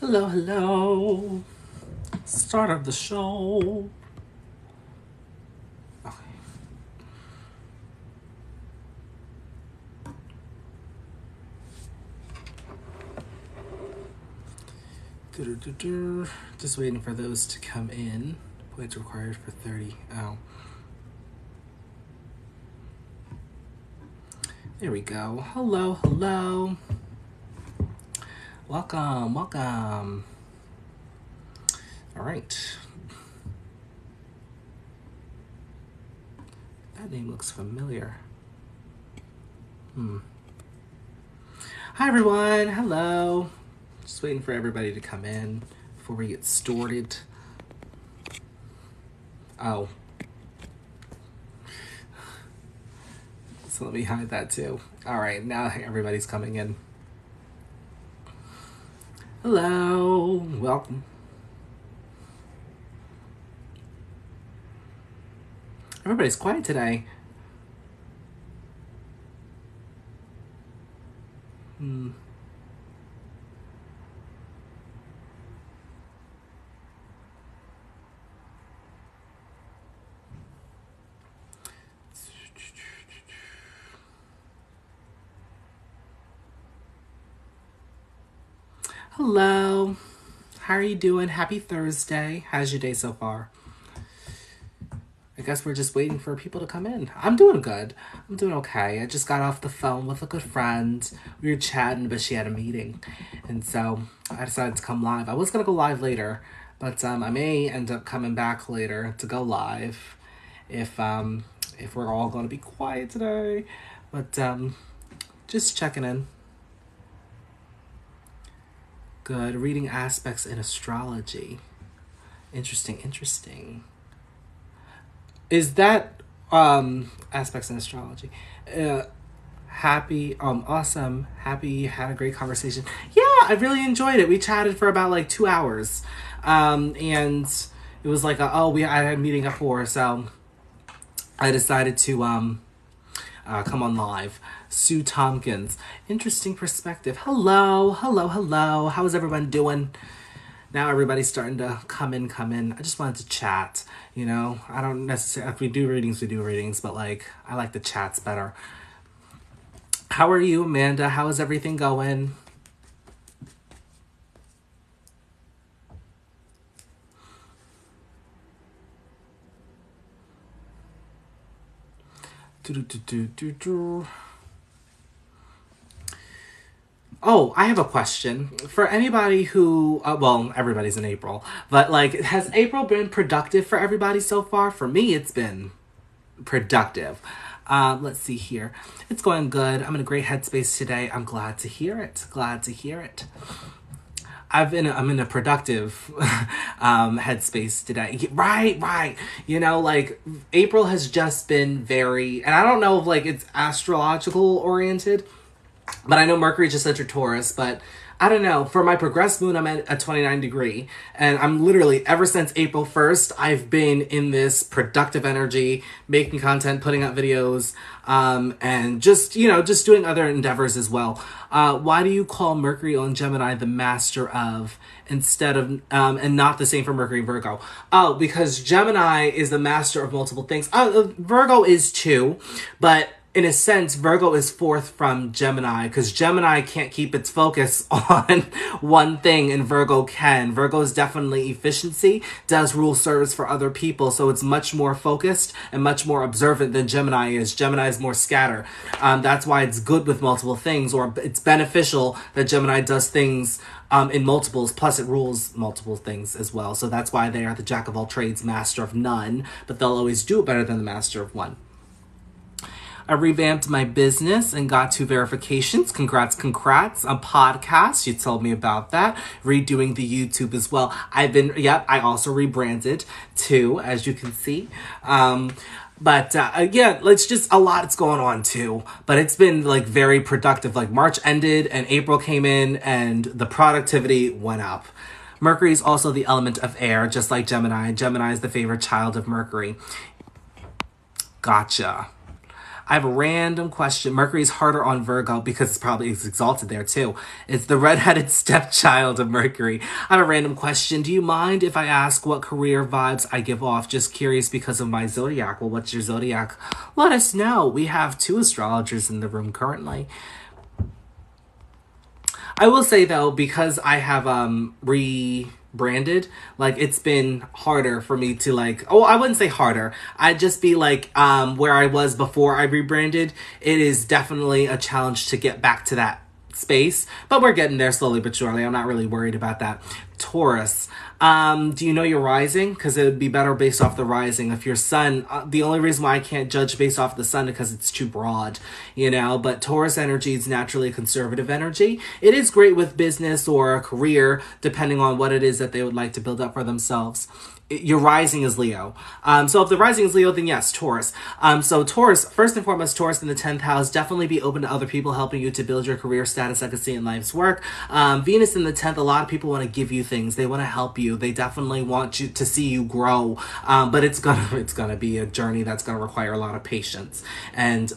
Hello, hello. Start of the show. Okay. Just waiting for those to come in. Points required for 30. Oh. There we go. Hello, hello. Welcome, welcome. All right. That name looks familiar. Hi, everyone. Hello. Just waiting for everybody to come in before we get started. Oh. So let me hide that too. All right, now everybody's coming in. Hello, welcome. Everybody's quiet today. Hello. How are you doing? Happy Thursday. How's your day so far? I guess we're just waiting for people to come in. I'm doing good. I'm doing okay. I just got off the phone with a good friend. We were chatting, but she had a meeting. And so I decided to come live. I was going to go live later, but I may end up coming back later to go live if we're all going to be quiet today. But just checking in. Good. Reading aspects in astrology. Interesting, interesting. Is that aspects in astrology? Happy, awesome. Happy you had a great conversation. Yeah, I really enjoyed it. We chatted for about like 2 hours. And it was like, I had a meeting at 4, so I decided to come on live. Sue Tompkins. Interesting perspective. Hello, hello, hello. How's everyone doing? Now everybody's starting to come in. I just wanted to chat, you know. I don't necessarily, if we do readings, but like, I like the chats better. How are you, Amanda? How is everything going? Oh, I have a question. For anybody who, well, everybody's in April, but like, has April been productive for everybody so far? For me, it's been productive. Let's see here. It's going good. I'm in a great headspace today. I'm glad to hear it. Glad to hear it. I'm in a productive headspace today. Right. You know, like, April has just been very, and I don't know if like it's astrological oriented, but I know Mercury just entered Taurus, but I don't know. For my progressed moon, I'm at a 29 degree. And I'm literally, ever since April 1st, I've been in this productive energy, making content, putting out videos, and just, you know, just doing other endeavors as well. Why do you call Mercury on Gemini the master of, instead of, and not the same for Mercury and Virgo? Oh, because Gemini is the master of multiple things. Virgo is too, but in a sense, Virgo is fourth from Gemini, because Gemini can't keep its focus on one thing and Virgo can. Virgo is definitely efficiency, does rule service for other people, so it's much more focused and much more observant than Gemini is. Gemini is more scatter. That's why it's good with multiple things, or it's beneficial that Gemini does things in multiples, plus it rules multiple things as well. So that's why they are the jack of all trades, master of none, but they'll always do it better than the master of one. I revamped my business and got 2 verifications. Congrats. A podcast. You told me about that. Redoing the YouTube as well. I also rebranded too, as you can see. But it's just a lot that's going on too. But it's been like very productive. Like, March ended and April came in and the productivity went up. Mercury is also the element of air, just like Gemini. Gemini is the favorite child of Mercury. Gotcha. I have a random question. Mercury's harder on Virgo because it's exalted there too. It's the redheaded stepchild of Mercury. I have a random question. Do you mind if I ask what career vibes I give off? Just curious because of my zodiac. Well, what's your zodiac? Let us know. We have 2 astrologers in the room currently. I will say though, because I have rebranded, like it's been harder for me to like, oh, I wouldn't say harder. I'd just be like where I was before I rebranded. It is definitely a challenge to get back to that space, but we're getting there slowly but surely. I'm not really worried about that. Taurus. Do you know your rising? Because it would be better based off the rising. If your sun, the only reason why I can't judge based off the sun because it's too broad, you know, but Taurus energy is naturally a conservative energy. It is great with business or a career, depending on what it is that they would like to build up for themselves. Your rising is Leo. So if the rising is Leo, then yes, Taurus. So Taurus, first and foremost, Taurus in the 10th house, definitely be open to other people helping you to build your career status, legacy, and life's work. Venus in the 10th, a lot of people want to give you things. They want to help you. They definitely want you to see you grow. But it's gonna be a journey that's gonna require a lot of patience. And,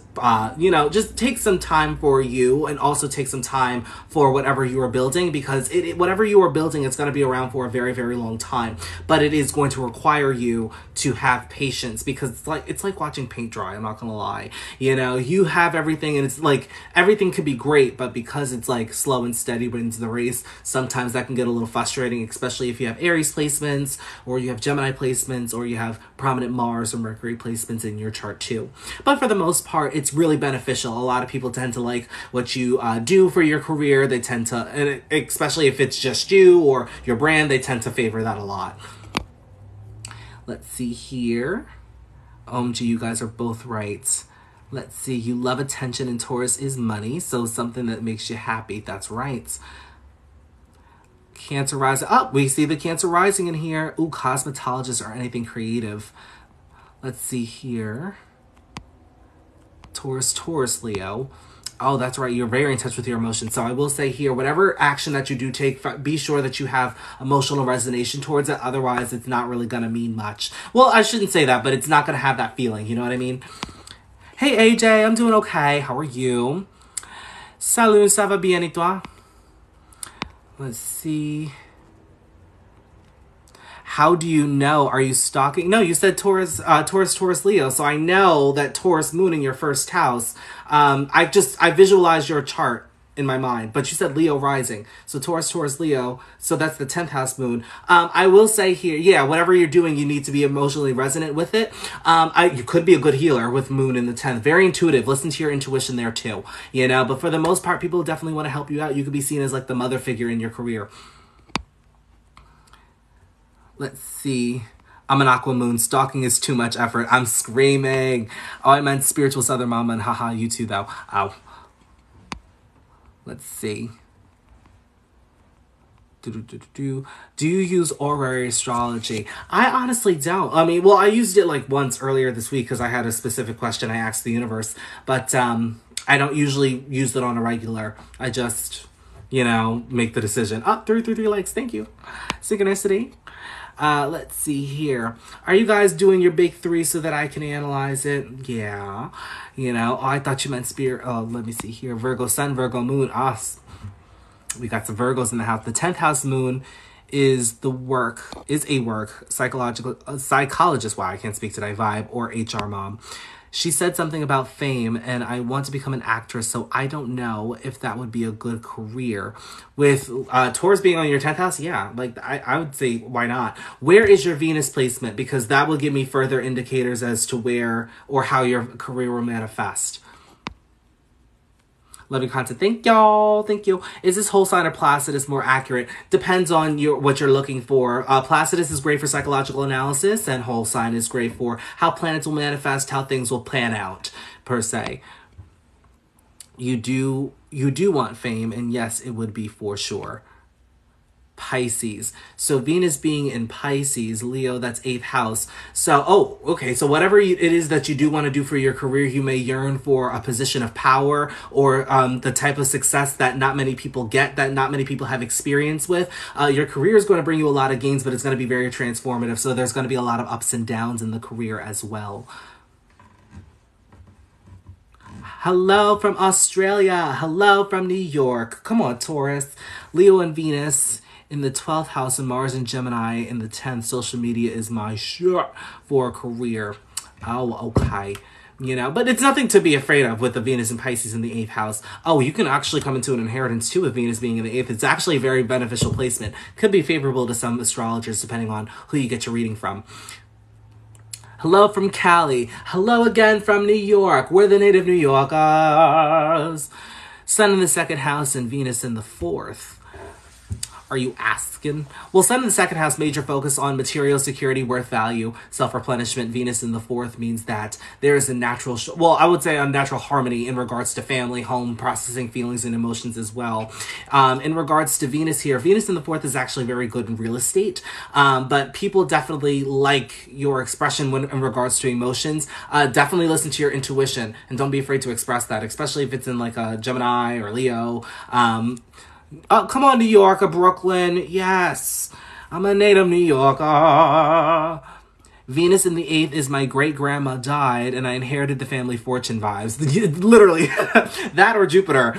you know, just take some time for you and also take some time for whatever you are building, because whatever you are building, it's gonna be around for a very, very long time. But it is going to require you to have patience, because it's like watching paint dry. I'm not gonna lie. You know, you have everything and it's like everything could be great, but because it's like slow and steady wins the race, sometimes that can get a little frustrating, especially if you have Aries placements or you have Gemini placements or you have prominent Mars or Mercury placements in your chart too. But for the most part, it's really beneficial. A lot of people tend to like what you do for your career. They tend to, and especially if it's just you or your brand, they tend to favor that a lot. Let's see here. OMG, you guys are both right. Let's see. You love attention and Taurus is money. So something that makes you happy. That's right. Cancer rising. Oh, we see the Cancer rising in here. Ooh, cosmetologist or anything creative. Let's see here. Taurus, Leo. Oh, that's right. You're very in touch with your emotions. So I will say here, whatever action that you do take, be sure that you have emotional resonation towards it. Otherwise, it's not really going to mean much. Well, I shouldn't say that, but it's not going to have that feeling. You know what I mean? Hey, AJ, I'm doing okay. How are you? Salut, ça va bien et toi? Let's see. How do you know? Are you stalking? No, you said Taurus, Leo. So I know that Taurus moon in your first house. I visualized your chart in my mind, but you said Leo rising. So Taurus, Leo. So that's the 10th house moon. I will say here, yeah, whatever you're doing, you need to be emotionally resonant with it. You could be a good healer with moon in the 10th. Very intuitive. Listen to your intuition there too, you know, but for the most part, people definitely want to help you out. You could be seen as like the mother figure in your career. Let's see. I'm an aqua moon. Stalking is too much effort. I'm screaming. Oh, I meant spiritual southern mama and haha, you too though. Ow. Let's see. Do you use horary astrology? I honestly don't. I mean, well, I used it like once earlier this week because I had a specific question I asked the universe. But I don't usually use it on a regular. I just, you know, make the decision. Oh, 333 likes. Thank you. Synchronicity. Let's see here. Are you guys doing your big 3 so that I can analyze it? Yeah. You know, oh, I thought you meant spirit. Oh, let me see here. Virgo sun, Virgo moon. We got some Virgos in the house. The 10th house moon is a work, psychologist. Wow, I can't speak to that vibe, or HR mom. She said something about fame, and I want to become an actress, so I don't know if that would be a good career. With Taurus being on your 10th house, yeah, like I would say, why not? Where is your Venus placement? Because that will give me further indicators as to where or how your career will manifest. Loving content. Thank y'all. Thank you. Is this whole sign or Placidus more accurate? Depends on what you're looking for. Placidus is great for psychological analysis, and whole sign is great for how planets will manifest, how things will plan out, per se. You do want fame, and yes, it would be for sure. Pisces. So Venus being in Pisces, Leo, that's 8th house. So, oh, okay. So whatever it is that you do want to do for your career, you may yearn for a position of power or the type of success that not many people get, that not many people have experience with. Your career is going to bring you a lot of gains, but it's going to be very transformative. So there's going to be a lot of ups and downs in the career as well. Hello from Australia. Hello from New York. Come on, Taurus. Leo and Venus in the 12th house and Mars and Gemini in the 10th. Social media is my shit for a career. Oh, okay. You know, but it's nothing to be afraid of with the Venus and Pisces in the 8th house. Oh, you can actually come into an inheritance too with Venus being in the 8th. It's actually a very beneficial placement. Could be favorable to some astrologers depending on who you get your reading from. Hello from Cali. Hello again from New York. We're the native New Yorkers. Sun in the 2nd house and Venus in the 4th. Are you asking? Well, Sun in the 2nd house, major focus on material security, worth, value, self-replenishment. Venus in the 4th means that there is a natural, I would say a natural harmony in regards to family, home, processing feelings and emotions as well. In regards to Venus here, Venus in the 4th is actually very good in real estate, but people definitely like your expression in regards to emotions. Definitely listen to your intuition and don't be afraid to express that, especially if it's in like a Gemini or Leo. Come on, New York or Brooklyn. Yes, I'm a native New Yorker. Venus in the 8th is my great-grandma died, and I inherited the family fortune vibes. Literally, that or Jupiter.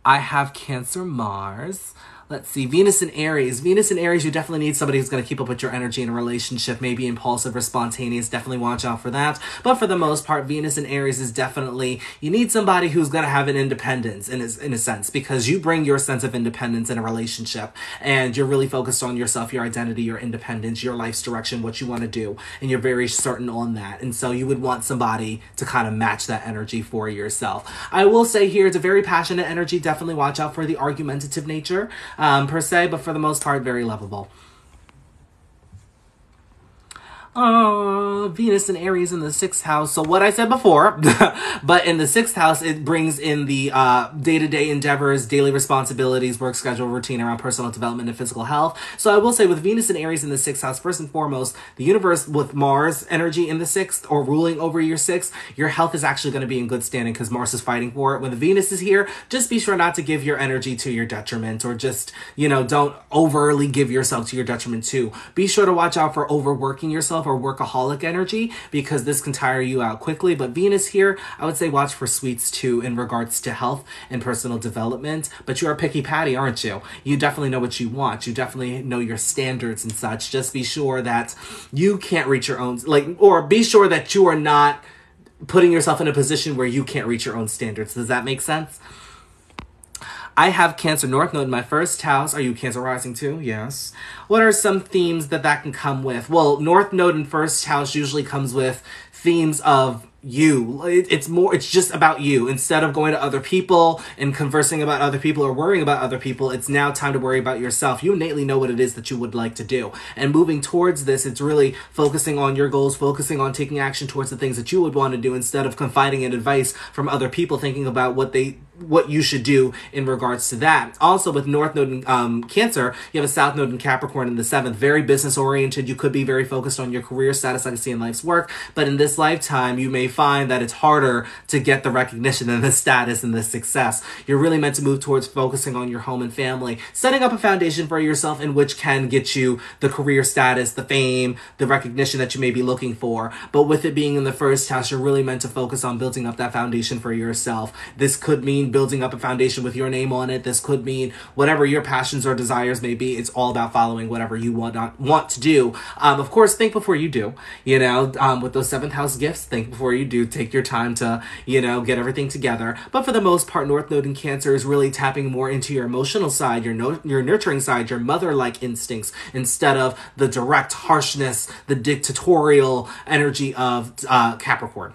I have Cancer, Mars. Let's see, Venus in Aries. Venus in Aries, you definitely need somebody who's going to keep up with your energy in a relationship, maybe impulsive or spontaneous. Definitely watch out for that. But for the most part, Venus in Aries is definitely, you need somebody who's going to have an independence in a sense, because you bring your sense of independence in a relationship and you're really focused on yourself, your identity, your independence, your life's direction, what you want to do, and you're very certain on that. And so you would want somebody to kind of match that energy for yourself. I will say here, it's a very passionate energy. Definitely watch out for the argumentative nature. Per se, but for the most part, very lovable. Venus and Aries in the 6th house. So what I said before, but in the 6th house, it brings in the day-to-day endeavors, daily responsibilities, work schedule, routine around personal development and physical health. So I will say with Venus and Aries in the 6th house, first and foremost, the universe with Mars energy in the 6th or ruling over your 6th, your health is actually going to be in good standing because Mars is fighting for it. When the Venus is here, just be sure not to give your energy to your detriment, or just, you know, don't overly give yourself to your detriment too. Be sure to watch out for overworking yourself or workaholic energy, because this can tire you out quickly. But Venus here, I would say watch for sweets too in regards to health and personal development. But you are picky patty, aren't you? You definitely know what you want. You definitely know your standards and such. Just be sure that you can't reach your own, or be sure that you are not putting yourself in a position where you can't reach your own standards. Does that make sense? I have Cancer North Node in my 1st house. Are you Cancer rising too? Yes. What are some themes that can come with? Well, North Node in 1st house usually comes with themes of you. It's just about you. Instead of going to other people and conversing about other people or worrying about other people, it's now time to worry about yourself. You innately know what it is that you would like to do. And moving towards this, it's really focusing on your goals, focusing on taking action towards the things that you would want to do instead of confiding in advice from other people, thinking about what you should do in regards to that. Also, with North Node in Cancer, you have a South Node in Capricorn in the 7th. Very business oriented. You could be very focused on your career status, legacy, and life's work. But in this lifetime, you may find that it's harder to get the recognition and the status and the success. You're really meant to move towards focusing on your home and family, setting up a foundation for yourself in which can get you the career status, the fame, the recognition that you may be looking for. But with it being in the 1st house, you're really meant to focus on building up that foundation for yourself. This could mean building up a foundation with your name on it. This could mean whatever your passions or desires may be. It's all about following whatever you want to do. Of course, think before you do. You know, with those 7th house gifts, think before you do. Take your time to, you know, get everything together. But for the most part, North Node in Cancer is really tapping more into your emotional side, your nurturing side, your mother-like instincts, instead of the direct harshness, the dictatorial energy of Capricorn.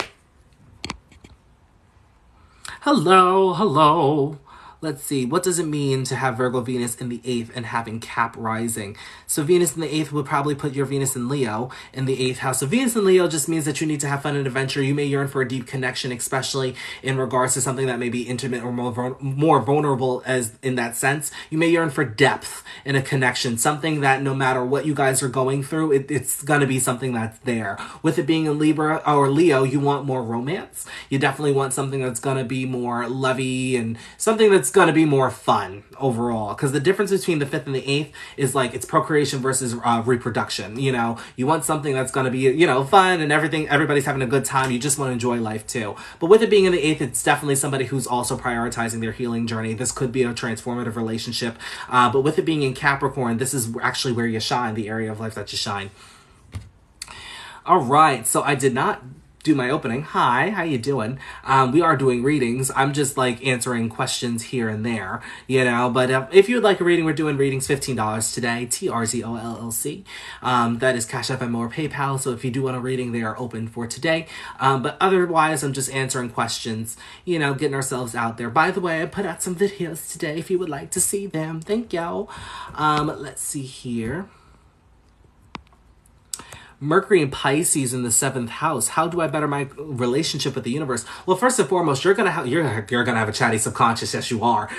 Hello. Let's see, what does it mean to have Virgo Venus in the 8th and having Cap rising? So Venus in the 8th would probably put your Venus in Leo in the 8th house. So Venus in Leo just means that you need to have fun and adventure. You may yearn for a deep connection, especially in regards to something that may be intimate or more vulnerable as in that sense. You may yearn for depth in a connection, something that no matter what you guys are going through, it's going to be something that's there. With it being in Libra or Leo, you want more romance. You definitely want something that's going to be more lovey and something that's it's going to be more fun overall. Because the difference between the 5th and the 8th is like it's procreation versus reproduction. You know, you want something that's going to be, you know, fun and everything. Everybody's having a good time. You just want to enjoy life too. But with it being in the 8th, it's definitely somebody who's also prioritizing their healing journey. This could be a transformative relationship. But with it being in Capricorn, this is actually where you shine, the area of life that you shine. All right, so I did not do my opening. Hi, how you doing? We are doing readings. I'm just like answering questions here and there, you know, but if you'd like a reading, we're doing readings $15 today, TRZO LLC. That is Cash App, Venmo, or PayPal. So if you do want a reading, they are open for today. But otherwise, I'm just answering questions, you know, getting ourselves out there. By the way, I put out some videos today if you would like to see them. Thank you. Let's see here. Mercury and Pisces in the 7th house. How do I better my relationship with the universe? Well, first and foremost, you're gonna have a chatty subconscious. Yes, you are.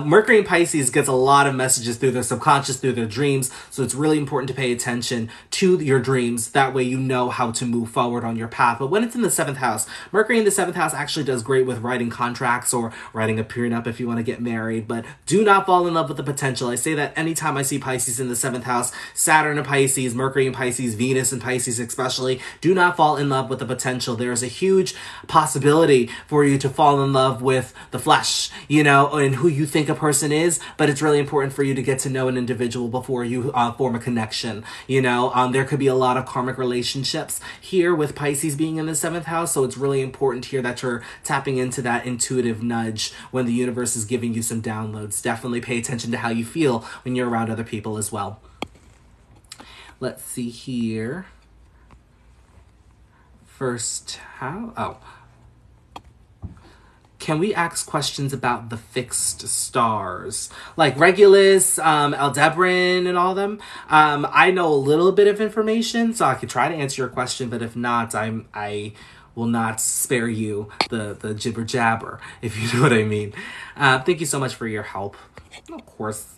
Mercury and Pisces gets a lot of messages through their subconscious, through their dreams. So it's really important to pay attention to your dreams. That way, you know how to move forward on your path. But when it's in the 7th house, Mercury in the 7th house actually does great with writing contracts or writing a prenup if you want to get married. But do not fall in love with the potential. I say that anytime I see Pisces in the 7th house, Saturn and Pisces, Mercury and Pisces, Venus and Pisces especially, do not fall in love with the potential. There is a huge possibility for you to fall in love with the flesh, you know, and who you think a person is, but it's really important for you to get to know an individual before you form a connection, you know. There could be a lot of karmic relationships here with Pisces being in the 7th house, so it's really important here that you're tapping into that intuitive nudge when the universe is giving you some downloads. Definitely pay attention to how you feel when you're around other people as well. Let's see here. First, can we ask questions about the fixed stars? Like Regulus, Aldebaran, and all of them? I know a little bit of information, so I could try to answer your question, but if not, I will not spare you the jibber jabber, if you know what I mean. Thank you so much for your help. Of course.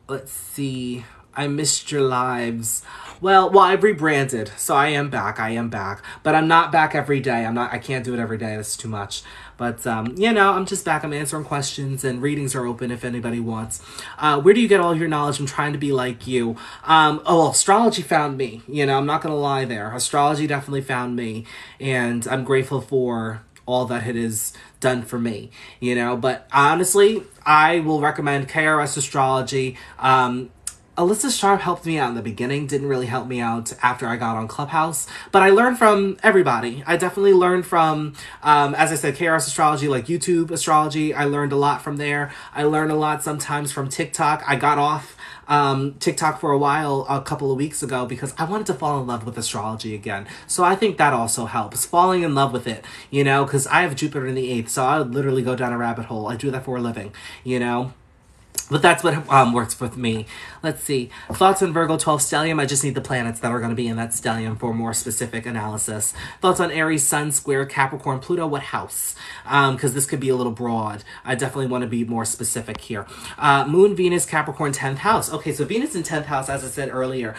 Let's see. I missed your lives. Well, I've rebranded, so I am back. But I'm not back every day. I can't do it every day. That's too much. But, you know, I'm just back. I'm answering questions, and readings are open if anybody wants. Where do you get all your knowledge? I'm trying to be like you. Astrology found me. You know, I'm not going to lie there. Astrology definitely found me, and I'm grateful for all that it has done for me, you know. But honestly, I will recommend KRS Astrology. Alyssa Sharp helped me out in the beginning, didn't really help me out after I got on Clubhouse, but I learned from everybody. I definitely learned from, as I said, KRS Astrology, like YouTube Astrology. I learned a lot from there. I learned a lot sometimes from TikTok. I got off TikTok for a while a couple of weeks ago because I wanted to fall in love with astrology again. So I think that also helps, falling in love with it, you know, because I have Jupiter in the 8th, so I would literally go down a rabbit hole. I do that for a living, you know. But that's what works with me. Let's see. Thoughts on Virgo 12 stellium. I just need the planets that are going to be in that stellium for more specific analysis. Thoughts on Aries, Sun, Square, Capricorn, Pluto. What house? Because this could be a little broad. I definitely want to be more specific here. Moon, Venus, Capricorn, 10th house. Okay, so Venus in 10th house, as I said earlier.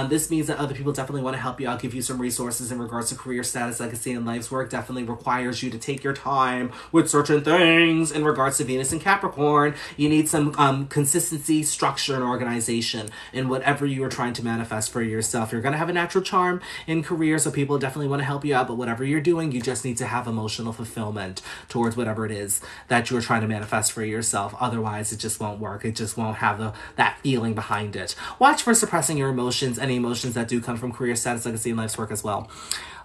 This means that other people definitely want to help you out, give you some resources in regards to career status, legacy, and life's work. Definitely requires you to take your time with certain things in regards to Venus and Capricorn. You need some consistency, structure, and organization in whatever you are trying to manifest for yourself. You're going to have a natural charm in career, so people definitely want to help you out, but whatever you're doing, you just need to have emotional fulfillment towards whatever it is that you're trying to manifest for yourself. Otherwise, it just won't work. It just won't have that feeling behind it. Watch for suppressing your emotions, any emotions that do come from career status, legacy, and life's work as well.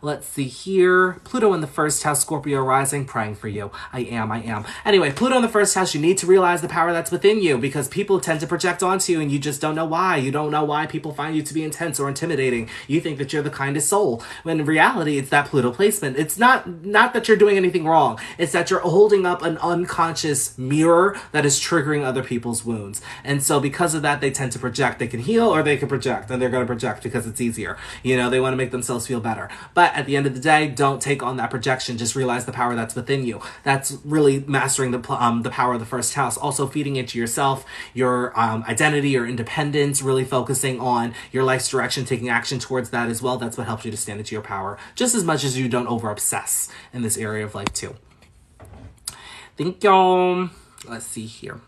Let's see here. Pluto in the 1st house, Scorpio rising, praying for you. I am. Anyway, Pluto in the 1st house, you need to realize the power that's within you because people tend to project onto you and you just don't know why. You don't know why people find you to be intense or intimidating. You think that you're the kindest soul. When in reality, it's that Pluto placement. It's not that you're doing anything wrong. It's that you're holding up an unconscious mirror that is triggering other people's wounds. And so because of that, they tend to project. They can heal or they can project, and they're going to project because it's easier. You know, they want to make themselves feel better. But at the end of the day, don't take on that projection. Just realize the power that's within you. That's really mastering the power of the 1st house. Also feeding into yourself, your identity, your independence, really focusing on your life's direction, taking action towards that as well. That's what helps you to stand into your power, just as much as you don't over obsess in this area of life too. Thank y'all. Let's see here.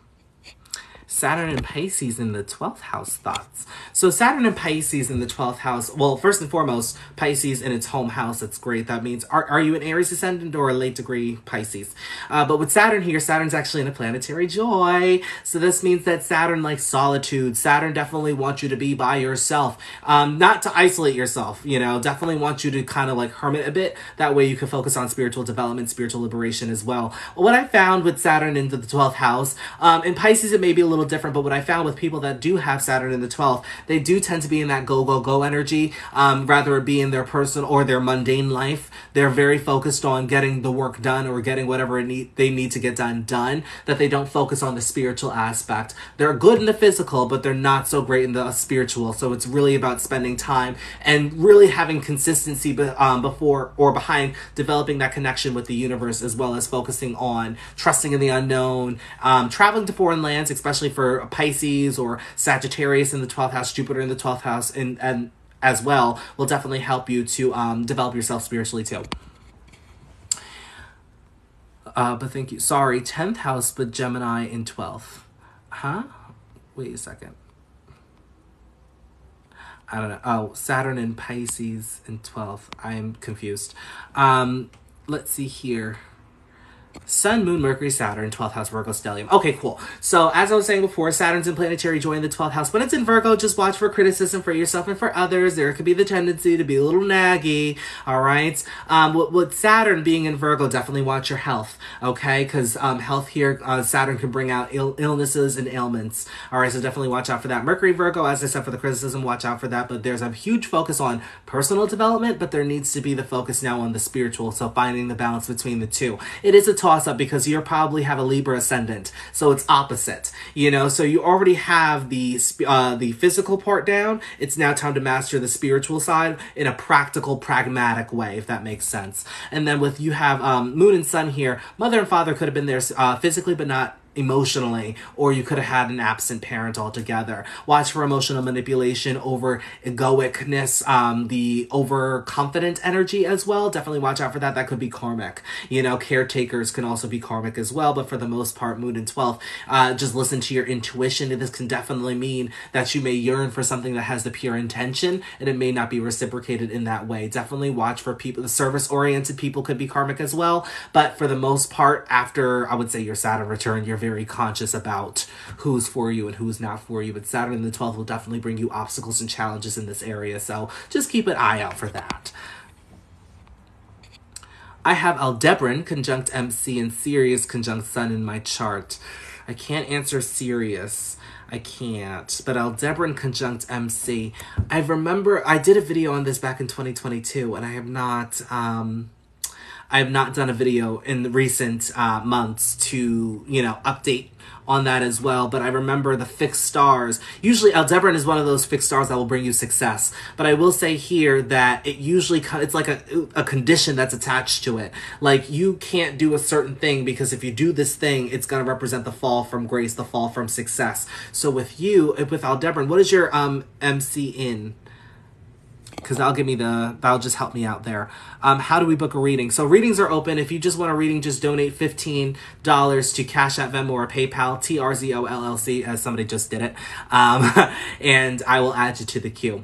Saturn and Pisces in the 12th house thoughts. So Saturn and Pisces in the 12th house. Well, first and foremost, Pisces in its home house. That's great. That means, are you an Aries ascendant or a late degree Pisces? But with Saturn here, Saturn's actually in a planetary joy. So this means that Saturn likes solitude. Saturn definitely wants you to be by yourself. Not to isolate yourself, you know, definitely wants you to kind of like hermit a bit. That way you can focus on spiritual development, spiritual liberation as well. What I found with Saturn into the 12th house, in Pisces it may be a little different, but what I found with people that do have Saturn in the 12th, they do tend to be in that go, go, go energy, rather it be in their personal or their mundane life. They're very focused on getting the work done or getting whatever they need to get done, that they don't focus on the spiritual aspect. They're good in the physical, but they're not so great in the spiritual. So it's really about spending time and really having consistency before or behind developing that connection with the universe, as well as focusing on trusting in the unknown, traveling to foreign lands, especially for Pisces or Sagittarius in the 12th house, Jupiter in the 12th house, and as well, will definitely help you to develop yourself spiritually too. But thank you. Sorry, 10th house, but Gemini in 12th. Huh? Wait a second. I don't know. Oh, Saturn in Pisces in 12th. I'm confused. Let's see here. Sun, Moon, Mercury, Saturn, 12th house, Virgo, stellium. Okay, cool. So, as I was saying before, Saturn's in planetary joy in the 12th house. When it's in Virgo, just watch for criticism for yourself and for others. There could be the tendency to be a little naggy, all right? With Saturn being in Virgo, definitely watch your health, okay? Because health here, Saturn can bring out illnesses and ailments, all right? So, definitely watch out for that. Mercury, Virgo, as I said, for the criticism, watch out for that. But there's a huge focus on personal development, but there needs to be the focus now on the spiritual, so finding the balance between the two. It is a toss-up because you probably have a Libra ascendant, so it's opposite, you know. So you already have the physical part down. It's now time to master the spiritual side in a practical, pragmatic way, if that makes sense. And then with you have Moon and Sun here, mother and father could have been there physically, but not emotionally, or you could have had an absent parent altogether. Watch for emotional manipulation, over egoicness, the overconfident energy as well. Definitely watch out for that. That could be karmic. You know, caretakers can also be karmic as well, but for the most part, Moon in 12th, just listen to your intuition. This can definitely mean that you may yearn for something that has the pure intention, and it may not be reciprocated in that way. Definitely watch for people. The service-oriented people could be karmic as well, but for the most part, after, I would say, your Saturn return, you're very conscious about who's for you and who's not for you. But Saturn in the 12th will definitely bring you obstacles and challenges in this area, so just keep an eye out for that. I have Aldebaran conjunct MC and Sirius conjunct Sun in my chart. I can't answer Sirius. I can't. But Aldebaran conjunct MC. I remember I did a video on this back in 2022, and I have not done a video in the recent months to, you know, update on that as well. But I remember the fixed stars. Usually Aldebaran is one of those fixed stars that will bring you success. But I will say here that it usually, it's like a condition that's attached to it. Like, you can't do a certain thing because if you do this thing, it's going to represent the fall from grace, the fall from success. So with Aldebaran, what is your MC in? Because that'll just help me out there. How do we book a reading? So readings are open. If you just want a reading, just donate $15 to Cash App, Venmo, or PayPal, TRZO LLC, as somebody just did it. And I will add you to the queue.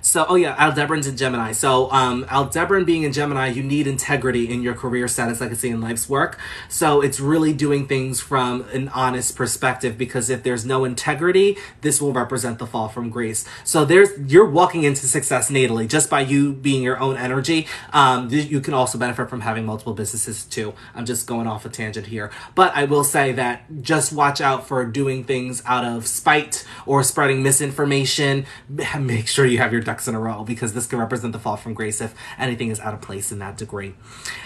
So, oh yeah, Aldebaran's in Gemini. So, Aldebaran being in Gemini, you need integrity in your career status, like I say, in life's work. So it's really doing things from an honest perspective, because if there's no integrity, this will represent the fall from grace. So you're walking into success natally just by you being your own energy. You can also benefit from having multiple businesses too. I'm just going off a tangent here. But I will say that just watch out for doing things out of spite or spreading misinformation. Make sure you have your ducks in a row, because this can represent the fall from grace if anything is out of place in that degree.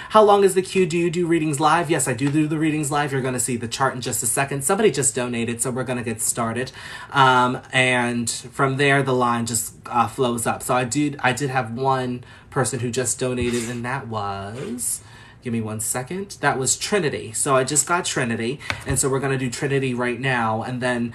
How long is the queue? Do you do readings live? Yes, I do the readings live. You're going to see the chart in just a second. Somebody just donated, so we're going to get started. And from there, the line just flows up. So I did have one person who just donated, and that was Give me 1 second. That was Trinity. So I just got Trinity. And so we're going to do Trinity right now. And then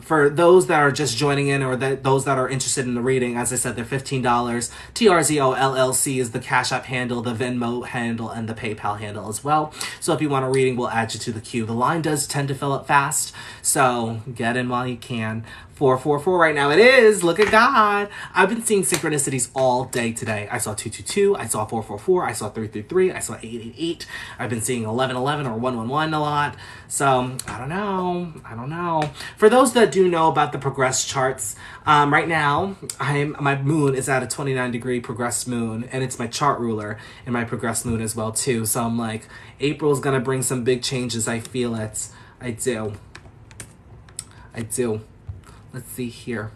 for those that are just joining in or those that are interested in the reading, as I said, they're $15. TRZO LLC is the Cash App handle, the Venmo handle, and the PayPal handle as well. So if you want a reading, we'll add you to the queue. The line does tend to fill up fast. So get in while you can. 444 right now. It is. Look at God. I've been seeing synchronicities all day today. I saw 222. I saw 444. I saw 333. I saw 888. I've been seeing 1111 or 111 a lot. So I don't know. For those that do know about the progress charts, right now my moon is at a 29-degree progressed moon, and it's my chart ruler in my progressed moon as well too. So I'm like, April's gonna bring some big changes. I feel it. I do. Let's see here.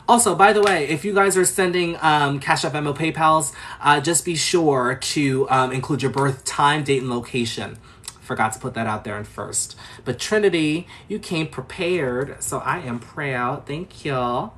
Also, by the way, if you guys are sending Cash App, Venmo, PayPals, just be sure to include your birth time, date, and location. Forgot to put that out there in first. But Trinity, you came prepared, so I am proud. Thank you.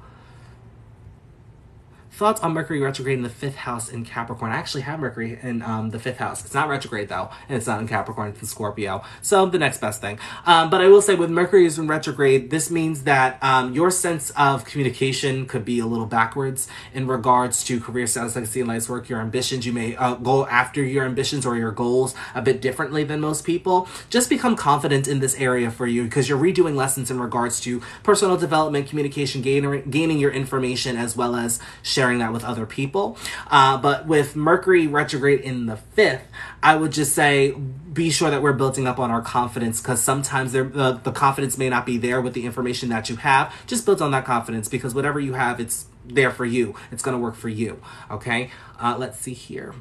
Thoughts on Mercury retrograde in the 5th house in Capricorn. I actually have Mercury in the 5th house. It's not retrograde though, and it's not in Capricorn, it's in Scorpio. So the next best thing. But I will say with Mercury is in retrograde, this means that your sense of communication could be a little backwards in regards to career status, legacy, and life's work, your ambitions. You may go after your ambitions or your goals a bit differently than most people. Just become confident in this area for you because you're redoing lessons in regards to personal development, communication, gaining your information, as well as sharing that with other people. But with Mercury retrograde in the 5th, I would just say be sure that we're building up on our confidence, because sometimes the confidence may not be there with the information that you have. Just build on that confidence, because whatever you have, it's there for you. It's going to work for you. Okay? Let's see here.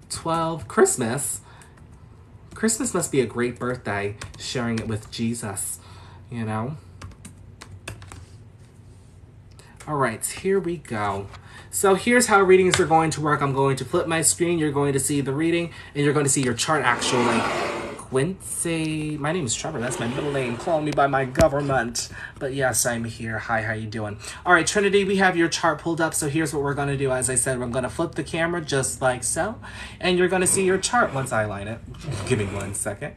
12. Christmas. Christmas must be a great birthday, sharing it with Jesus, you know? All right, here we go. So here's how readings are going to work. I'm going to flip my screen. You're going to see the reading, and you're going to see your chart actually. Quincy. My name is Trevor. That's my middle name. Call me by my government. But yes, I'm here. Hi, how you doing? All right, Trinity, we have your chart pulled up. So here's what we're going to do. As I said, I'm going to flip the camera just like so. And you're going to see your chart once I line it. Give me 1 second.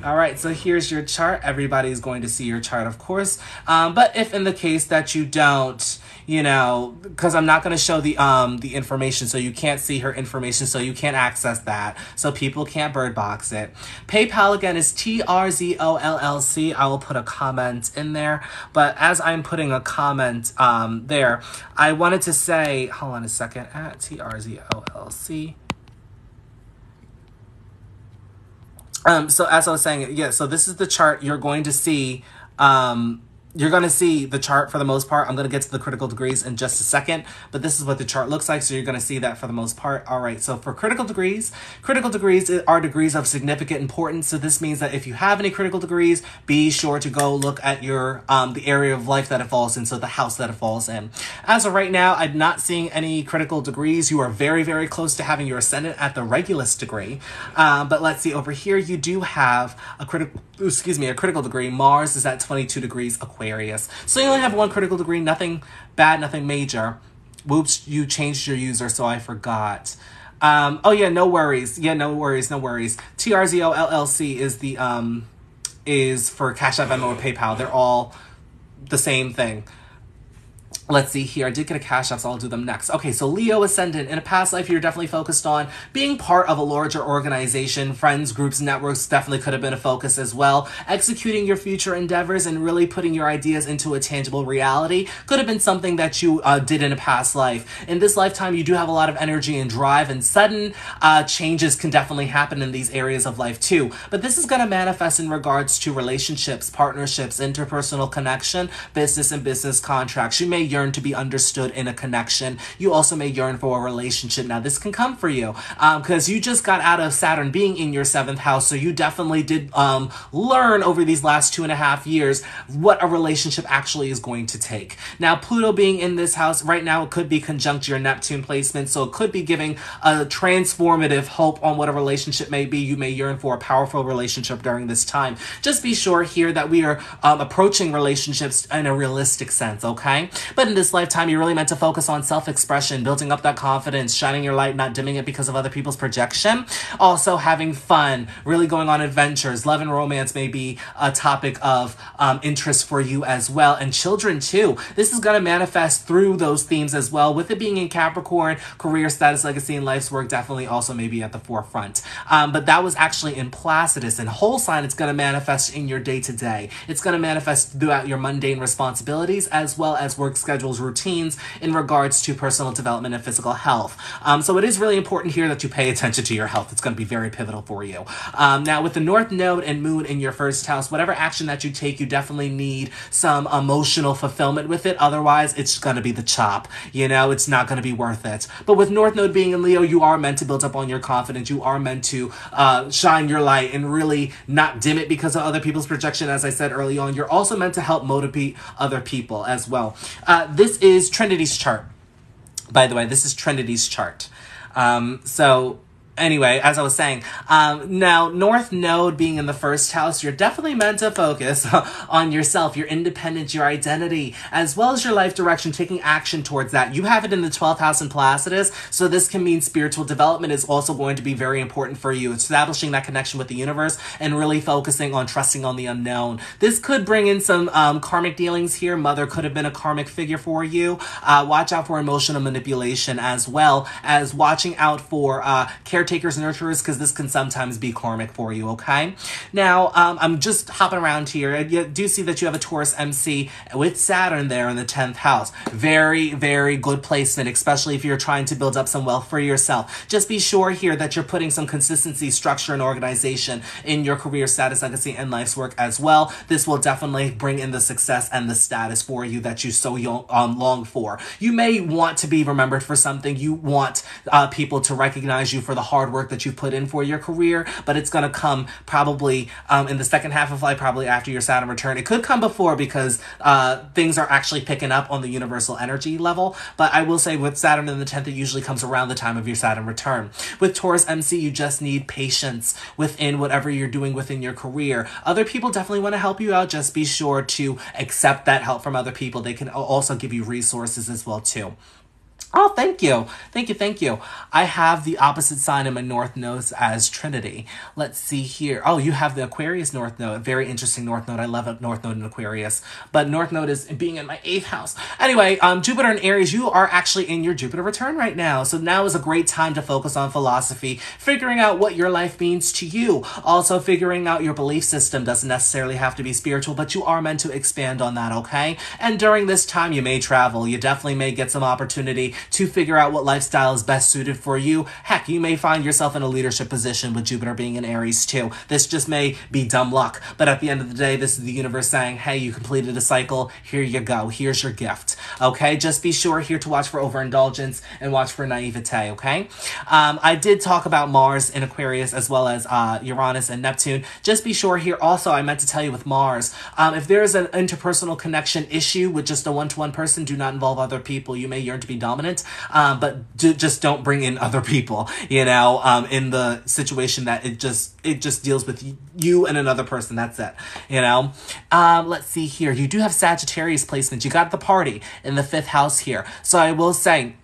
All right, so here's your chart. Everybody's going to see your chart, of course. But if in the case that you don't, you know, because I'm not going to show the information, so you can't see her information, so you can't access that, so people can't bird box it. PayPal again is TRZO LLC. I will put a comment in there, but as I'm putting a comment there, I wanted to say, hold on a second, at TRZO LLC. So as I was saying, yeah, so this is the chart you're going to see. You're going to see the chart for the most part. I'm going to get to the critical degrees in just a second, but this is what the chart looks like, so you're going to see that for the most part. All right, so for critical degrees are degrees of significant importance. So this means that if you have any critical degrees, be sure to go look at your the area of life that it falls in, so the house that it falls in. As of right now, I'm not seeing any critical degrees. You are very, very close to having your ascendant at the Regulus degree. But let's see, over here you do have a critical degree. Mars is at 22 degrees Aquarius. So you only have one critical degree, nothing bad, nothing major. Whoops, you changed your user, so I forgot. Oh yeah, no worries. Yeah, no worries. TRZO LLC is the is for Cash App, Venmo, or PayPal. They're all the same thing. Let's see here. I did get a Cash App, so I'll do them next. Okay, so Leo Ascendant. In a past life, you're definitely focused on being part of a larger organization. Friends, groups, networks definitely could have been a focus as well. Executing your future endeavors and really putting your ideas into a tangible reality could have been something that you did in a past life. In this lifetime, you do have a lot of energy and drive, and sudden changes can definitely happen in these areas of life too. But this is going to manifest in regards to relationships, partnerships, interpersonal connection, business and business contracts. You may yearn to be understood in a connection. You also may yearn for a relationship. Now, this can come for you because you just got out of Saturn being in your 7th house, so you definitely did learn over these last 2.5 years what a relationship actually is going to take. Now, Pluto being in this house right now, it could be conjunct your Neptune placement, so it could be giving a transformative hope on what a relationship may be. You may yearn for a powerful relationship during this time. Just be sure here that we are approaching relationships in a realistic sense, okay? But But in this lifetime, you're really meant to focus on self-expression, building up that confidence, shining your light, not dimming it because of other people's projection. Also having fun, really going on adventures. Love and romance may be a topic of interest for you as well. And children too. This is going to manifest through those themes as well. With it being in Capricorn, career, status, legacy, and life's work definitely also may be at the forefront. But that was actually in Placidus. In whole sign, it's going to manifest in your day-to-day. It's going to manifest throughout your mundane responsibilities as well as work schedules, routines in regards to personal development and physical health. So it is really important here that you pay attention to your health. It's going to be very pivotal for you. Now with the North Node and Moon in your first house, whatever action that you take, you definitely need some emotional fulfillment with it. Otherwise, it's going to be the chop. You know, it's not going to be worth it. But with North Node being in Leo, you are meant to build up on your confidence. You are meant to shine your light and really not dim it because of other people's projection. As I said early on, you're also meant to help motivate other people as well. This is Trinity's chart. By the way, this is Trinity's chart. So anyway, as I was saying, now North Node being in the first house, you're definitely meant to focus on yourself, your independence, your identity, as well as your life direction, taking action towards that. You have it in the 12th house in Placidus, so this can mean spiritual development is also going to be very important for you, establishing that connection with the universe and really focusing on trusting on the unknown. This could bring in some karmic dealings here. Mother could have been a karmic figure for you. Watch out for emotional manipulation as well as watching out for caretakers, nurturers, because this can sometimes be karmic for you, okay? Now, I'm just hopping around here. You do see that you have a Taurus MC with Saturn there in the 10th house. Very, very good placement, especially if you're trying to build up some wealth for yourself. Just be sure here that you're putting some consistency, structure, and organization in your career, status, legacy, and life's work as well. This will definitely bring in the success and the status for you that you so long for. You may want to be remembered for something. You want people to recognize you for the hard work that you put in for your career, but it's going to come probably in the second half of life, probably after your Saturn return. It could come before because things are actually picking up on the universal energy level, but I will say with Saturn in the 10th, it usually comes around the time of your Saturn return. With Taurus MC, you just need patience within whatever you're doing within your career. Other people definitely want to help you out. Just be sure to accept that help from other people. They can also give you resources as well too. Oh, thank you. Thank you. Thank you. I have the opposite sign in my North Node as Trinity. Let's see here. Oh, you have the Aquarius North Node. Very interesting North Node. I love a North Node in Aquarius. But North Node is being in my 8th house. Anyway, Jupiter in Aries, you are actually in your Jupiter return right now. So now is a great time to focus on philosophy, figuring out what your life means to you. Also figuring out your belief system. Doesn't necessarily have to be spiritual, but you are meant to expand on that, okay? And during this time, you may travel. You definitely may get some opportunity to figure out what lifestyle is best suited for you. Heck, you may find yourself in a leadership position with Jupiter being in Aries too. This just may be dumb luck, but at the end of the day, this is the universe saying, hey, you completed a cycle, here you go, here's your gift, okay? Just be sure here to watch for overindulgence and watch for naivete, okay? I did talk about Mars in Aquarius as well as Uranus and Neptune. Just be sure here also, I meant to tell you with Mars, if there is an interpersonal connection issue with just a one-to-one person, do not involve other people. You may yearn to be dominant, but just don't bring in other people, you know, in the situation that it just deals with you and another person. That's it, you know. Let's see here. You do have Sagittarius placement. You got the party in the 5th house here. So I will say,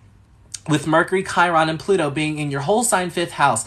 with Mercury, Chiron, and Pluto being in your whole sign 5th house,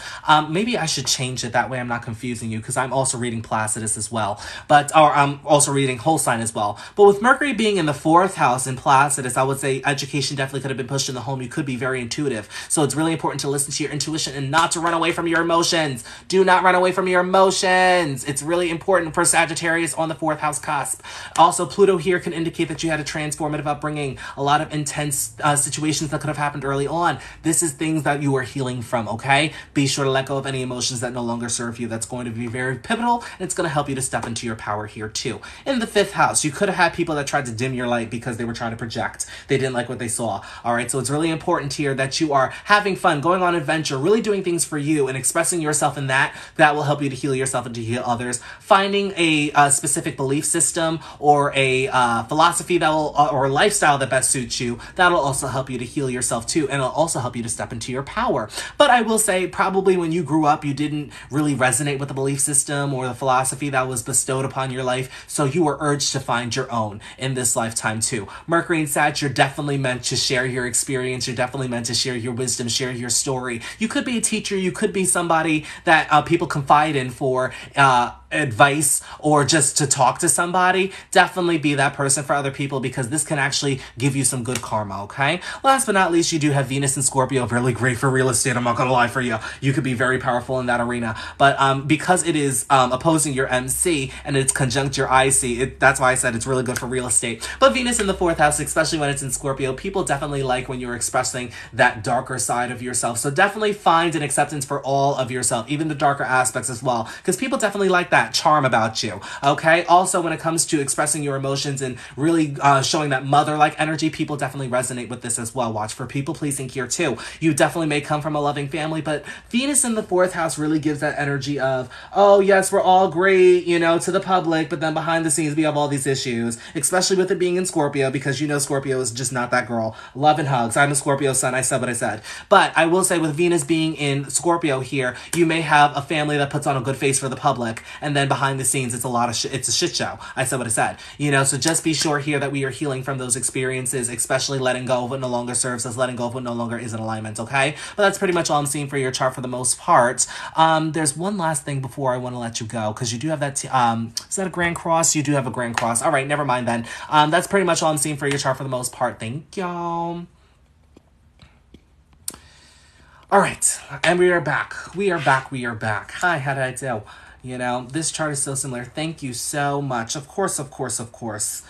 maybe I should change it. That way I'm not confusing you, because I'm also reading Placidus as well. Or I'm also reading whole sign as well. But with Mercury being in the 4th house in Placidus, I would say education definitely could have been pushed in the home. You could be very intuitive. So it's really important to listen to your intuition and not to run away from your emotions. Do not run away from your emotions. It's really important for Sagittarius on the 4th house cusp. Also, Pluto here can indicate that you had a transformative upbringing, a lot of intense situations that could have happened early on. This is things that you are healing from, okay? Be sure to let go of any emotions that no longer serve you. That's going to be very pivotal, and it's going to help you to step into your power here too. In the 5th house, you could have had people that tried to dim your light because they were trying to project. They didn't like what they saw, all right? So it's really important here that you are having fun, going on adventure, really doing things for you and expressing yourself in that. That will help you to heal yourself and to heal others. Finding a specific belief system or a philosophy that will, or a lifestyle that best suits you, that'll also help you to heal yourself too. and it'll also help you to step into your power. But I will say, probably when you grew up, you didn't really resonate with the belief system or the philosophy that was bestowed upon your life, so you were urged to find your own in this lifetime too. Mercury and Sag, you're definitely meant to share your experience. You're definitely meant to share your wisdom, share your story. You could be a teacher. You could be somebody that people confide in for advice or just to talk to somebody. Definitely be that person for other people, because this can actually give you some good karma, okay? Last but not least, you do have Venus and Scorpio, really great for real estate. I'm not gonna lie for you. You could be very powerful in that arena. But because it is opposing your MC and it's conjunct your IC, that's why I said it's really good for real estate. But Venus in the 4th house, especially when it's in Scorpio, people definitely like when you're expressing that darker side of yourself. So definitely find an acceptance for all of yourself, even the darker aspects as well, because people definitely like that charm about you, okay? Also, when it comes to expressing your emotions and really showing that mother-like energy, people definitely resonate with this as well. Watch for people-pleasing here too. You definitely may come from a loving family, but Venus in the 4th house really gives that energy of, oh yes, we're all great, you know, to the public, but then behind the scenes we have all these issues, especially with it being in Scorpio, because you know Scorpio is just not that girl. Love and hugs. I'm a Scorpio sun. I said what I said. But I will say, with Venus being in Scorpio here, you may have a family that puts on a good face for the public, and then behind the scenes it's a lot of it's a shit show. I said what I said. You know, so just be sure here that we are healing from those experiences, especially letting go of what no longer serves us, letting go of what no longer is in alignment, okay? But that's pretty much all I'm seeing for your chart for the most part. There's one last thing before I want to let you go, because you do have that, is that a Grand Cross? You do have a Grand Cross. All right, never mind then. That's pretty much all I'm seeing for your chart for the most part. Thank y'all. All right, and we are back. We are back. We are back. Hi, how did I do? You know, this chart is so similar. Thank you so much. Of course, of course, of course.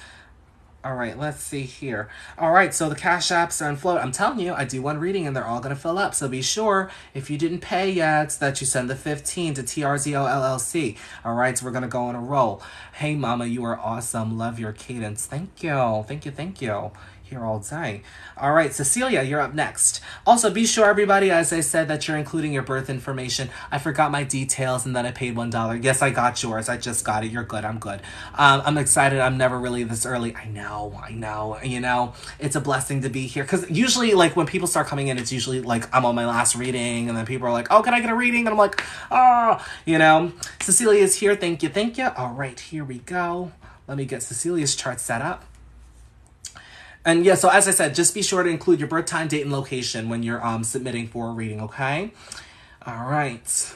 All right, let's see here. All right, so the Cash Apps are on float. I'm telling you, I do one reading and they're all going to fill up. So be sure, if you didn't pay yet, that you send the 15 to TRZO LLC. All right, so we're going to go on a roll. Hey, Mama, you are awesome. Love your cadence. Thank you. Thank you. Thank you. Here all day. All right, Cecilia, you're up next. Also, be sure, everybody, as I said, that you're including your birth information. I forgot my details and then I paid $1. Yes, I got yours. I just got it. You're good. I'm good. I'm excited. I'm never really this early. I know. You know, it's a blessing to be here, because usually, like, when people start coming in, it's usually like I'm on my last reading, and then people are like, oh, can I get a reading? And I'm like, oh, you know. Cecilia is here. Thank you. Thank you. All right, here we go. Let me get Cecilia's chart set up. And yeah, so as I said, just be sure to include your birth time, date, and location when you're submitting for a reading, okay? All right.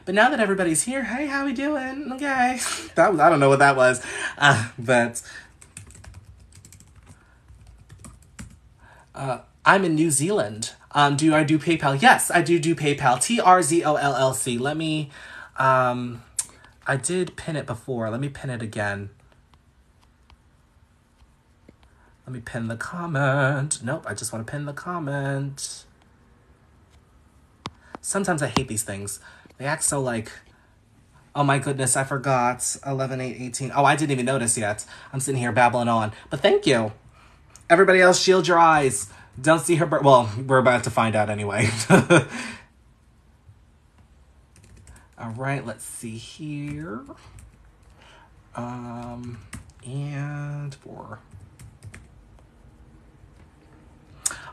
But now that everybody's here, hey, how we doing? Okay. I don't know what that was. But I'm in New Zealand. Do I do PayPal? Yes, I do PayPal. TRZO LLC. Let me, I did pin it before. Let me pin it again. Let me pin the comment. Nope, I just want to pin the comment. Sometimes I hate these things. They act so like, oh my goodness, I forgot. 11/8/18. Oh, I didn't even notice yet. I'm sitting here babbling on. But thank you. Everybody else, shield your eyes. Don't see her. Well, we're about to find out anyway. All right, let's see here. And for...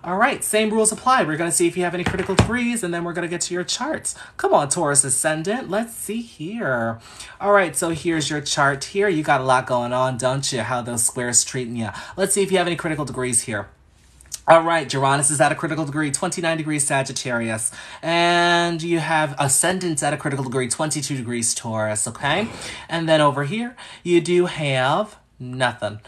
All right, same rules apply. We're going to see if you have any critical degrees, and then we're going to get to your charts. Come on, Taurus Ascendant. Let's see here. All right, so here's your chart here. You got a lot going on, don't you? How those squares treating you. Let's see if you have any critical degrees here. All right, Uranus is at a critical degree, 29 degrees Sagittarius. And you have Ascendant at a critical degree, 22 degrees Taurus, okay? And then over here, you do have... nothing.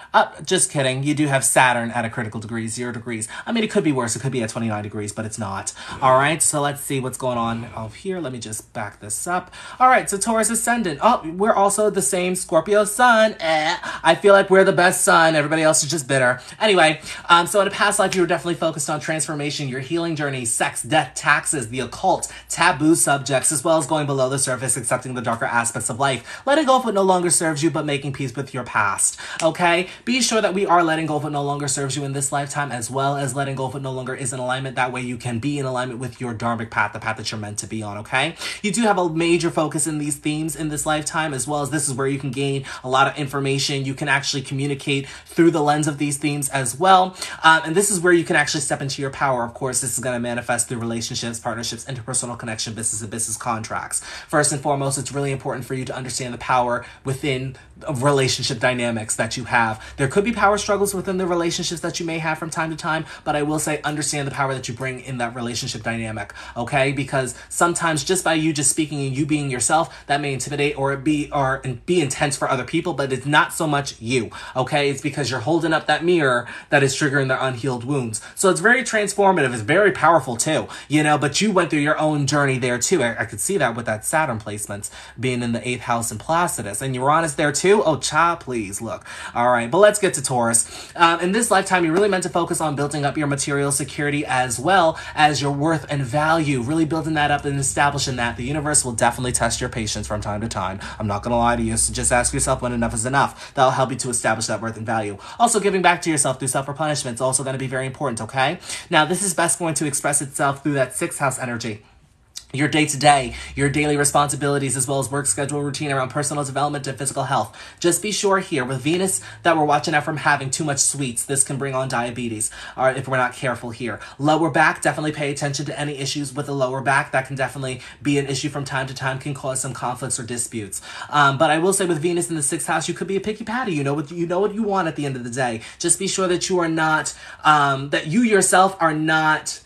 Just kidding. You do have Saturn at a critical degree, 0 degrees. I mean, it could be worse. It could be at 29 degrees, but it's not. All right, so let's see what's going on over here. Let me just back this up. All right, so Taurus Ascendant. Oh, we're also the same Scorpio Sun. I feel like we're the best sun. Everybody else is just bitter. Anyway, so in a past life, you were definitely focused on transformation, your healing journey, sex, death, taxes, the occult, taboo subjects, as well as going below the surface, accepting the darker aspects of life, letting go of what no longer serves you, but making peace with your past. okay? Be sure that we are letting go of what no longer serves you in this lifetime, as well as letting go of what no longer is in alignment. That way you can be in alignment with your dharmic path, the path that you're meant to be on, okay? You do have a major focus in these themes in this lifetime, as well as this is where you can gain a lot of information. You can actually communicate through the lens of these themes as well. And this is where you can actually step into your power. Of course, this is going to manifest through relationships, partnerships, interpersonal connection, business contracts. First and foremost, it's really important for you to understand the power within relationship dynamics that you have. There could be power struggles within the relationships that you may have from time to time, but I will say understand the power that you bring in that relationship dynamic, okay? Because sometimes just by you just speaking and you being yourself, that may intimidate or be intense for other people, but it's not so much you, okay? It's because you're holding up that mirror that is triggering their unhealed wounds. So it's very transformative. It's very powerful too, you know, but you went through your own journey there too. I could see that with that Saturn placements being in the 8th house in Placidus, and Uranus there too. Oh, child, please look. All right, but let's get to Taurus. In this lifetime, you're really meant to focus on building up your material security as well as your worth and value, really building that up and establishing that. The universe will definitely test your patience from time to time. I'm not going to lie to you, so just ask yourself when enough is enough. That'll help you to establish that worth and value. Also, giving back to yourself through self-replenishment is also going to be very important, okay? Now, this is best going to express itself through that 6th house energy. Your day-to-day, your daily responsibilities, as well as work schedule routine around personal development and physical health. Just be sure here with Venus that we're watching out from having too much sweets. This can bring on diabetes, or if we're not careful here. Lower back, definitely pay attention to any issues with the lower back. That can definitely be an issue from time to time, can cause some conflicts or disputes. But I will say with Venus in the 6th house, you could be a picky patty. You know what you want at the end of the day. Just be sure that you are not, that you yourself are not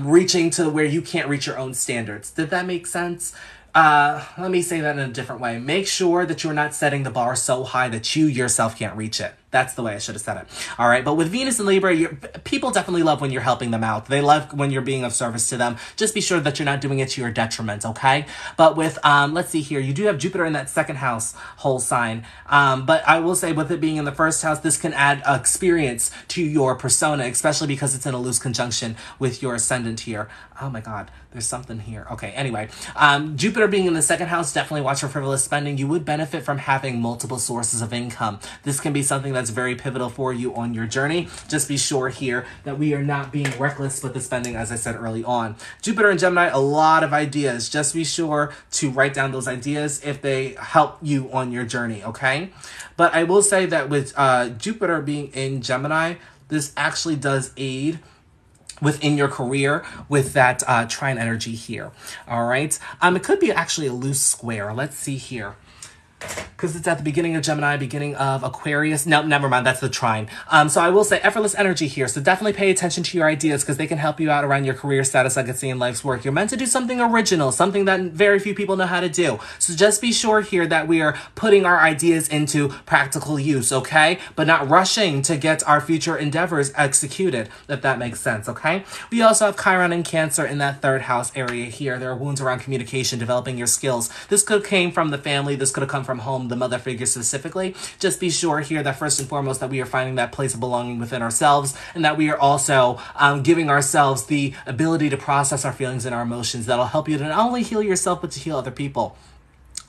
reaching to where you can't reach your own standards. Did that make sense? Let me say that in a different way. Make sure that you're not setting the bar so high that you yourself can't reach it. That's the way I should have said it. All right. But with Venus and Libra, people definitely love when you're helping them out. They love when you're being of service to them. Just be sure that you're not doing it to your detriment. Okay. But with, let's see here, you do have Jupiter in that 2nd house whole sign. But I will say with it being in the 1st house, this can add experience to your persona, especially because it's in a loose conjunction with your ascendant here. Oh my God, there's something here. Okay. Anyway, Jupiter being in the 2nd house, definitely watch for frivolous spending. You would benefit from having multiple sources of income. This can be something that's very pivotal for you on your journey. Just be sure here that we are not being reckless with the spending, as I said early on. Jupiter and Gemini, a lot of ideas. Just be sure to write down those ideas if they help you on your journey, okay? But I will say that with Jupiter being in Gemini, this actually does aid within your career with that trine energy here. All right. It could be actually a loose square. Let's see here. Because it's at the beginning of Gemini, beginning of Aquarius. No, never mind. That's the trine. So I will say effortless energy here. So definitely pay attention to your ideas because they can help you out around your career status, like it's in life's work. You're meant to do something original, something that very few people know how to do. So just be sure here that we are putting our ideas into practical use, okay? But not rushing to get our future endeavors executed, if that makes sense, okay? We also have Chiron and Cancer in that 3rd house area here. There are wounds around communication, developing your skills. This could have came from the family. This could have come from home, the mother figure specifically. Just be sure here that first and foremost that we are finding that place of belonging within ourselves, and that we are also giving ourselves the ability to process our feelings and our emotions. That'll help you to not only heal yourself, but to heal other people.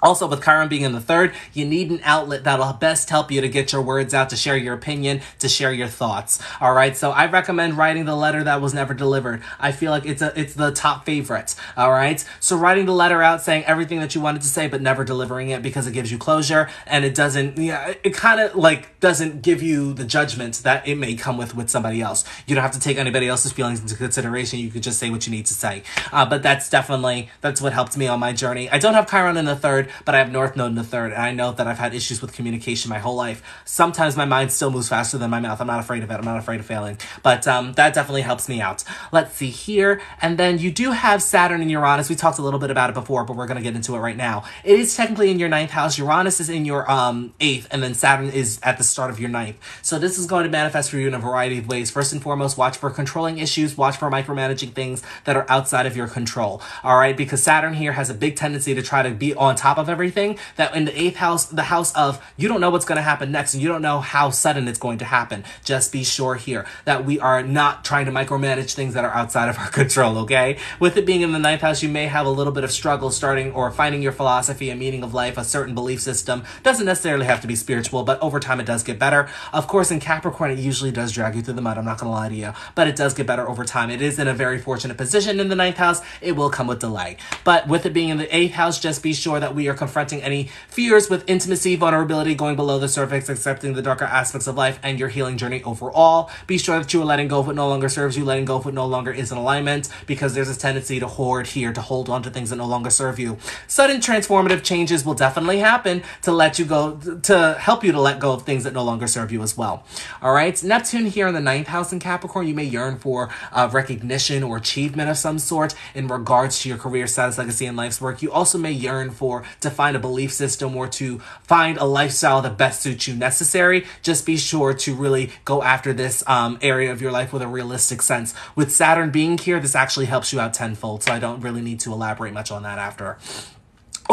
Also, with Chiron being in the 3rd, you need an outlet that'll best help you to get your words out, to share your opinion, to share your thoughts. All right. So I recommend writing the letter that was never delivered. I feel like it's the top favorite. All right. So writing the letter out, saying everything that you wanted to say, but never delivering it because it gives you closure, and it doesn't, it kind of like doesn't give you the judgment that it may come with somebody else. You don't have to take anybody else's feelings into consideration. You could just say what you need to say. But that's what helped me on my journey. I don't have Chiron in the 3rd, but I have North Node in the 3rd, and I know that I've had issues with communication my whole life. Sometimes my mind still moves faster than my mouth. I'm not afraid of it. I'm not afraid of failing. But that definitely helps me out. Let's see here. And then you do have Saturn and Uranus. We talked a little bit about it before, but we're going to get into it right now. It is technically in your 9th house. Uranus is in your 8th, and then Saturn is at the start of your 9th. So this is going to manifest for you in a variety of ways. First and foremost, watch for controlling issues. Watch for micromanaging things that are outside of your control. All right? Because Saturn here has a big tendency to try to be on top of everything, that in the 8th house, the house of you don't know what's going to happen next and you don't know how sudden it's going to happen. Just be sure here that we are not trying to micromanage things that are outside of our control, okay? With it being in the 9th house, you may have a little bit of struggle starting or finding your philosophy and meaning of life, a certain belief system. Doesn't necessarily have to be spiritual, but over time it does get better. Of course, in Capricorn, it usually does drag you through the mud. I'm not going to lie to you, but it does get better over time. It is in a very fortunate position in the 9th house. It will come with delay. But with it being in the 8th house, just be sure that we are confronting any fears with intimacy, vulnerability, going below the surface, accepting the darker aspects of life and your healing journey overall. Be sure that you are letting go of what no longer serves you, letting go of what no longer is in alignment, because there's a tendency to hoard here, to hold on to things that no longer serve you. Sudden transformative changes will definitely happen to let you go, to help you to let go of things that no longer serve you as well. All right, Neptune here in the 9th house in Capricorn, you may yearn for recognition or achievement of some sort in regards to your career, status, legacy, and life's work. You also may yearn to find a belief system or to find a lifestyle that best suits you necessary. Just be sure to really go after this area of your life with a realistic sense. With Saturn being here, this actually helps you out tenfold, so I don't really need to elaborate much on that after.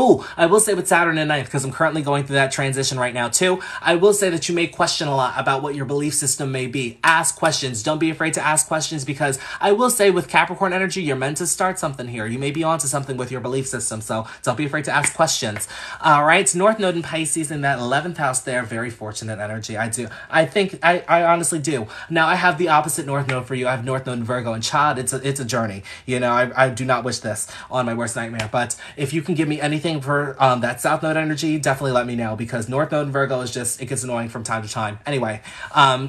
Oh, I will say with Saturn in 9th, because I'm currently going through that transition right now too, I will say that you may question a lot about what your belief system may be. Ask questions. Don't be afraid to ask questions, because I will say with Capricorn energy, you're meant to start something here. You may be onto something with your belief system, so don't be afraid to ask questions. All right, North Node in Pisces in that 11th house there, very fortunate energy. I honestly do. Now, I have the opposite North Node for you. I have North Node in Virgo, and child, it's a journey. You know, I do not wish this on my worst nightmare, but if you can give me anything for that South Node energy, definitely let me know, because North Node in Virgo is just, it gets annoying from time to time. Anyway,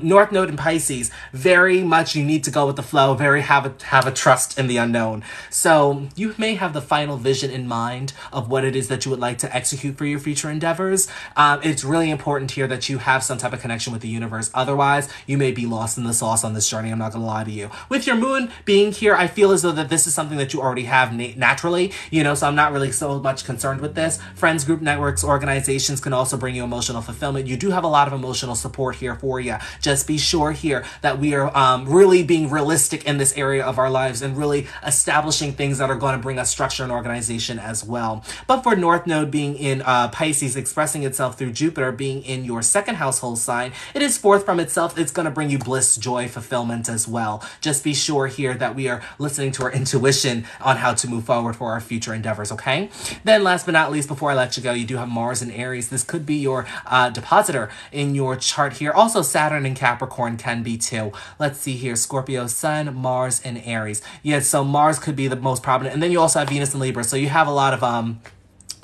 North Node in Pisces, very much you need to go with the flow, very have a trust in the unknown. So you may have the final vision in mind of what it is that you would like to execute for your future endeavors. It's really important here that you have some type of connection with the universe. Otherwise, you may be lost in the sauce on this journey. I'm not going to lie to you. With your moon being here, I feel as though that this is something that you already have naturally, you know, so I'm not really so much concerned with this. Friends, group networks, organizations can also bring you emotional fulfillment. You do have a lot of emotional support here for you. Just be sure here that we are really being realistic in this area of our lives and really establishing things that are going to bring us structure and organization as well. But for North Node being in Pisces, expressing itself through Jupiter being in your 2nd household sign, it is forth from itself. It's going to bring you bliss, joy, fulfillment as well. Just be sure here that we are listening to our intuition on how to move forward for our future endeavors, okay? Then last but not least, before I let you go, you do have Mars in Aries. This could be your depositor in your chart here. Also, Saturn in Capricorn can be too. Let's see here. Scorpio, Sun, Mars, and Aries. Yeah, so Mars could be the most prominent. And then you also have Venus and Libra. So you have a lot of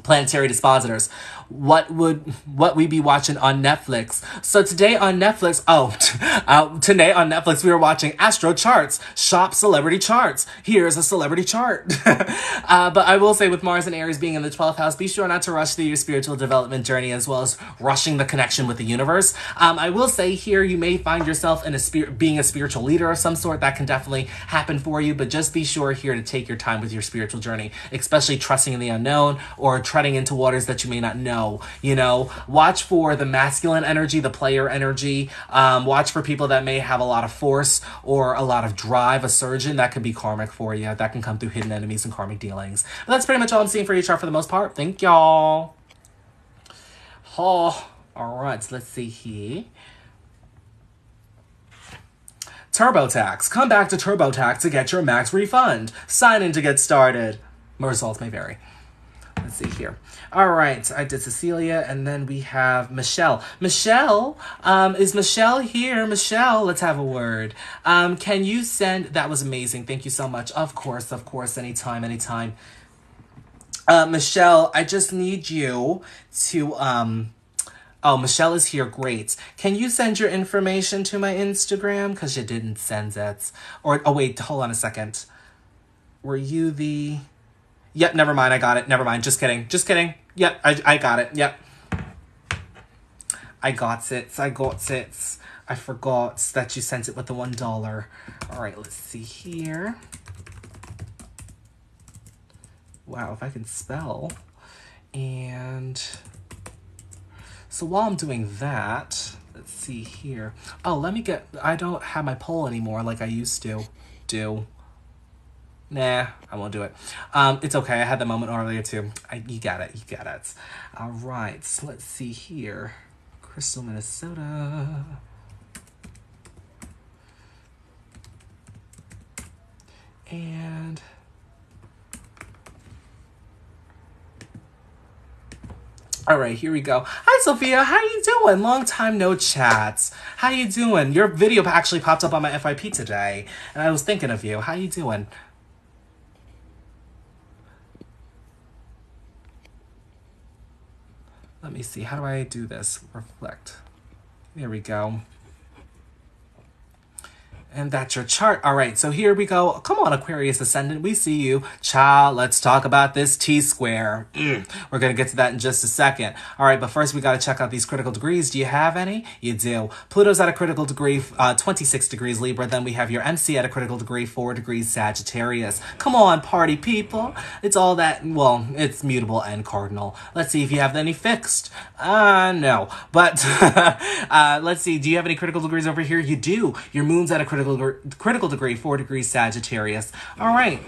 planetary dispositors. What would we be watching on Netflix? So today on Netflix, today on Netflix, we were watching Astro Charts, Shop Celebrity Charts. Here's a celebrity chart. But I will say with Mars and Aries being in the 12th house, be sure not to rush through your spiritual development journey as well as rushing the connection with the universe. I will say here, you may find yourself in being a spiritual leader of some sort. That can definitely happen for you, but just be sure here to take your time with your spiritual journey, especially trusting in the unknown or treading into waters that you may not know. You know, watch for the masculine energy, the player energy. Watch for people that may have a lot of force or a lot of drive, a surgeon. That could be karmic for you. That can come through hidden enemies and karmic dealings. But that's pretty much all I'm seeing for your chart for the most part. Thank y'all. Oh, all right. So let's see here. TurboTax. Come back to TurboTax to get your max refund. Sign in to get started. More results may vary. Let's see here. All right, I did Cecilia, and then we have Michelle. Michelle, is Michelle here? Michelle, let's have a word. Can you send... That was amazing. Thank you so much. Of course, anytime. Michelle, I just need you to... Oh, Michelle is here. Great. Can you send your information to my Instagram? Because you didn't send it. Or, oh, wait, hold on a second. Were you the... Yep, never mind. I got it. Never mind. Just kidding. Yep, I got it. Yep. I got it. I forgot that you sent it with the $1. All right, let's see here. Wow, if I can spell. And so while I'm doing that, let's see here. Oh, I don't have my poll anymore like I used to do. Nah, I won't do it. It's okay. I had the moment earlier too. You got it. You got it. All right. So let's see here. Crystal, Minnesota. And all right, here we go. Hi, Sophia. How you doing? Long time no chats. How you doing? Your video actually popped up on my FYP today, and I was thinking of you. How you doing? Let me see. How do I do this? Reflect. There we go. And that's your chart. All right, so here we go. Come on, Aquarius Ascendant. We see you. Child, let's talk about this T-square. We're going to get to that in just a second. All right, but first we got to check out these critical degrees. Do you have any? You do. Pluto's at a critical degree, 26 degrees Libra. Then we have your MC at a critical degree, 4 degrees Sagittarius. Come on, party people. It's all that, well, it's mutable and cardinal. Let's see if you have any fixed. No. But let's see. Do you have any critical degrees over here? You do. Your moon's at a critical degree, 4 degrees Sagittarius. All right.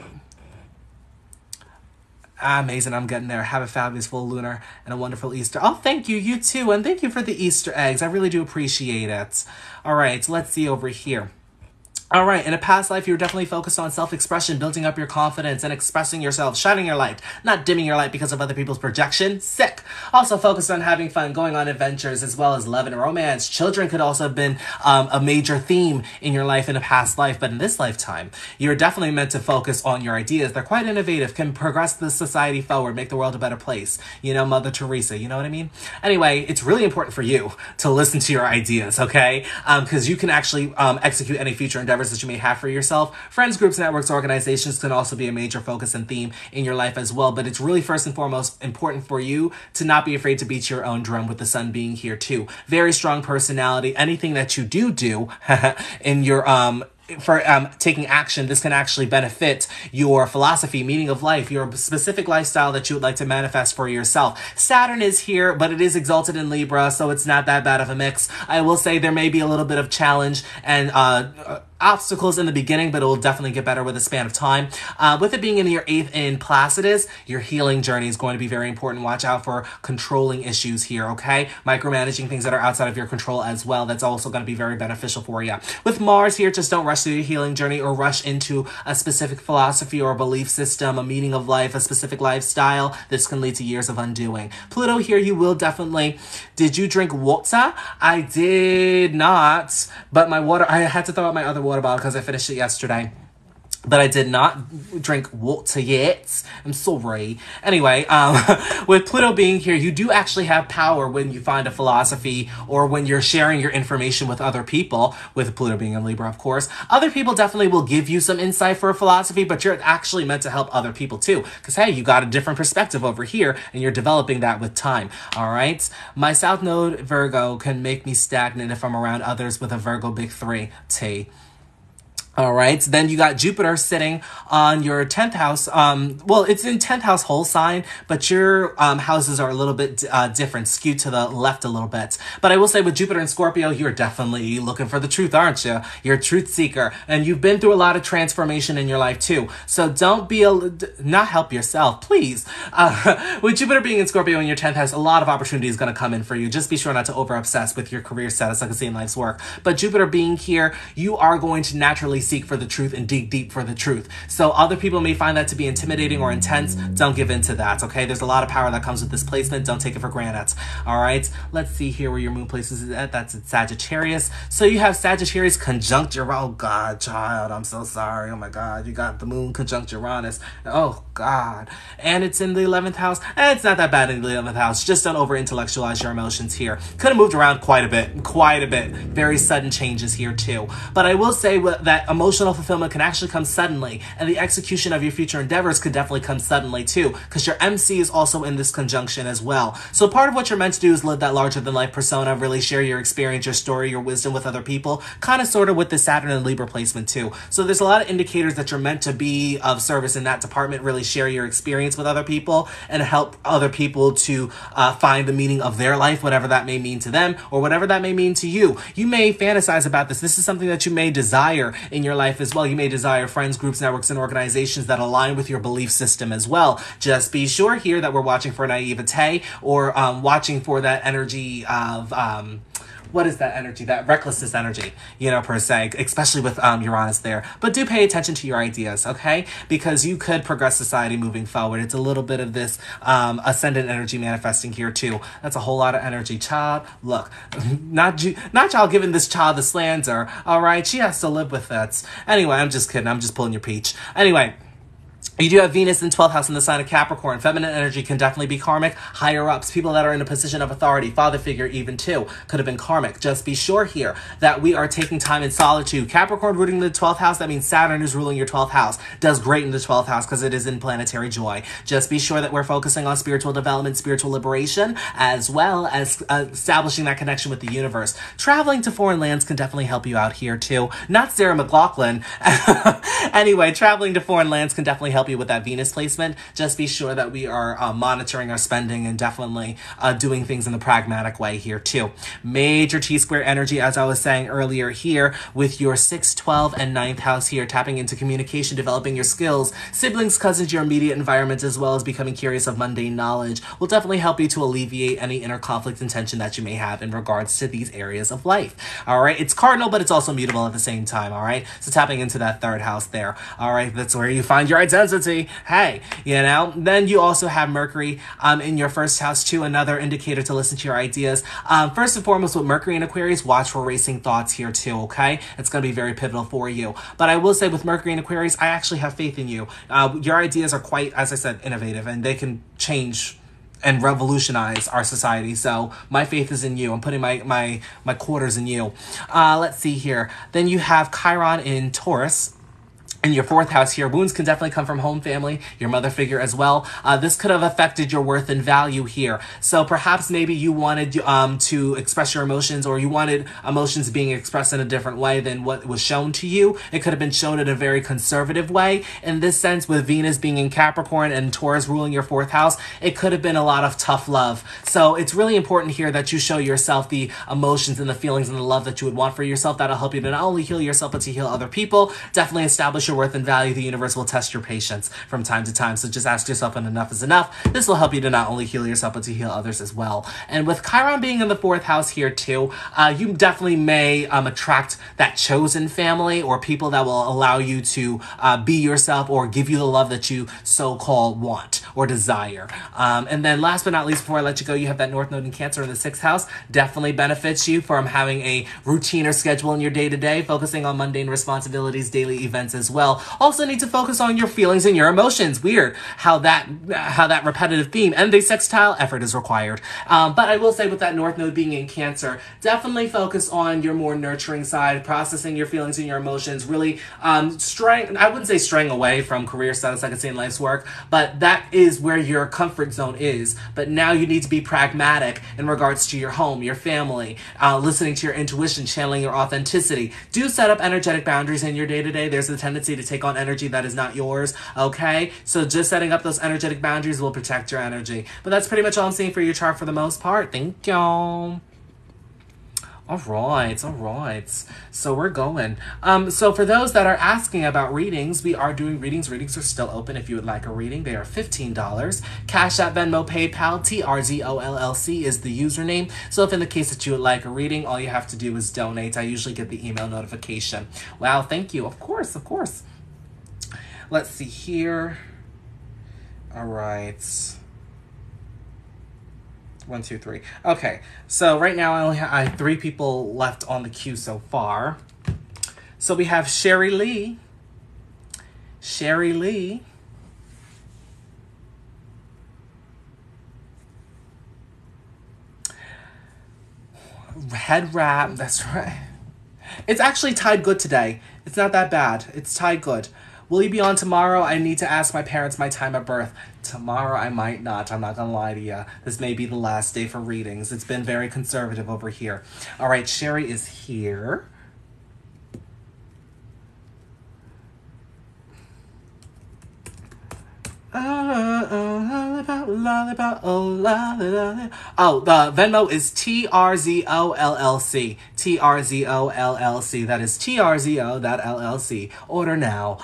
Amazing. I'm getting there. Have a fabulous full lunar and a wonderful Easter. Oh, thank you. You too. And thank you for the Easter eggs. I really do appreciate it. All right. Let's see over here. All right, in a past life, you were definitely focused on self-expression, building up your confidence and expressing yourself, shining your light, not dimming your light because of other people's projection. Sick. Also focused on having fun, going on adventures, as well as love and romance. Children could also have been a major theme in your life in a past life, but in this lifetime, you're definitely meant to focus on your ideas. They're quite innovative, can progress the society forward, make the world a better place. You know, Mother Teresa, you know what I mean? Anyway, it's really important for you to listen to your ideas, okay? Because you can actually execute any future endeavors that you may have for yourself. Friends, groups, networks, organizations can also be a major focus and theme in your life as well. But it's really first and foremost important for you to not be afraid to beat your own drum with the sun being here too. Very strong personality. Anything that you do in your for taking action, this can actually benefit your philosophy, meaning of life, your specific lifestyle that you would like to manifest for yourself. Saturn is here, but it is exalted in Libra, so it's not that bad of a mix. I will say there may be a little bit of challenge and obstacles in the beginning, but it will definitely get better with a span of time. With it being in your 8th in Placidus, your healing journey is going to be very important. Watch out for controlling issues here, okay? Micromanaging things that are outside of your control as well. That's also going to be very beneficial for you. With Mars here, just don't rush through your healing journey or rush into a specific philosophy or a belief system, a meaning of life, a specific lifestyle. This can lead to years of undoing. Pluto here, you will definitely... Did you drink water? I did not, but my water... I had to throw out my other water bottle because I finished it yesterday. But I did not drink water yet. I'm sorry. Anyway, with Pluto being here, you do actually have power when you find a philosophy or when you're sharing your information with other people, with Pluto being in Libra, of course. Other people definitely will give you some insight for a philosophy, but you're actually meant to help other people too. Because, hey, you got a different perspective over here, and you're developing that with time, all right? My South Node, Virgo, can make me stagnant if I'm around others with a Virgo Big 3. T. All right, then you got Jupiter sitting on your 10th house. Well, it's in 10th house whole sign, but your houses are a little bit different, skewed to the left a little bit. But I will say with Jupiter and Scorpio, you're definitely looking for the truth, aren't you? You're a truth seeker, and you've been through a lot of transformation in your life too. So don't be not help yourself, please. With Jupiter being in Scorpio in your 10th house, a lot of opportunity is going to come in for you. Just be sure not to over-obsess with your career status, like I say in life's work. But Jupiter being here, you are going to naturally seek for the truth and dig deep for the truth. So other people may find that to be intimidating or intense. Don't give in to that, okay? There's a lot of power that comes with this placement. Don't take it for granted, all right? Let's see here where your moon places is at. That's at Sagittarius. So you have Sagittarius conjunct Uranus. Oh, God, child, I'm so sorry. Oh, my God, you got the moon conjunct Uranus. Oh, God. And it's in the 11th house. And it's not that bad in the 11th house. Just don't over-intellectualize your emotions here. Could have moved around quite a bit. Very sudden changes here, too. But I will say that emotional fulfillment can actually come suddenly, and the execution of your future endeavors could definitely come suddenly too, because your MC is also in this conjunction as well. So part of what you're meant to do is live that larger than life persona, really share your experience, your story, your wisdom with other people, kind of sort of with the Saturn and Libra placement too. So there's a lot of indicators that you're meant to be of service in that department, really share your experience with other people and help other people to find the meaning of their life, whatever that may mean to them or whatever that may mean to you. You may fantasize about this. This is something that you may desire in your life as well. You may desire friends, groups, networks, and organizations that align with your belief system as well. Just be sure here that we're watching for naivete, or watching for that energy of what is that energy? That recklessness energy, you know, per se, especially with Uranus there. But do pay attention to your ideas, okay? Because you could progress society moving forward. It's a little bit of this ascendant energy manifesting here too. That's a whole lot of energy. Child, look, not y'all giving this child the slander, all right? She has to live with that. Anyway, I'm just kidding. I'm just pulling your peach. Anyway, you do have Venus in 12th house in the sign of Capricorn. Feminine energy can definitely be karmic. Higher ups, people that are in a position of authority, father figure even too, could have been karmic. Just be sure here that we are taking time in solitude. Capricorn rooting the 12th house, that means Saturn is ruling your 12th house. Does great in the 12th house because it is in planetary joy. Just be sure that we're focusing on spiritual development, spiritual liberation, as well as establishing that connection with the universe. Traveling to foreign lands can definitely help you out here too. Not Sarah McLachlan. Anyway, traveling to foreign lands can definitely help you with that Venus placement. Just be sure that we are monitoring our spending and definitely doing things in the pragmatic way here too. Major T-square energy, as I was saying earlier here, with your 6th, 12th, and 9th house here, tapping into communication, developing your skills, siblings, cousins, your immediate environment, as well as becoming curious of mundane knowledge, will definitely help you to alleviate any inner conflict and tension that you may have in regards to these areas of life. All right, it's cardinal, but it's also mutable at the same time. All right, so tapping into that 3rd house there. All right, that's where you find your identity. Hey, you know, then you also have Mercury in your 1st house too, another indicator to listen to your ideas. First and foremost, with Mercury in Aquarius, watch for racing thoughts here too, okay? It's going to be very pivotal for you. But I will say with Mercury in Aquarius, I actually have faith in you. Your ideas are quite, as I said, innovative, and they can change and revolutionize our society. So my faith is in you. I'm putting my quarters in you. Let's see here. Then you have Chiron in Taurus. In your 4th house here, wounds can definitely come from home, family, your mother figure as well. This could have affected your worth and value here. So perhaps maybe you wanted to express your emotions, or you wanted emotions being expressed in a different way than what was shown to you. It could have been shown in a very conservative way. In this sense, with Venus being in Capricorn and Taurus ruling your 4th house, it could have been a lot of tough love. So it's really important here that you show yourself the emotions and the feelings and the love that you would want for yourself. That'll help you to not only heal yourself, but to heal other people. Definitely establish your worth and value. The universe will test your patience from time to time. So just ask yourself when enough is enough. This will help you to not only heal yourself, but to heal others as well. And with Chiron being in the 4th house here too, you definitely may attract that chosen family, or people that will allow you to be yourself, or give you the love that you so-called want or desire. And then last but not least, before I let you go, you have that North Node in Cancer in the 6th house. Definitely benefits you from having a routine or schedule in your day-to-day, focusing on mundane responsibilities, daily events as well. Also need to focus on your feelings and your emotions. Weird how that repetitive theme, and the sextile effort is required. But I will say with that North Node being in Cancer, definitely focus on your more nurturing side, processing your feelings and your emotions, really straying, I wouldn't say straying away from career status, like I say in life's work, but that is where your comfort zone is. But now you need to be pragmatic in regards to your home, your family, listening to your intuition, channeling your authenticity. Do set up energetic boundaries in your day-to-day. There's a tendency to take on energy that is not yours, okay? So just setting up those energetic boundaries will protect your energy. But that's pretty much all I'm seeing for your chart for the most part. Thank y'all. All right. So we're going. So for those that are asking about readings, we are doing readings. Readings are still open if you would like a reading. They are $15. Cash App, Venmo, PayPal, TRZOLLC is the username. So if in the case that you would like a reading, all you have to do is donate. I usually get the email notification. Wow, thank you. Of course. Let's see here. All right. 1, 2, 3. Okay, so right now I only have 3 people left on the queue so far. So we have Sherry Lee. Head wrap, that's right. It's actually tied good today. It's not that bad. It's tied good. Will you be on tomorrow? I need to ask my parents my time of birth. Tomorrow I might not. I'm not gonna lie to you. This may be the last day for readings. It's been very conservative over here. All right, Sherry is here. All about lollipop, oh, lollipop. Oh, the Venmo is TRZO TRZO. That is TRZO.LLC. Order now.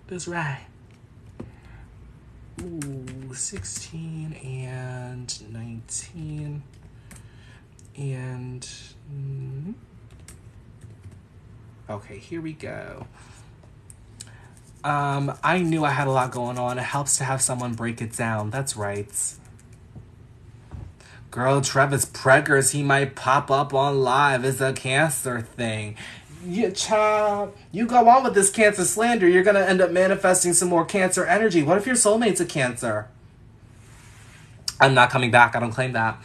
That's right. Ooh, 16 and 19 and okay, here we go. I knew I had a lot going on. It helps to have someone break it down. That's right. Girl, Trevor's preggers. He might pop up on live. It's a cancer thing. Yeah, child, you go on with this cancer slander, you're going to end up manifesting some more cancer energy. What if your soulmate's a cancer? I'm not coming back. I don't claim that.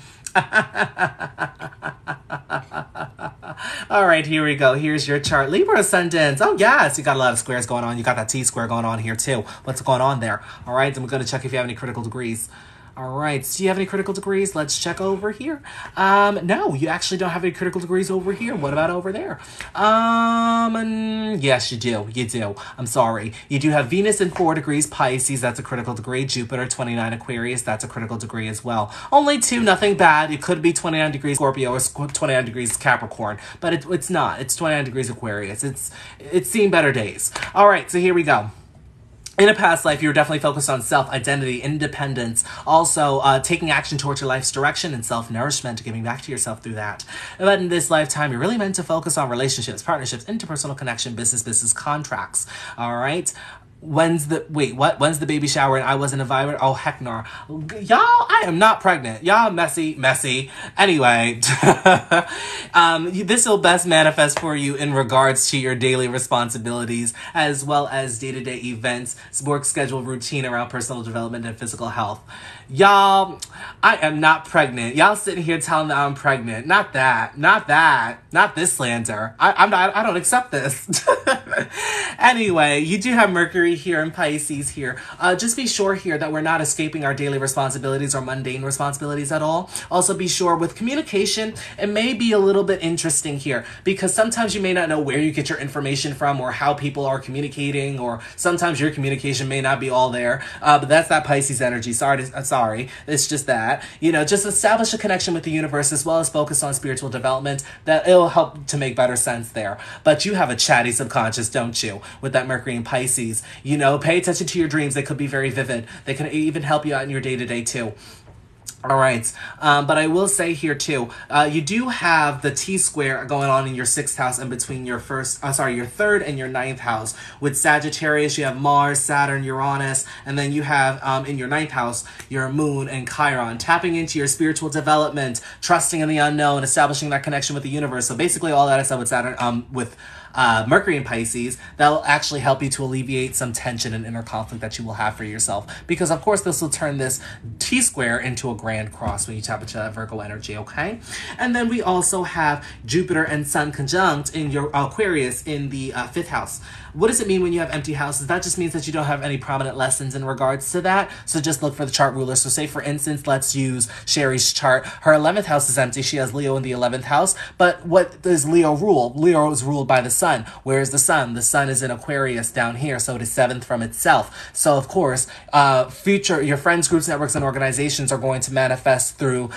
All right, here we go. Here's your chart. Libra ascendant. Oh, yes. You got a lot of squares going on. You got that T-square going on here, too. What's going on there? All right, I'm going to check if you have any critical degrees. All right, do you have any critical degrees? Let's check over here. No, you actually don't have any critical degrees over here. What about over there? Yes, you do. You do. I'm sorry. You do have Venus in 4 degrees Pisces. That's a critical degree. Jupiter, 29 Aquarius. That's a critical degree as well. Only 2, nothing bad. It could be 29 degrees Scorpio or 29 degrees Capricorn, but it's not. It's 29 degrees Aquarius. It's seen better days. All right, so here we go. In a past life, you were definitely focused on self-identity, independence, also taking action towards your life's direction and self-nourishment, giving back to yourself through that. But in this lifetime, you're really meant to focus on relationships, partnerships, interpersonal connection, business contracts. All right? When's the baby shower? And I wasn't invited. Oh, heck no. Y'all, I am not pregnant. Y'all messy. Anyway, this will best manifest for you in regards to your daily responsibilities, as well as day-to-day events, work schedule, routine around personal development and physical health. Y'all, I am not pregnant. Y'all sitting here telling me I'm pregnant. Not this slander. I don't accept this. Anyway, you do have Mercury here and Pisces here. Just be sure here that we're not escaping our daily responsibilities or mundane responsibilities at all. Also be sure with communication, it may be a little bit interesting here because sometimes you may not know where you get your information from or how people are communicating, or sometimes your communication may not be all there. But that's that Pisces energy. Sorry. It's just that. Just establish a connection with the universe as well as focus on spiritual development. That it'll help to make better sense there. But you have a chatty subconscious, don't you? With that Mercury and Pisces. Pay attention to your dreams. They could be very vivid. They can even help you out in your day-to-day too. All right. But I will say here too, you do have the T-square going on in your 6th house and between your 3rd and your 9th house. With Sagittarius, you have Mars, Saturn, Uranus, and then you have in your 9th house, your Moon and Chiron, tapping into your spiritual development, trusting in the unknown, establishing that connection with the universe. So basically all that I said with Saturn, with Mercury and Pisces, that'll actually help you to alleviate some tension and inner conflict that you will have for yourself. Because, of course, this will turn this T-square into a grand cross when you tap into that Virgo energy, okay? And then we also have Jupiter and Sun conjunct in your Aquarius in the 5th house. What does it mean when you have empty houses? That just means that you don't have any prominent lessons in regards to that. So just look for the chart ruler. So say, for instance, let's use Sherry's chart. Her 11th house is empty. She has Leo in the 11th house. But what does Leo rule? Leo is ruled by the sun. Where is the sun? The sun is in Aquarius down here. So it is 7th from itself. So, of course, your friends, groups, networks, and organizations are going to manifest through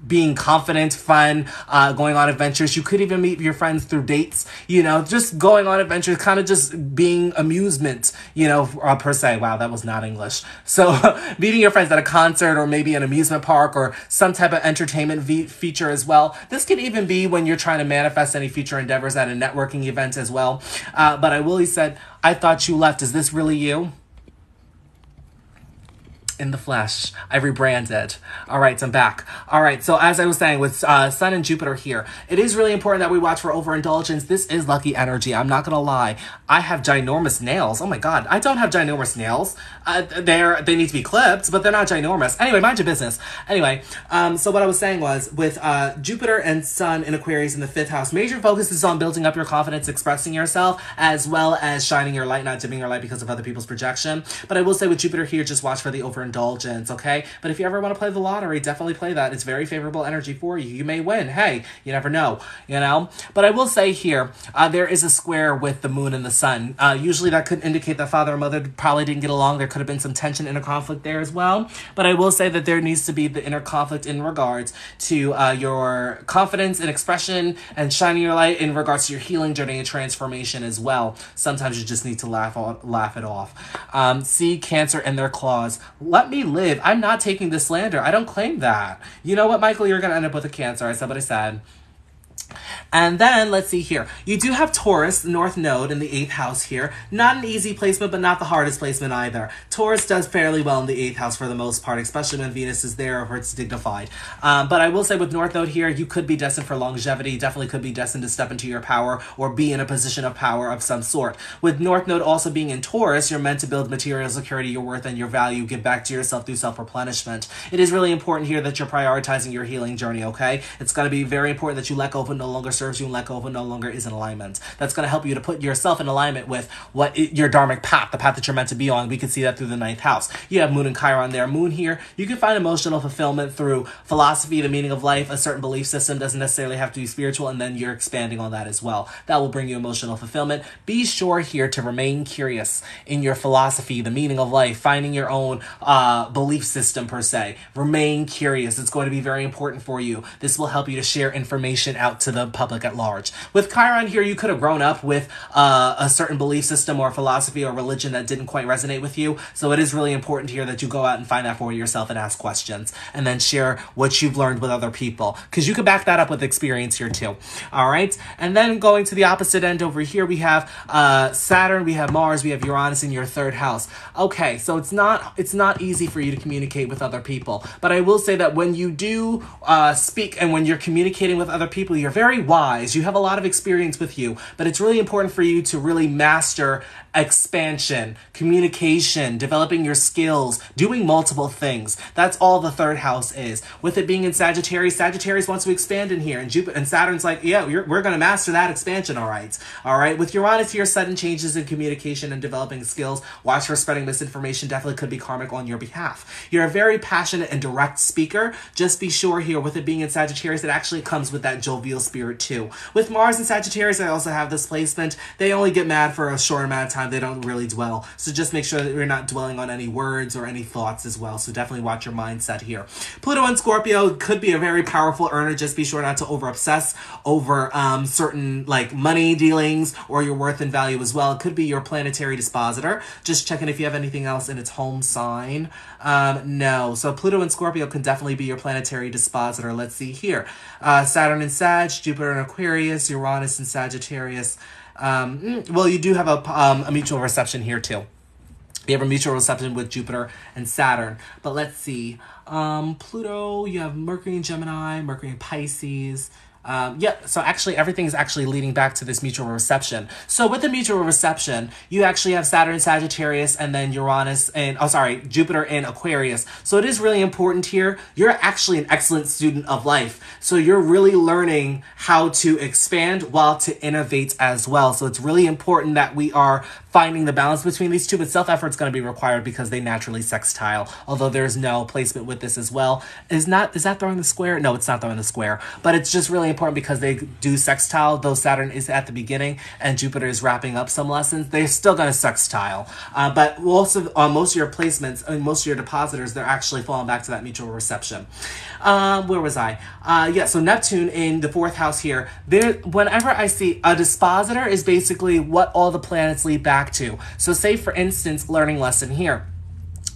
being confident, fun, going on adventures. You could even meet your friends through dates, just going on adventures, kind of just being amusement, per se. Wow, that was not English. So meeting your friends at a concert or maybe an amusement park or some type of entertainment feature as well. This could even be when you're trying to manifest any future endeavors at a networking event as well. But I really said, I thought you left. Is this really you? In the flesh. I rebranded. All right, I'm back. All right, so as I was saying, with Sun and Jupiter here, it is really important that we watch for overindulgence. This is lucky energy. I'm not going to lie. I have ginormous nails. Oh my God, I don't have ginormous nails. They need to be clipped, but they're not ginormous. Anyway, mind your business. Anyway, so what I was saying was, with Jupiter and Sun in Aquarius in the 5th house, major focus is on building up your confidence, expressing yourself, as well as shining your light, not dimming your light because of other people's projection. But I will say with Jupiter here, just watch for the overindulgence overindulgence, okay? But if you ever want to play the lottery, definitely play that. It's very favorable energy for you. You may win. Hey, you never know, you know? But I will say here, there is a square with the moon and the sun. Usually that could indicate that father and mother probably didn't get along. There could have been some tension, inner conflict there as well. But I will say that there needs to be the inner conflict in regards to your confidence and expression and shining your light in regards to your healing journey and transformation as well. Sometimes you just need to laugh it off. See Cancer and their claws. Let me live. I'm not taking this slander. I don't claim that. You know what, Michael? You're going to end up with a Cancer. I said what I said. And then, let's see here. You do have Taurus, the North Node, in the 8th house here. Not an easy placement, but not the hardest placement either. Taurus does fairly well in the 8th house for the most part, especially when Venus is there or it's dignified. But I will say with North Node here, you could be destined for longevity. Definitely could be destined to step into your power or be in a position of power of some sort. With North Node also being in Taurus, you're meant to build material security, your worth, and your value. Give back to yourself through self-replenishment. It is really important here that you're prioritizing your healing journey, okay? It's going to be very important that you let go of what no longer serves you and let go of what no longer is in alignment. That's going to help you to put yourself in alignment with your dharmic path, the path that you're meant to be on. We can see that through the 9th house. You have Moon and Chiron there. Moon here, you can find emotional fulfillment through philosophy, the meaning of life, a certain belief system. Doesn't necessarily have to be spiritual, and then you're expanding on that as well. That will bring you emotional fulfillment. Be sure here to remain curious in your philosophy, the meaning of life, finding your own belief system per se. Remain curious. It's going to be very important for you. This will help you to share information out to the public at large. With Chiron here, you could have grown up with a certain belief system or philosophy or religion that didn't quite resonate with you. So it is really important here that you go out and find that for yourself and ask questions and then share what you've learned with other people, because you can back that up with experience here too. All right. And then going to the opposite end over here, we have Saturn, we have Mars, we have Uranus in your 3rd house. Okay. So it's not easy for you to communicate with other people, but I will say that when you do speak and when you're communicating with other people, you're very wise. You have a lot of experience with you, but it's really important for you to really master expansion, communication, developing your skills, doing multiple things. That's all the 3rd house is. With it being in Sagittarius, Sagittarius wants to expand in here, and Jupiter and Saturn's like, yeah, we're going to master that expansion, all right. All right. With Uranus here, sudden changes in communication and developing skills. Watch for spreading misinformation. Definitely could be karmic on your behalf. You're a very passionate and direct speaker. Just be sure here, with it being in Sagittarius, it actually comes with that jovial spirit too. With Mars and Sagittarius, I also have this placement. They only get mad for a short amount of time. They don't really dwell. So just make sure that you're not dwelling on any words or any thoughts as well. So definitely watch your mindset here. Pluto and Scorpio could be a very powerful earner. Just be sure not to over obsess over certain like money dealings or your worth and value as well. It could be your planetary dispositor. Just checking if you have anything else in its home sign. No. So Pluto and Scorpio can definitely be your planetary dispositor. Let's see here. Saturn and Sag, Jupiter and Aquarius, Uranus and Sagittarius. Well, you do have a mutual reception here too. You have a mutual reception with Jupiter and Saturn. But let's see. Pluto, you have Mercury in Gemini, Mercury in Pisces. So actually everything is actually leading back to this mutual reception. So with the mutual reception, you actually have Saturn in Sagittarius and then Uranus and, Jupiter in Aquarius. So it is really important here. You're actually an excellent student of life. So you're really learning how to expand while to innovate as well. So it's really important that we are finding the balance between these two, but self-effort is going to be required because they naturally sextile, although there's no placement with this as well. Is that throwing the square? No, it's not throwing the square, but it's just really important because they do sextile, though Saturn is at the beginning and Jupiter is wrapping up some lessons. They're still going to sextile, but most of your placements and most of your depositors, they're actually falling back to that mutual reception. Where was I? So Neptune in the 4th house here. Whenever I see a dispositor is basically what all the planets lead back to. So say, for instance, learning lesson here.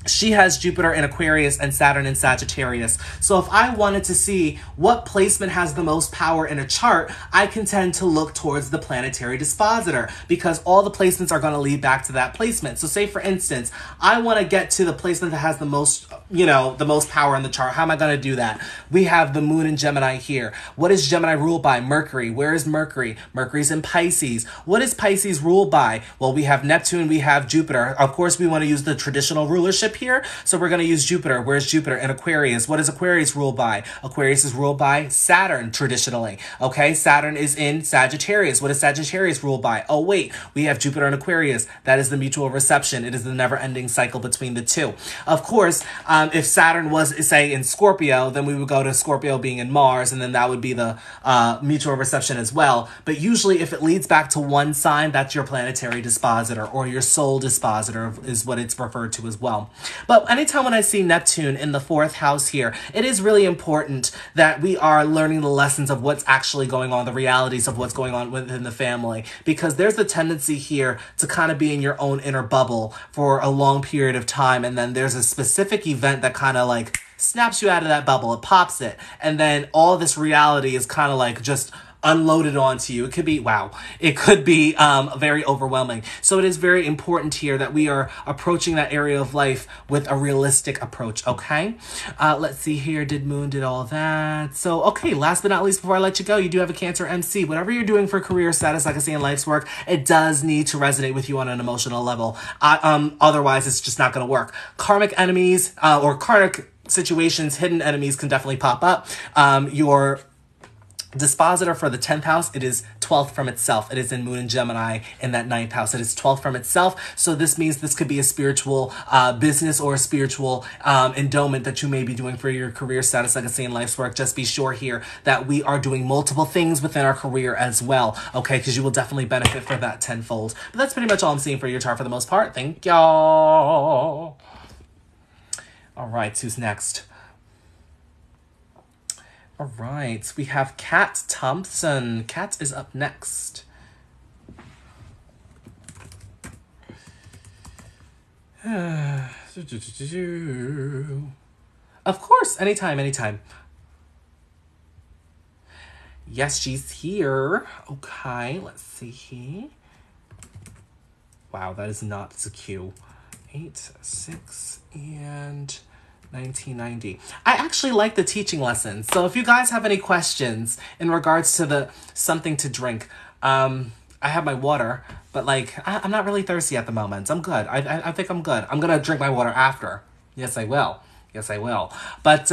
She has Jupiter in Aquarius and Saturn in Sagittarius. So if I wanted to see what placement has the most power in a chart, I can tend to look towards the planetary dispositor because all the placements are going to lead back to that placement. So say, for instance, I want to get to the placement that has the most, the most power in the chart. How am I going to do that? We have the moon in Gemini here. What is Gemini ruled by? Mercury. Where is Mercury? Mercury's in Pisces. What is Pisces ruled by? Well, we have Neptune, we have Jupiter. Of course, we want to use the traditional rulership rulership here. So we're going to use Jupiter. Where's Jupiter? In Aquarius. What is Aquarius ruled by? Aquarius is ruled by Saturn, traditionally. Okay, Saturn is in Sagittarius. What is Sagittarius ruled by? Oh, wait, we have Jupiter in Aquarius. That is the mutual reception. It is the never-ending cycle between the two. Of course, if Saturn was, say, in Scorpio, then we would go to Scorpio being in Mars, and then that would be the mutual reception as well. But usually, if it leads back to one sign, that's your planetary dispositor, or your soul dispositor is what it's referred to as well. But anytime when I see Neptune in the 4th house here, it is really important that we are learning the lessons of what's actually going on, the realities of what's going on within the family, because there's the tendency here to kind of be in your own inner bubble for a long period of time, and then there's a specific event that kind of like snaps you out of that bubble. It pops it, and then all this reality is kind of like just unloaded onto you. It could be, wow, it could be very overwhelming. So it is very important here that we are approaching that area of life with a realistic approach, okay? Let's see here, did all that. So, okay, last but not least, before I let you go, you do have a Cancer MC. Whatever you're doing for career status, like I say in life's work, it does need to resonate with you on an emotional level. Otherwise, it's just not going to work. Karmic enemies or karmic situations, hidden enemies can definitely pop up. Your dispositor for the 10th house, it is 12th from itself. It is in Moon and Gemini in that 9th house. It is 12th from itself. So this means this could be a spiritual business or a spiritual endowment that you may be doing for your career status, like I say in life's work. Just be sure here that we are doing multiple things within our career as well, okay? Because you will definitely benefit from that tenfold. But that's pretty much all I'm seeing for your chart for the most part. Thank y'all. All right, who's next? All right, we have Kat Thompson. Kat is up next. Of course, anytime. Yes, she's here. Okay, let's see here. Wow, that is not the Q. 8, 6, and 1990. I actually like the teaching lessons. So if you guys have any questions in regards to the something to drink, I have my water, but like I'm not really thirsty at the moment. I'm good. I think I'm good. I'm gonna drink my water after. Yes, I will. But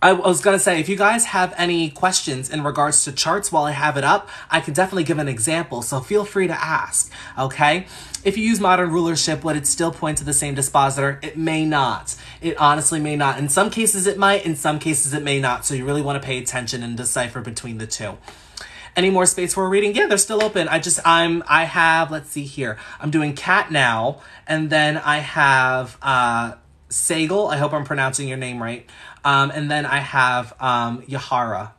I was going to say, if you guys have any questions in regards to charts while I have it up, I can definitely give an example, so feel free to ask, okay? If you use modern rulership, would it still point to the same dispositor? It may not. It honestly may not. In some cases it might, in some cases it may not, so you really want to pay attention and decipher between the two. Any more space for a reading? Yeah, they're still open. I have, let's see here. I'm doing Cat now, and then I have Sagal. I hope I'm pronouncing your name right. And then I have Yahara.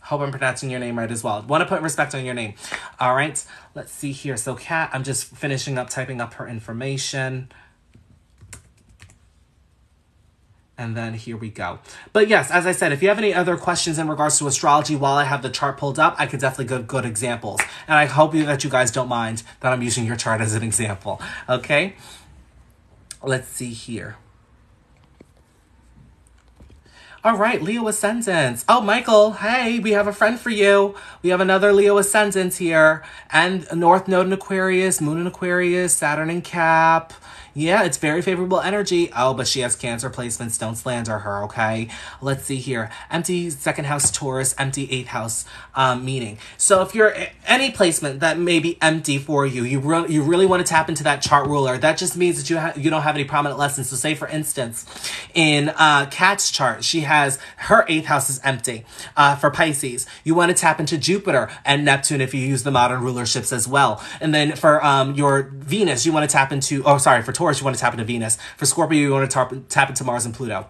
Hope I'm pronouncing your name right as well. Want to put respect on your name. All right, let's see here. So Kat, I'm just finishing up typing up her information. And then here we go. But yes, as I said, if you have any other questions in regards to astrology while I have the chart pulled up, I could definitely give good examples. And I hope that you guys don't mind that I'm using your chart as an example. Okay, let's see here. All right, Leo Ascendants. Oh, Michael, hey, we have a friend for you. We have another Leo Ascendant here. And North Node in Aquarius, Moon in Aquarius, Saturn in Cap. Yeah, it's very favorable energy. Oh, but she has Cancer placements. Don't slander her, okay? Let's see here. Empty 2nd house Taurus, empty 8th house meaning. So if you're any placement that may be empty for you, you really want to tap into that chart ruler. That just means that you don't have any prominent lessons. So say, for instance, in Kat's chart, she has her 8th house is empty. For Pisces, you want to tap into Jupiter and Neptune if you use the modern rulerships as well. And then for your Venus, you want to tap into, for Taurus, you want to tap into Venus. For Scorpio, you want to tap into Mars and Pluto.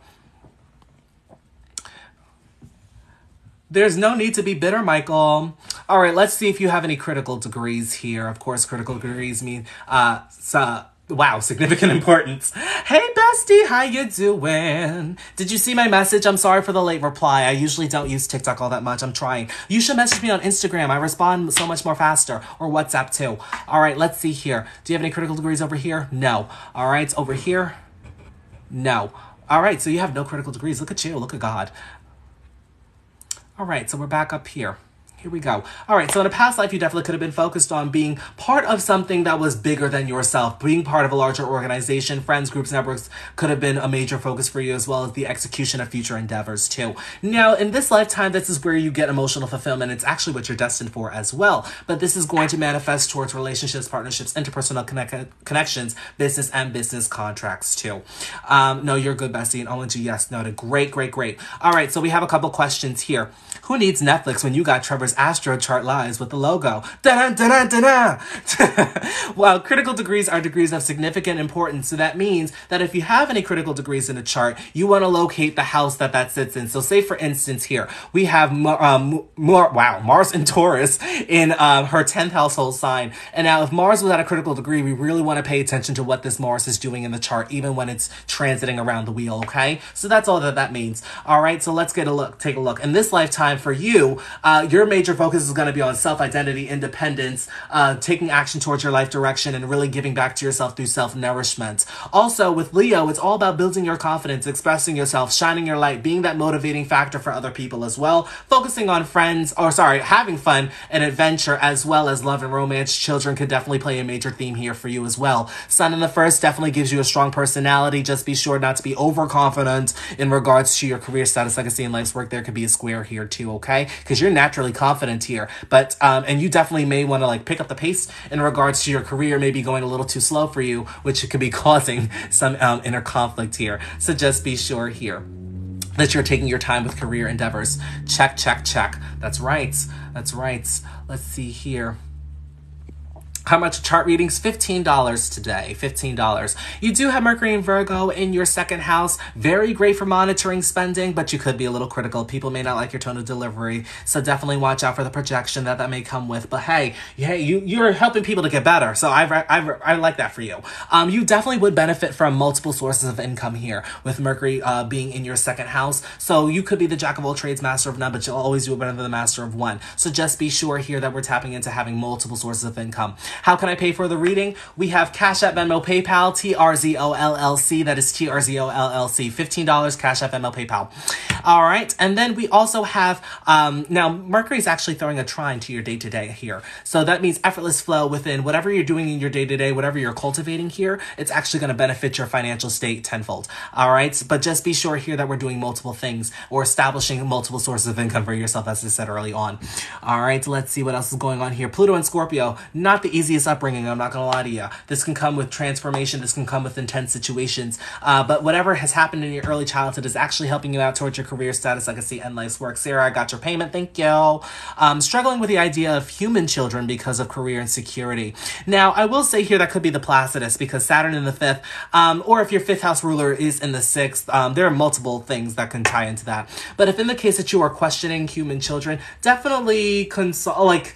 There's no need to be bitter, Michael. All right, let's see if you have any critical degrees here. Of course, critical degrees mean, wow, significant importance. Hey, bestie, how you doing? Did you see my message? I'm sorry for the late reply. I usually don't use TikTok all that much. I'm trying. You should message me on Instagram. I respond so much more faster. Or WhatsApp, too. All right, let's see here. Do you have any critical degrees over here? No. All right, over here? No. All right, so you have no critical degrees. Look at you. Look at God. All right, so we're back up here. here we go. All right, so in a past life, you definitely could have been focused on being part of something that was bigger than yourself, being part of a larger organization. Friends, groups, networks could have been a major focus for you, as well as the execution of future endeavors too. Now, in this lifetime, this is where you get emotional fulfillment. It's actually what you're destined for as well. But this is going to manifest towards relationships, partnerships, interpersonal connections, business, and business contracts too. No, you're good, bestie. And ONG, yes, noted. Great, great, great. All right, so we have a couple questions here. Who needs Netflix when you got Trevor's Astro Chart Lives with the logo? Da-da-da-da-da-da! Well, critical degrees are degrees of significant importance. So that means that if you have any critical degrees in a chart, you want to locate the house that sits in. So say, for instance, here, we have Mars in Taurus in her 10th household sign. And now if Mars was at a critical degree, we really want to pay attention to what this Mars is doing in the chart, even when it's transiting around the wheel, okay? So that's all that means. All right, so let's take a look. In this lifetime for you, your major focus is going to be on self-identity, independence, taking action towards your life direction, and really giving back to yourself through self-nourishment. Also, with Leo, it's all about building your confidence, expressing yourself, shining your light, being that motivating factor for other people as well, focusing on having fun and adventure, as well as love and romance. Children could definitely play a major theme here for you as well. Sun in the first definitely gives you a strong personality. Just be sure not to be overconfident in regards to your career status, legacy, and life's work. There could be a square here too, okay? Because you're naturally confident here, but and you definitely may want to pick up the pace in regards to your career, maybe going a little too slow for you, which could be causing some inner conflict here. So just be sure here that you're taking your time with career endeavors. Check, check, check. That's right. That's right. Let's see here. How much chart readings? $15 today. $15. You do have Mercury and Virgo in your second house. Very great for monitoring spending, but you could be a little critical. People may not like your tone of delivery, so definitely watch out for the projection that may come with. But hey, you're helping people to get better, so I like that for you. You definitely would benefit from multiple sources of income here with Mercury being in your second house. So you could be the jack of all trades, master of none, but you'll always do better than the master of one. So just be sure here that we're tapping into having multiple sources of income. How can I pay for the reading? We have Cash App, Venmo, PayPal, TRZO LLC. That is TRZO LLC. $15, Cash App, Venmo, PayPal. All right. And then we also have, now Mercury is actually throwing a trine to your day-to-day here. So that means effortless flow within whatever you're doing in your day-to-day, whatever you're cultivating here, it's actually going to benefit your financial state tenfold. All right. But just be sure here that we're doing multiple things or establishing multiple sources of income for yourself, as I said early on. All right. Let's see what else is going on here. Pluto and Scorpio, not the easiest upbringing. I'm not going to lie to you. This can come with transformation. This can come with intense situations. But whatever has happened in your early childhood is actually helping you out towards your career status, legacy, and life's work. Sarah, I got your payment. Thank you. Struggling with the idea of human children because of career insecurity. Now, I will say here that could be the Placidus because Saturn in the 5th, or if your 5th house ruler is in the 6th, there are multiple things that can tie into that. But if in the case that you are questioning human children, definitely consult,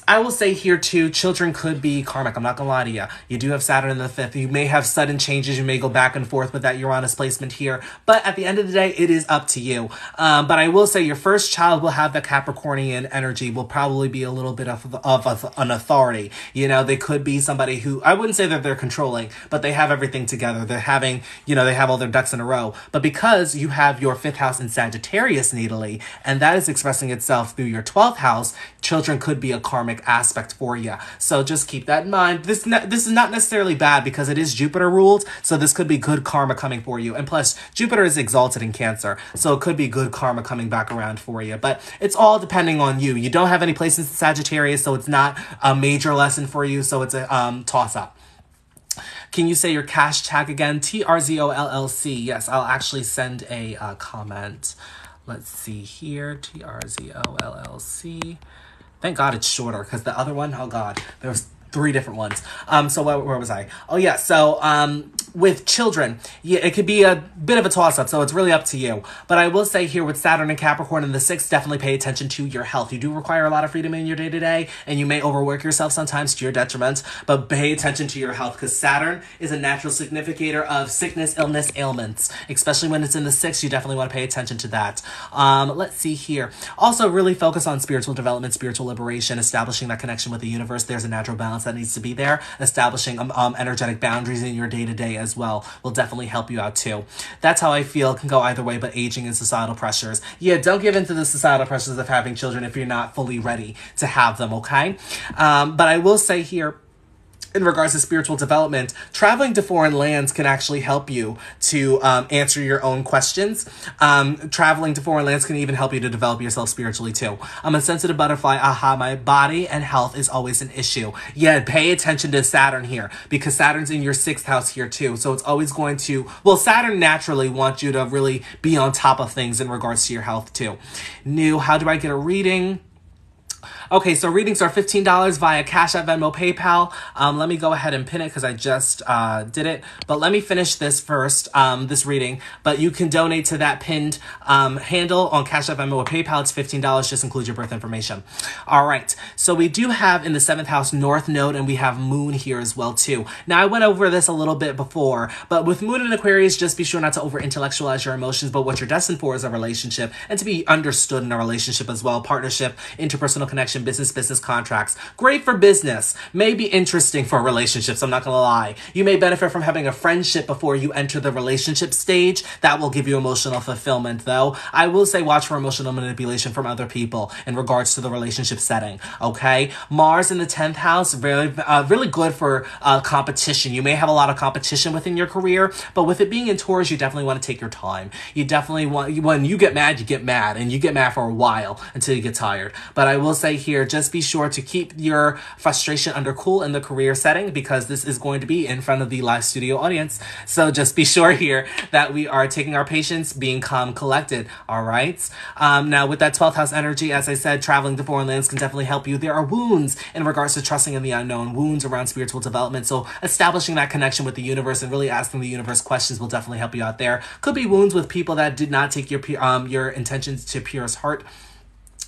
I will say here too, children could be karmic. I'm not gonna lie to you. You do have Saturn in the 5th. You may have sudden changes. You may go back and forth with that Uranus placement here. But at the end of the day, it is up to you. But I will say your first child will have the Capricornian energy, will probably be a little bit of an authority. You know, they could be somebody who, I wouldn't say that they're controlling, but they have everything together. They're having, they have all their ducks in a row. But because you have your 5th house in Sagittarius natally, and that is expressing itself through your 12th house, children could be a karmic aspect for you. So just keep that in mind. This is not necessarily bad because it is Jupiter ruled, so this could be good karma coming for you. And plus, Jupiter is exalted in Cancer, so it could be good karma coming back around for you. But it's all depending on you. You don't have any places in Sagittarius, so it's not a major lesson for you, so it's a toss-up. Can you say your cash tag again? TRZO LLC. Yes, I'll actually send a comment. Let's see here. TRZO LLC. Thank God it's shorter because the other one, oh God, there's 3 different ones. So where was I? Oh yeah, so with children, yeah, it could be a bit of a toss-up, so it's really up to you. But I will say here with Saturn and Capricorn in the 6th, definitely pay attention to your health. You do require a lot of freedom in your day-to-day, and you may overwork yourself sometimes to your detriment, but pay attention to your health because Saturn is a natural significator of sickness, illness, ailments. Especially when it's in the 6th, you definitely want to pay attention to that. Let's see here. Also, really focus on spiritual development, spiritual liberation, establishing that connection with the universe. There's a natural balance that needs to be there. Establishing energetic boundaries in your day-to-day as well will definitely help you out too. That's how I feel. It can go either way, but aging and societal pressures. Yeah, don't give in to the societal pressures of having children if you're not fully ready to have them, okay? But I will say here, in regards to spiritual development, traveling to foreign lands can actually help you to answer your own questions. Traveling to foreign lands can even help you to develop yourself spiritually too. I'm a sensitive butterfly. Aha, my body and health is always an issue. Yeah, pay attention to Saturn here because Saturn's in your 6th house here too. So it's always going to, well, Saturn naturally wants you to really be on top of things in regards to your health too. How do I get a reading? Okay, so readings are $15 via Cash App, Venmo, PayPal. Let me go ahead and pin it because I just did it. But let me finish this first, this reading. But you can donate to that pinned handle on Cash App, Venmo, or PayPal. It's $15. Just include your birth information. All right. So we do have in the 7th house North Node, and we have Moon here as well too. Now I went over this a little bit before, but with Moon in Aquarius, just be sure not to over intellectualize your emotions. But what you're destined for is a relationship, and to be understood in a relationship as well. Partnership, interpersonal connection, business contracts. Great for business. May be interesting for relationships, I'm not gonna lie. You may benefit from having a friendship before you enter the relationship stage. That will give you emotional fulfillment though. I will say watch for emotional manipulation from other people in regards to the relationship setting, okay? Mars in the 10th house, really good for competition. You may have a lot of competition within your career, but with it being in Taurus, you definitely want to take your time. You definitely want, when you get mad, and you get mad for a while until you get tired. But I will say here, just be sure to keep your frustration under cool in the career setting because this is going to be in front of the live studio audience. So just be sure here that we are taking our patience, being calm, collected. All right. Now with that 12th house energy, as I said, traveling to foreign lands can definitely help you. There are wounds in regards to trusting in the unknown, wounds around spiritual development. So establishing that connection with the universe and really asking the universe questions will definitely help you out there. Could be wounds with people that did not take your intentions to purest heart,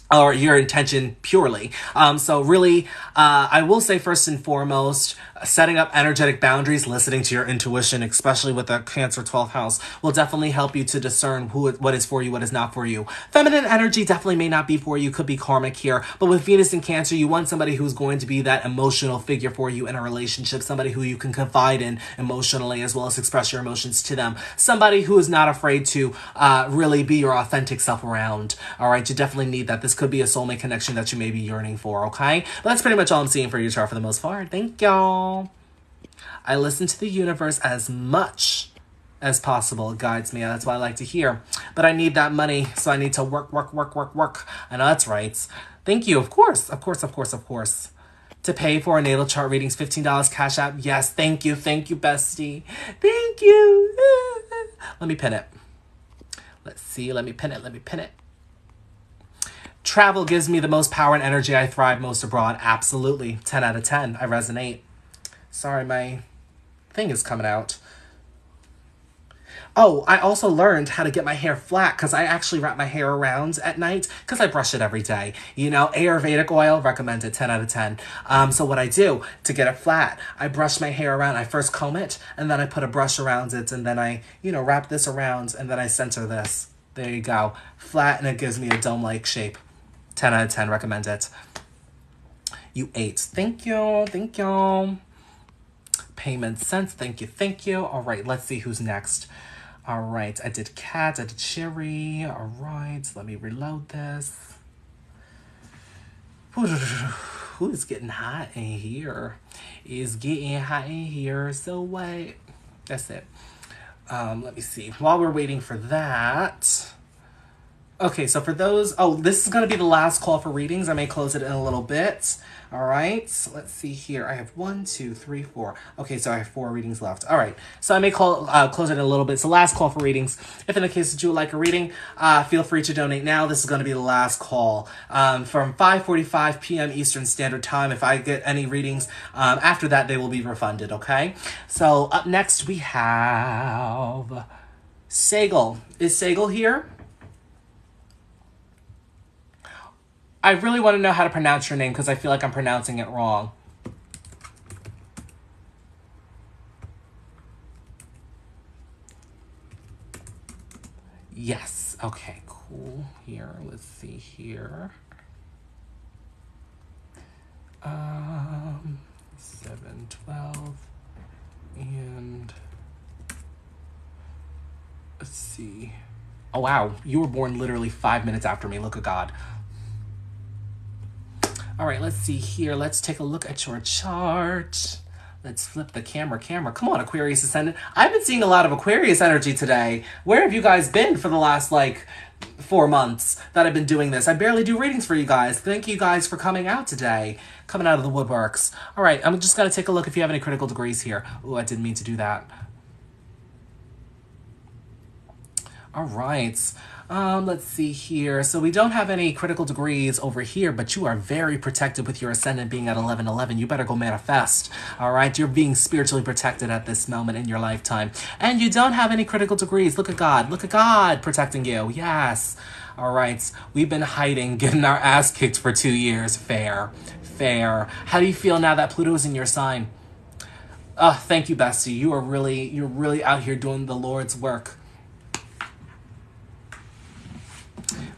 or your intention purely. So really, I will say first and foremost, setting up energetic boundaries, listening to your intuition, especially with the Cancer 12th house, will definitely help you to discern what is for you, what is not for you. Feminine energy definitely may not be for you, could be karmic here, but with Venus in Cancer, you want somebody who's going to be that emotional figure for you in a relationship, somebody who you can confide in emotionally as well as express your emotions to them, somebody who is not afraid to really be your authentic self around. All right, you definitely need that. This could be a soulmate connection that you may be yearning for, okay? But that's pretty much all I'm seeing for your chart for the most part. Thank y'all. I listen to the universe as much as possible. It guides me. That's what I like to hear. But I need that money, so I need to work. I know that's right. Thank you. Of course. To pay for a natal chart readings, $15 Cash App. Yes, thank you, bestie. Thank you. Let me pin it. Let's see. Let me pin it. Travel gives me the most power and energy. I thrive most abroad. Absolutely. 10 out of 10. I resonate. Sorry, my thing is coming out. Oh, I also learned how to get my hair flat because I actually wrap my hair around at night because I brush it every day. You know, Ayurvedic oil, recommended, 10 out of 10. So what I do to get it flat, I brush my hair around. I first comb it and then I put a brush around it and then I, wrap this around and then I center this. There you go. Flat, and it gives me a dome-like shape. 10 out of 10, recommend it. You 8. Thank you. Payment sense. Thank you. All right, let's see who's next. All right, I did cat, I did cherry. All right, let me reload this. Who's getting hot in here? It's getting hot in here, so wait. That's it. Let me see. While we're waiting for that. Okay, so for those, this is going to be the last call for readings. I may close it in a little bit. All right, so let's see here. I have 1, 2, 3, 4. Okay, so I have 4 readings left. All right, so I may close it in a little bit. So last call for readings. If in the case that you would like a reading, feel free to donate now. This is going to be the last call from 5:45 p.m. Eastern Standard Time. If I get any readings after that, they will be refunded, okay? So up next, we have Sagal. Is Sagal here? I really want to know how to pronounce your name because I feel like I'm pronouncing it wrong. Yes. Okay, cool. Here, let's see here. 7, 12, and Let's see. Oh, wow. You were born literally 5 minutes after me. Look at God. All right, let's see here. Let's take a look at your chart. Let's flip the camera. Come on, Aquarius Ascendant. I've been seeing a lot of Aquarius energy today. Where have you guys been for the last, 4 months that I've been doing this? I barely do readings for you guys. Thank you guys for coming out today. Coming out of the woodworks. All right, I'm just going to take a look if you have any critical degrees here. Oh, I didn't mean to do that. All right. Let's see here. So we don't have any critical degrees over here, but you are very protected with your ascendant being at 1111. You better go manifest. All right. You're being spiritually protected at this moment in your lifetime. And you don't have any critical degrees. Look at God. Look at God protecting you. Yes. All right. We've been hiding, getting our ass kicked for 2 years. Fair. How do you feel now that Pluto is in your sign? Thank you, bestie. You're really out here doing the Lord's work.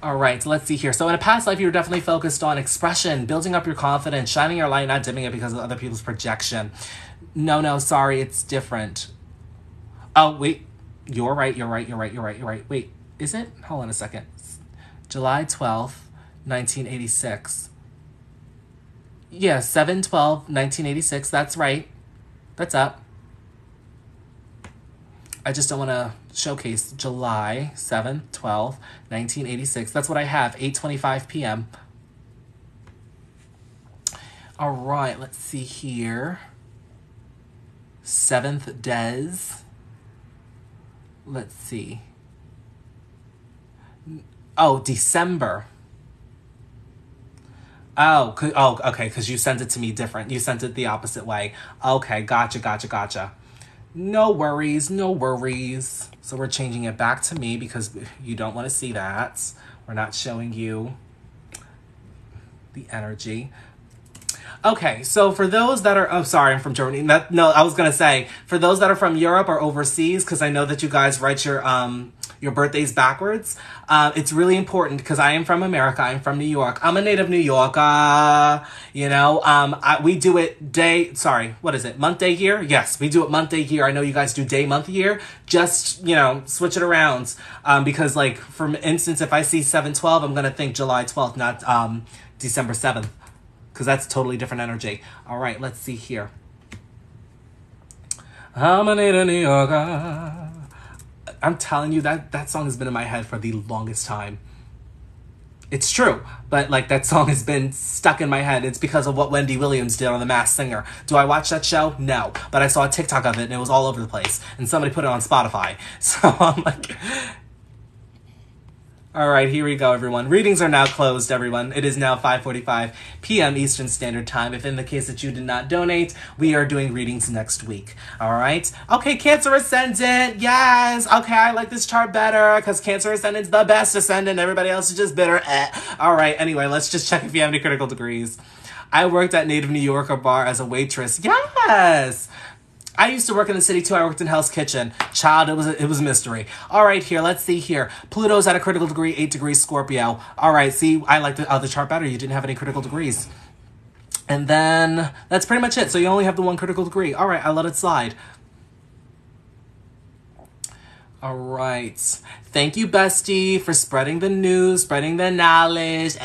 All right, let's see here. So in a past life, you were definitely focused on expression, building up your confidence, shining your light, not dimming it because of other people's projection. No, sorry, it's different. Oh, wait. You're right. Wait, is it? Hold on a second. July 12th, 1986. Yeah, 7/12/1986. That's right. That's up. I just don't want to showcase July 7th, 12th, 1986. That's what I have, 8:25 p.m. All right, let's see here. 7th Des. Let's see. Oh, December. Oh, okay, because you sent it to me different. You sent it the opposite way. Okay, gotcha. No worries. So we're changing it back to me because you don't want to see that. We're not showing you the energy. Okay, so for those that are... Oh, sorry, I'm from Germany. No, I was going to say, for those that are from Europe or overseas, because I know that you guys write your birthdays backwards, it's really important because I am from America. I'm from New York. I'm a native New Yorker. We do it month, day, year? Yes, we do it month, day, year. I know you guys do day, month, year. Just, switch it around. Because, for instance, if I see 7/12, I'm going to think July 12th, not December 7th. Because that's totally different energy. All right, let's see here. I'm a native New Yorker. I'm telling you, that song has been in my head for the longest time. It's true, but that song has been stuck in my head. It's because of what Wendy Williams did on The Masked Singer. Do I watch that show? No, but I saw a TikTok of it and it was all over the place. And somebody put it on Spotify. So I'm like... All right, here we go, everyone. Readings are now closed, everyone. It is now 5:45 p.m. Eastern Standard Time. If in the case that you did not donate, we are doing readings next week. All right? Okay, Cancer Ascendant. Yes. Okay, I like this chart better because Cancer Ascendant's the best ascendant. Everybody else is just bitter. All right, anyway, let's just check if you have any critical degrees. I worked at Native New Yorker bar as a waitress. Yes. I used to work in the city too. I worked in Hell's Kitchen. Child, it was a mystery. All right, here, let's see here. Pluto's at a critical degree, 8 degrees Scorpio. All right, see, I like the other chart better. You didn't have any critical degrees. And then that's pretty much it. So you only have the one critical degree. All right, I'll let it slide. All right. Thank you, bestie, for spreading the news, spreading the knowledge.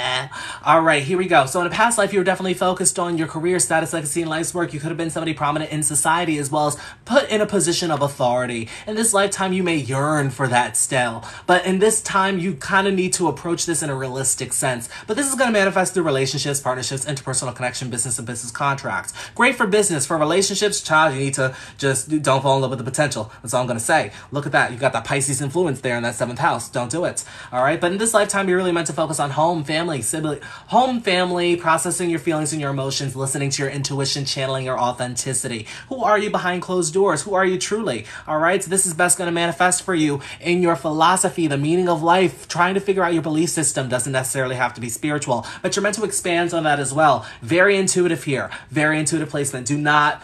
All right, here we go. So in a past life, you were definitely focused on your career status, legacy, and life's work. You could have been somebody prominent in society as well as put in a position of authority. In this lifetime, you may yearn for that still. But in this time, you kind of need to approach this in a realistic sense. But this is going to manifest through relationships, partnerships, interpersonal connection, business, and business contracts. Great for business. For relationships, child, you need to just don't fall in love with the potential. That's all I'm going to say. Look at that. You got that Pisces influence there in that 7th house. Don't do it. All right. But in this lifetime, you're really meant to focus on home, family, sibling, home, family, processing your feelings and your emotions, listening to your intuition, channeling your authenticity. Who are you behind closed doors? Who are you truly? All right. So this is best going to manifest for you in your philosophy, the meaning of life, trying to figure out your belief system. Doesn't necessarily have to be spiritual, but you're meant to expand on that as well. Very intuitive here. Very intuitive placement. Do not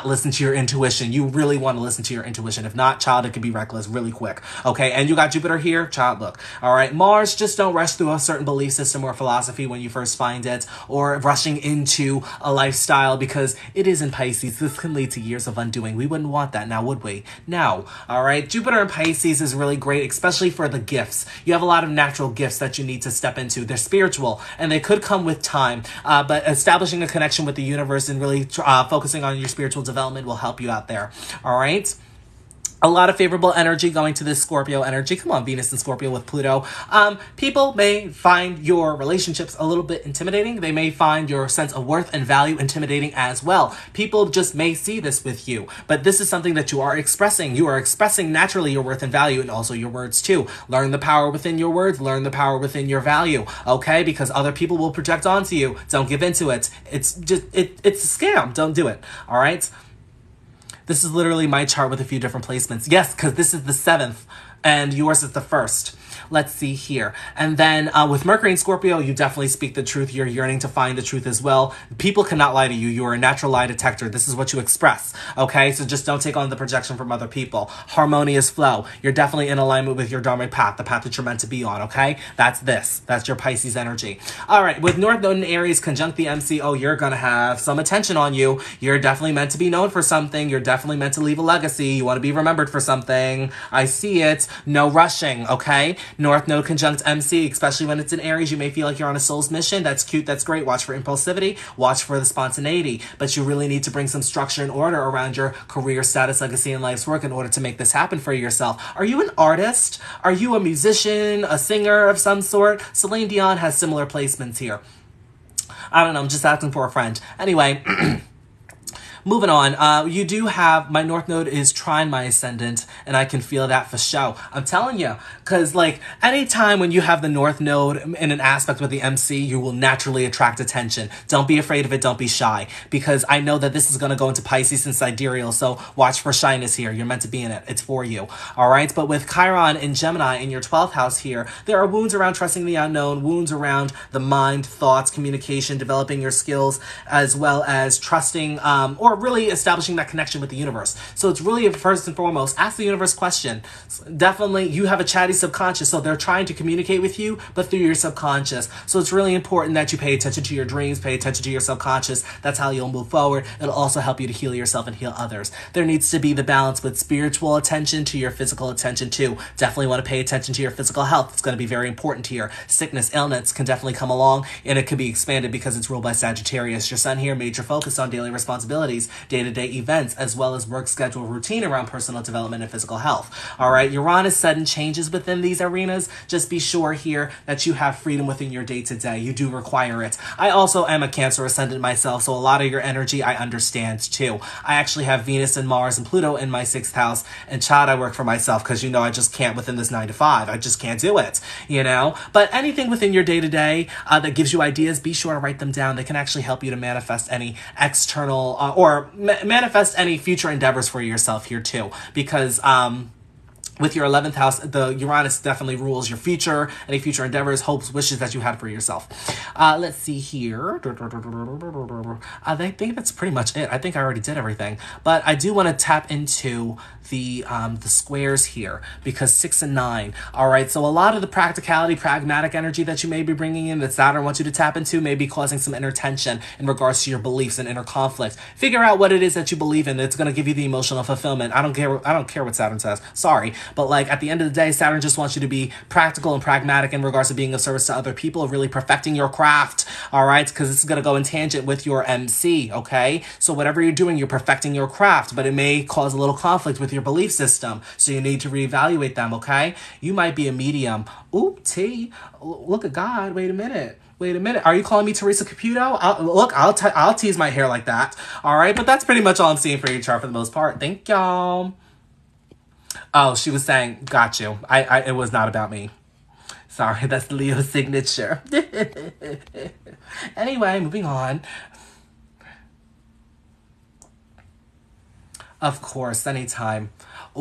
listen to your intuition. You really want to listen to your intuition. If not, child, it could be reckless. really quick. Okay, and you got Jupiter here, child, look. All right, Mars, just don't rush through a certain belief system or philosophy when you first find it, or rushing into a lifestyle, because it is in Pisces. This can lead to years of undoing. We wouldn't want that now, would we? No. All right, Jupiter in Pisces is really great, especially for the gifts. You have a lot of natural gifts that you need to step into. They're spiritual, and they could come with time, but establishing a connection with the universe and really focusing on your spiritual development will help you out there. All right. A lot of favorable energy going to this Scorpio energy. Come on, Venus and Scorpio with Pluto. People may find your relationships a little bit intimidating. They may find your sense of worth and value intimidating as well. People just may see this with you, but this is something that you are expressing. You are expressing naturally your worth and value, and also your words too. Learn the power within your words. Learn the power within your value, okay? Because other people will project onto you. Don't give into it. It's just, it's a scam. Don't do it, all right? This is literally my chart with a few different placements. Yes, because this is the 7th and yours is the 1st. Let's see here. And then with Mercury and Scorpio, you definitely speak the truth. You're yearning to find the truth as well. People cannot lie to you. You are a natural lie detector. This is what you express. Okay, so just don't take on the projection from other people. Harmonious flow. You're definitely in alignment with your dharmic path, the path that you're meant to be on. Okay, that's this. That's your Pisces energy. All right, with North Node in Aries conjunct the MC, oh, you're going to have some attention on you. You're definitely meant to be known for something. You're definitely meant to leave a legacy. You want to be remembered for something. I see it. No rushing, okay? North Node conjunct MC, especially when it's in Aries, you may feel like you're on a soul's mission. That's cute. That's great. Watch for impulsivity. Watch for the spontaneity. But you really need to bring some structure and order around your career, status, legacy, and life's work in order to make this happen for yourself. Are you an artist? Are you a musician, a singer of some sort? Celine Dion has similar placements here. I don't know. I'm just asking for a friend. Anyway, moving on, you do have, my North Node is trine my ascendant, and I can feel that for show. I'm telling you, because, like, anytime when you have the North Node in an aspect with the MC, you will naturally attract attention. Don't be afraid of it. Don't be shy, because I know that this is going to go into Pisces and sidereal, so watch for shyness here. You're meant to be in it. It's for you. All right? But with Chiron and Gemini in your 12th house here, there are wounds around trusting the unknown, wounds around the mind, thoughts, communication, developing your skills, as well as trusting, or really establishing that connection with the universe. So it's really, first and foremost, ask the universe question. Definitely, you have a chatty subconscious, so they're trying to communicate with you, but through your subconscious. So it's really important that you pay attention to your dreams, pay attention to your subconscious. That's how you'll move forward. It'll also help you to heal yourself and heal others. There needs to be the balance with spiritual attention to your physical attention too. Definitely want to pay attention to your physical health. It's going to be very important here. Sickness, illness can definitely come along, and it can be expanded because it's ruled by Sagittarius. Your sun here, major focus on daily responsibilities, day-to-day events, as well as work schedule routine around personal development and physical health. All right, Uranus sudden changes within these arenas. Just be sure here that you have freedom within your day-to-day. You do require it. I also am a Cancer ascendant myself, so a lot of your energy I understand too. I actually have Venus and Mars and Pluto in my 6th house, and child, I work for myself because, you know, I just can't within this 9 to 5. I just can't do it, you know? But anything within your day-to-day that gives you ideas, be sure to write them down. They can actually help you to manifest any external manifest any future endeavors for yourself here too, because with your 11th house, the Uranus definitely rules your future, any future endeavors, hopes, wishes that you had for yourself. Let's see here. I think that's pretty much it. I think I already did everything, but I do want to tap into the squares here, because 6 and 9. All right, so a lot of the practicality, pragmatic energy that you may be bringing in that Saturn wants you to tap into may be causing some inner tension in regards to your beliefs and inner conflict. Figure out what it is that you believe in. It's going to give you the emotional fulfillment. I don't care what Saturn says. Sorry. But like at the end of the day, Saturn just wants you to be practical and pragmatic in regards to being of service to other people, really perfecting your craft, all right? Because this is going to go in tangent with your MC, okay? So whatever you're doing, you're perfecting your craft, but it may cause a little conflict with your belief system. So you need to reevaluate them, okay? You might be a medium. Ooh, T, look at God. Wait a minute. Are you calling me Teresa Caputo? I'll tease my hair like that. All right. But that's pretty much all I'm seeing for your chart for the most part. Thank y'all. Oh, she was saying, got you. It was not about me. Sorry, that's Leo's signature. Anyway, moving on. Of course, anytime. I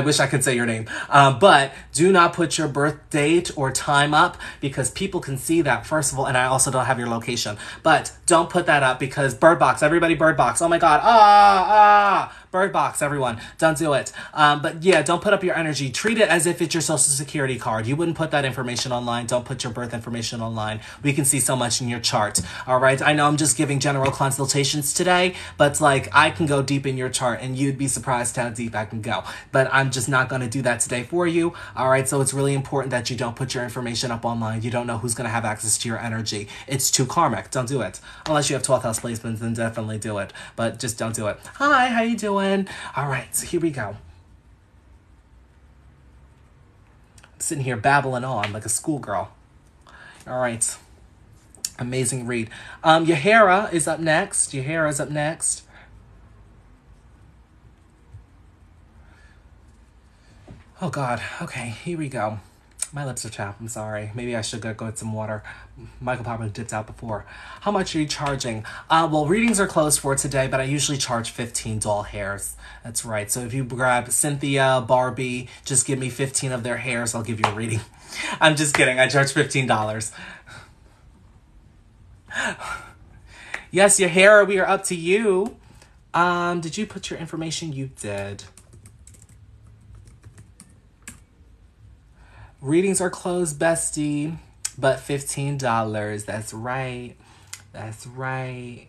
wish I could say your name. But do not put your birth date or time up, because people can see that, first of all, and I also don't have your location. But don't put that up, because Bird Box, everybody Bird Box. Oh my God. Bird box, everyone. Don't do it. But yeah, don't put up your energy. Treat it as if it's your social security card. You wouldn't put that information online. Don't put your birth information online. We can see so much in your chart. All right. I know I'm just giving general consultations today, but like I can go deep in your chart and you'd be surprised how deep I can go. But I'm just not going to do that today for you. All right. So it's really important that you don't put your information up online. You don't know who's going to have access to your energy. It's too karmic. Don't do it. Unless you have 12th house placements, then definitely do it. But just don't do it. Hi, how you doing? All right. So here we go. I'm sitting here babbling on like a schoolgirl. All right. Amazing read. Yahara is up next. Yahara is up next. Oh, God. Okay, here we go. My lips are chapped. I'm sorry. Maybe I should go get some water. Michael probably dipped out before. How much are you charging? Well, readings are closed for today, but I usually charge 15 doll hairs. That's right. So if you grab Cynthia, Barbie, just give me 15 of their hairs, I'll give you a reading. I'm just kidding. I charge $15. Yes, Yahara, we are up to you. Did you put your information? You did. Readings are closed, bestie, but $15. That's right. That's right.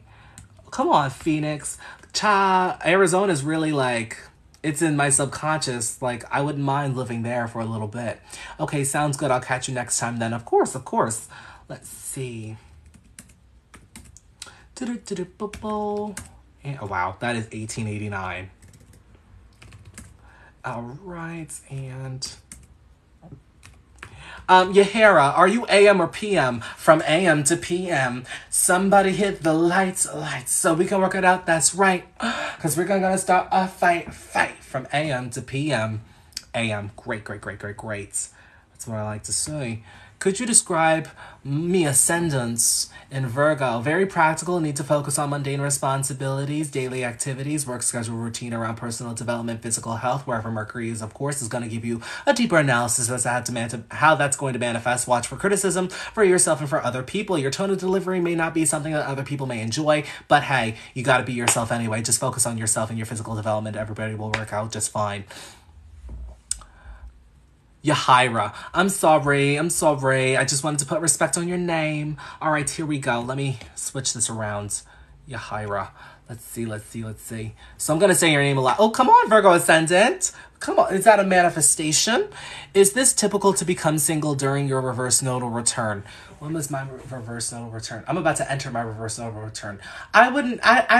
Come on, Phoenix. Arizona is really like, it's in my subconscious. Like, I wouldn't mind living there for a little bit. Okay, sounds good. I'll catch you next time then. Of course, of course. Let's see. Oh, wow. That is 1889. All right, and... Yahara, are you AM or PM? From AM to PM. Somebody hit the lights, so we can work it out. That's right. Because we're gonna start a fight from AM to PM. AM, great. That's what I like to say. Could you describe me ascendants in Virgo? Very practical, need to focus on mundane responsibilities, daily activities, work schedule routine around personal development, physical health, wherever Mercury is, of course, is going to give you a deeper analysis as to how that's going to manifest. Watch for criticism for yourself and for other people. Your tone of delivery may not be something that other people may enjoy, but hey, you got to be yourself anyway. Just focus on yourself and your physical development. Everybody will work out just fine. Yahira. I'm sorry. I just wanted to put respect on your name. All right, here we go. Let me switch this around. Yahira. Let's see. So I'm going to say your name a lot. Oh, come on, Virgo Ascendant. Come on. Is that a manifestation? Is this typical to become single during your reverse nodal return? When was my reverse nodal return? I'm about to enter my reverse nodal return. I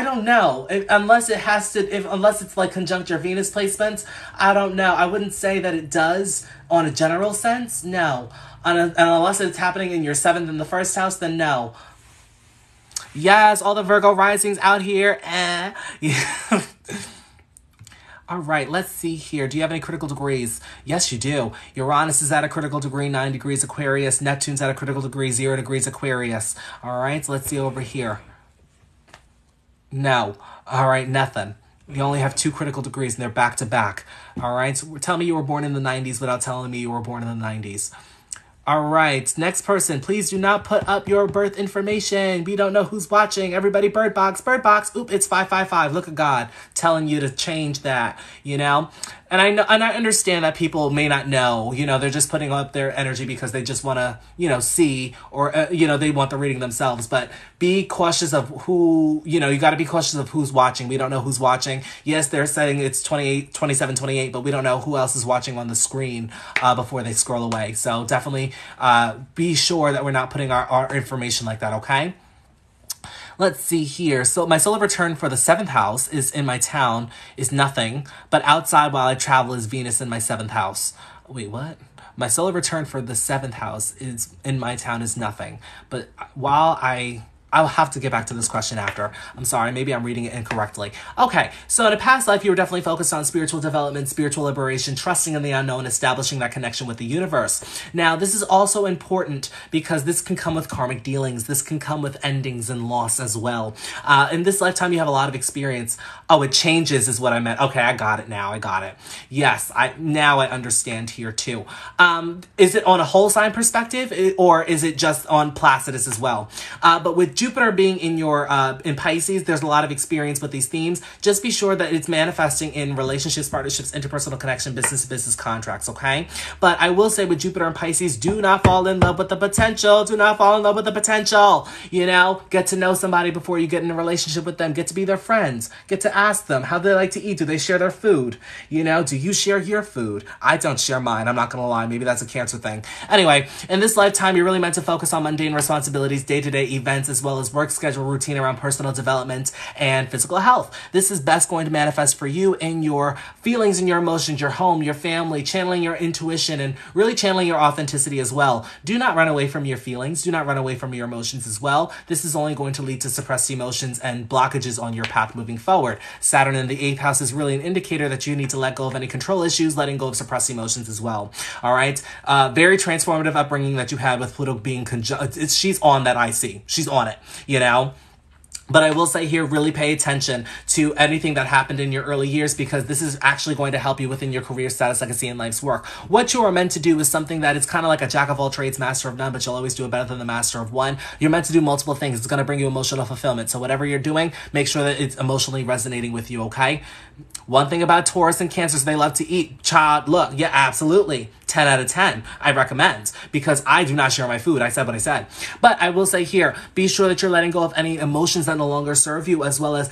don't know. Unless it's like conjunct your Venus placements, I don't know. I wouldn't say that it does on a general sense. No. And unless it's happening in your 7th and the 1st house, then no. Yes, all the Virgo risings out here. Yeah. All right, let's see here. Do you have any critical degrees? Yes, you do. Uranus is at a critical degree, 9 degrees Aquarius. Neptune's at a critical degree, 0 degrees Aquarius. All right, so let's see over here. No. All right, nothing. You only have 2 critical degrees, and they're back to back. All right, so tell me you were born in the 90s without telling me you were born in the 90s. All right, next person, please do not put up your birth information. We don't know who's watching. Everybody, bird box. Oop, it's 555. Look at God telling you to change that, you know? And I understand that people may not know, you know, they're just putting up their energy because they just want to, you know, see, or, you know, they want the reading themselves. But be cautious of who, you know, you got to be cautious of who's watching. We don't know who's watching. Yes, they're saying it's 28, 27, 28, but we don't know who else is watching on the screen before they scroll away. So definitely be sure that we're not putting our information like that, okay? Let's see here. So my solar return for the 7th house is in my town is nothing, but outside while I travel is Venus in my 7th house. Wait, what? My solar return for the 7th house is in my town is nothing, but while I'll have to get back to this question after. I'm sorry, maybe I'm reading it incorrectly. Okay, so in a past life, you were definitely focused on spiritual development, spiritual liberation, trusting in the unknown, establishing that connection with the universe. Now, this is also important because this can come with karmic dealings. This can come with endings and loss as well. In this lifetime, you have a lot of experience. Oh, it changes is what I meant. Okay, I got it now. I got it. Yes, now I understand here too. Is it on a whole sign perspective or is it just on Placidus as well? But with Jupiter being in your in Pisces, there's a lot of experience with these themes. Just be sure that it's manifesting in relationships, partnerships, interpersonal connection, business to business contracts, okay? But I will say with Jupiter and Pisces, do not fall in love with the potential. Do not fall in love with the potential. You know, get to know somebody before you get in a relationship with them. Get to be their friends. Get to ask them how they like to eat. Do they share their food? You know, do you share your food? I don't share mine. I'm not going to lie. Maybe that's a Cancer thing. Anyway, in this lifetime, you're really meant to focus on mundane responsibilities, day-to-day events, as well as work schedule routine around personal development and physical health. This is best going to manifest for you in your feelings and your emotions, your home, your family, channeling your intuition, and really channeling your authenticity as well. Do not run away from your feelings. Do not run away from your emotions as well. This is only going to lead to suppressed emotions and blockages on your path moving forward. Saturn in the 8th house is really an indicator that you need to let go of any control issues, letting go of suppressed emotions as well. All right. Very transformative upbringing that you had with Pluto being conjunct. She's on that I see. She's on it, you know. But I will say here, really pay attention to anything that happened in your early years, because this is actually going to help you within your career status, legacy, and life's work. What you are meant to do is something that is kind of like a jack of all trades, master of none, but you'll always do it better than the master of one. You're meant to do multiple things. It's going to bring you emotional fulfillment. So whatever you're doing, make sure that it's emotionally resonating with you, okay? One thing about Taurus and Cancers, they love to eat. Child, look, yeah, absolutely. 10 out of 10, I recommend, because I do not share my food. I said what I said. But I will say here, be sure that you're letting go of any emotions that no longer serve you, as well as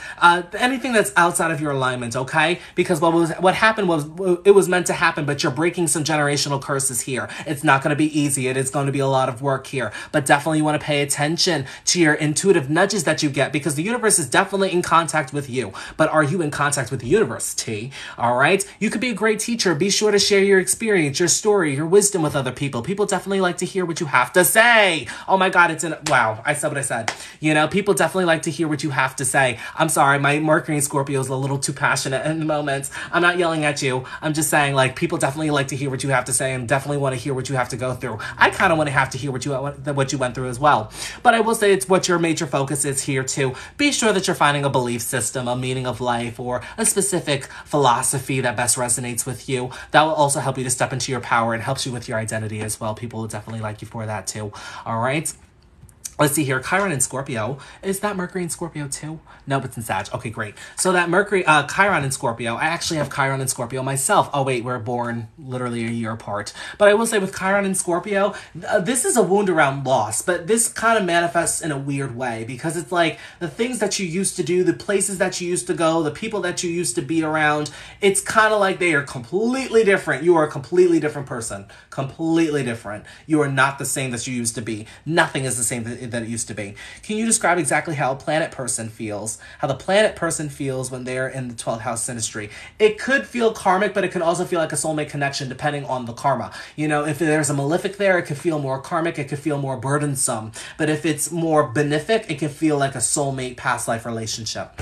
anything that's outside of your alignment, okay? Because what happened was, it was meant to happen, but you're breaking some generational curses here. It's not going to be easy. It is going to be a lot of work here. But definitely you want to pay attention to your intuitive nudges that you get, because the universe is definitely in contact with you. But are you in contact with the universe, T? All right? You could be a great teacher. Be sure to share your experience, your story, your wisdom with other people. People definitely like to hear what you have to say. Oh my God, wow, I said what I said. You know, people definitely like to hear what you have to say. I'm sorry, my Mercury in Scorpio is a little too passionate in the moments. I'm not yelling at you. I'm just saying, like, people definitely like to hear what you have to say and definitely want to hear what you have to go through. I kind of want to have to hear what you went through as well. But I will say it's what your major focus is here too. Be sure that you're finding a belief system, a meaning of life, or a specific philosophy that best resonates with you. That will also help you to step into your power and helps you with your identity as well. People will definitely like you for that too. All right. Let's see here. Chiron in Scorpio. Is that Mercury in Scorpio too? No, it's in Sag. Okay, great. So that Chiron in Scorpio, I actually have Chiron in Scorpio myself. Oh wait, we're born literally a year apart. But I will say with Chiron in Scorpio, this is a wound around loss, but this kind of manifests in a weird way, because it's like the things that you used to do, the places that you used to go, the people that you used to be around, it's kind of like they are completely different. You are a completely different person. Completely different. You are not the same that you used to be. Nothing is the same that it used to be. Can you describe exactly how a planet person feels? How the planet person feels when they're in the 12th house synastry? It could feel karmic, but it can also feel like a soulmate connection depending on the karma. You know, if there's a malefic there, it could feel more karmic, it could feel more burdensome. But if it's more benefic, it can feel like a soulmate past life relationship.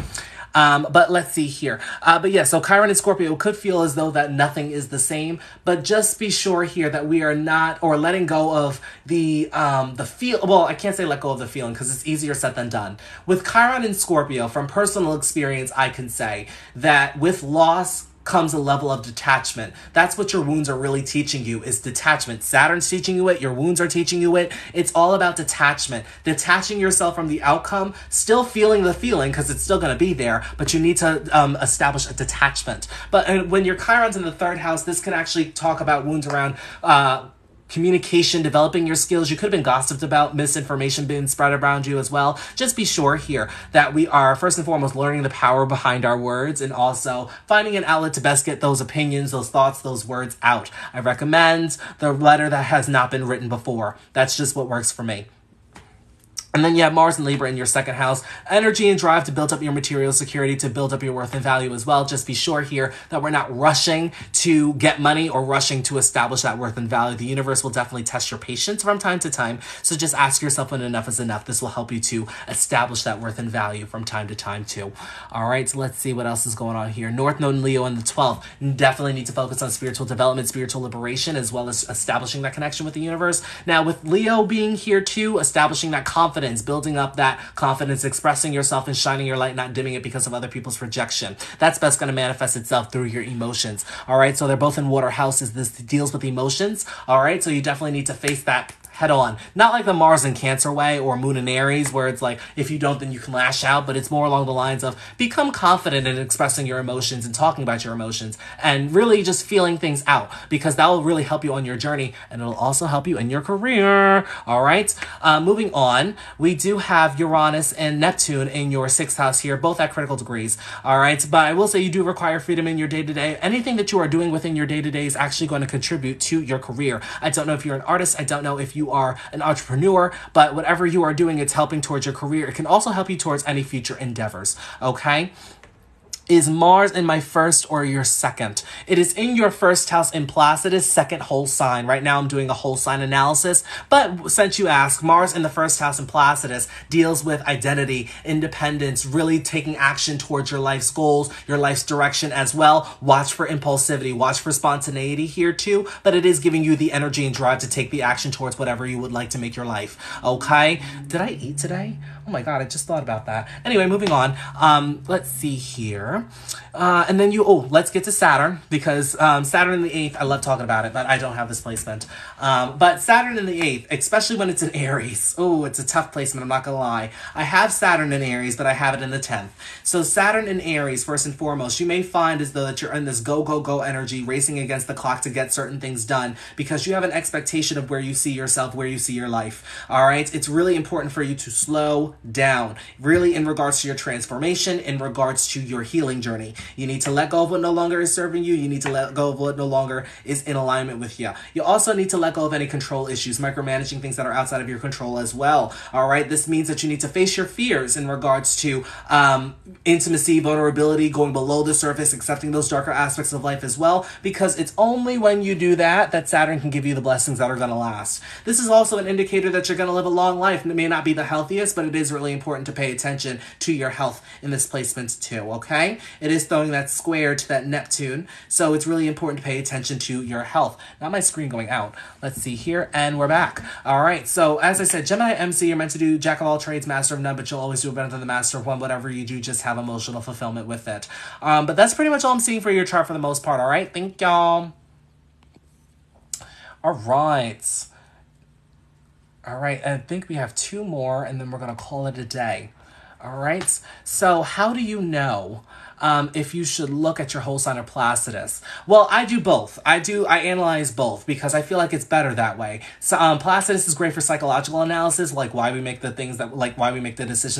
But let's see here. But yeah, so Chiron and Scorpio could feel as though that nothing is the same, but just be sure here that we are not, or letting go of the feel. Well, I can't say let go of the feeling, because it's easier said than done. With Chiron and Scorpio, from personal experience, I can say that with loss comes a level of detachment. That's what your wounds are really teaching you, is detachment. Saturn's teaching you it. Your wounds are teaching you it. It's all about detachment. Detaching yourself from the outcome, still feeling the feeling, because it's still going to be there, but you need to establish a detachment. But when your Chiron's in the 3rd house, this can actually talk about wounds around communication, developing your skills. You could have been gossiped about, misinformation being spread around you as well. Just be sure here that we are, first and foremost, learning the power behind our words, and also finding an outlet to best get those opinions, those thoughts, those words out. I recommend the letter that has not been written before. That's just what works for me. And then you have Mars and Libra in your 2nd house. Energy and drive to build up your material security, to build up your worth and value as well. Just be sure here that we're not rushing to get money or rushing to establish that worth and value. The universe will definitely test your patience from time to time. So just ask yourself when enough is enough. This will help you to establish that worth and value from time to time too. All right, so let's see what else is going on here. North Node and Leo in the 12th. Definitely need to focus on spiritual development, spiritual liberation, as well as establishing that connection with the universe. Now with Leo being here too, establishing that confidence, building up that confidence, expressing yourself and shining your light, not dimming it because of other people's rejection. That's best going to manifest itself through your emotions. All right, so they're both in water houses. This deals with emotions. All right, so you definitely need to face that head on. Not like the Mars in Cancer way or Moon in Aries where it's like, if you don't, then you can lash out, but it's more along the lines of become confident in expressing your emotions and talking about your emotions and really just feeling things out, because that will really help you on your journey, and it'll also help you in your career. All right. Moving on, we do have Uranus and Neptune in your 6th house here, both at critical degrees. All right. But I will say you do require freedom in your day-to-day. Anything that you are doing within your day-to-day is actually going to contribute to your career. I don't know if you're an artist. I don't know if you are an entrepreneur, but whatever you are doing, it's helping towards your career. It can also help you towards any future endeavors. Okay. Is Mars in my 1st or your 2nd? It is in your 1st house in Placidus, 2nd whole sign. Right now I'm doing a whole sign analysis, but since you ask, Mars in the 1st house in Placidus deals with identity, independence, really taking action towards your life's goals, your life's direction as well. Watch for impulsivity, watch for spontaneity here too, but it is giving you the energy and drive to take the action towards whatever you would like to make your life. Okay? Did I eat today? Oh my God, I just thought about that. Anyway, moving on. Let's see here. And then let's get to Saturn, because Saturn in the 8th, I love talking about it, but I don't have this placement. But Saturn in the 8th, especially when it's in Aries, it's a tough placement, I'm not gonna lie. I have Saturn in Aries, but I have it in the 10th. So Saturn in Aries, first and foremost, you may find as though that you're in this go, go, go energy, racing against the clock to get certain things done, because you have an expectation of where you see yourself, where you see your life. All right? It's really important for you to slow down, really in regards to your transformation, in regards to your healing journey. You need to let go of what no longer is serving you. You need to let go of what no longer is in alignment with you. You also need to let go of any control issues, micromanaging things that are outside of your control as well. All right. This means that you need to face your fears in regards to intimacy, vulnerability, going below the surface, accepting those darker aspects of life as well, because it's only when you do that that Saturn can give you the blessings that are going to last. This is also an indicator that you're going to live a long life. It may not be the healthiest, but it is really important to pay attention to your health in this placement too. Okay. It is throwing that square to that Neptune, so it's really important to pay attention to your health. Not my screen going out. Let's see here, and we're back. All right, so as I said, Gemini MC, you're meant to do jack of all trades, master of none, but you'll always do better than the master of one. Whatever you do, just have emotional fulfillment with it. But that's pretty much all I'm seeing for your chart for the most part. All right, thank y'all. All right. I think we have 2 more, and then we're gonna call it a day. All right, so how do you know if you should look at your whole sign of Placidus? Well, I do both. I analyze both because I feel like it's better that way. So Placidus is great for psychological analysis, like why we make the decisions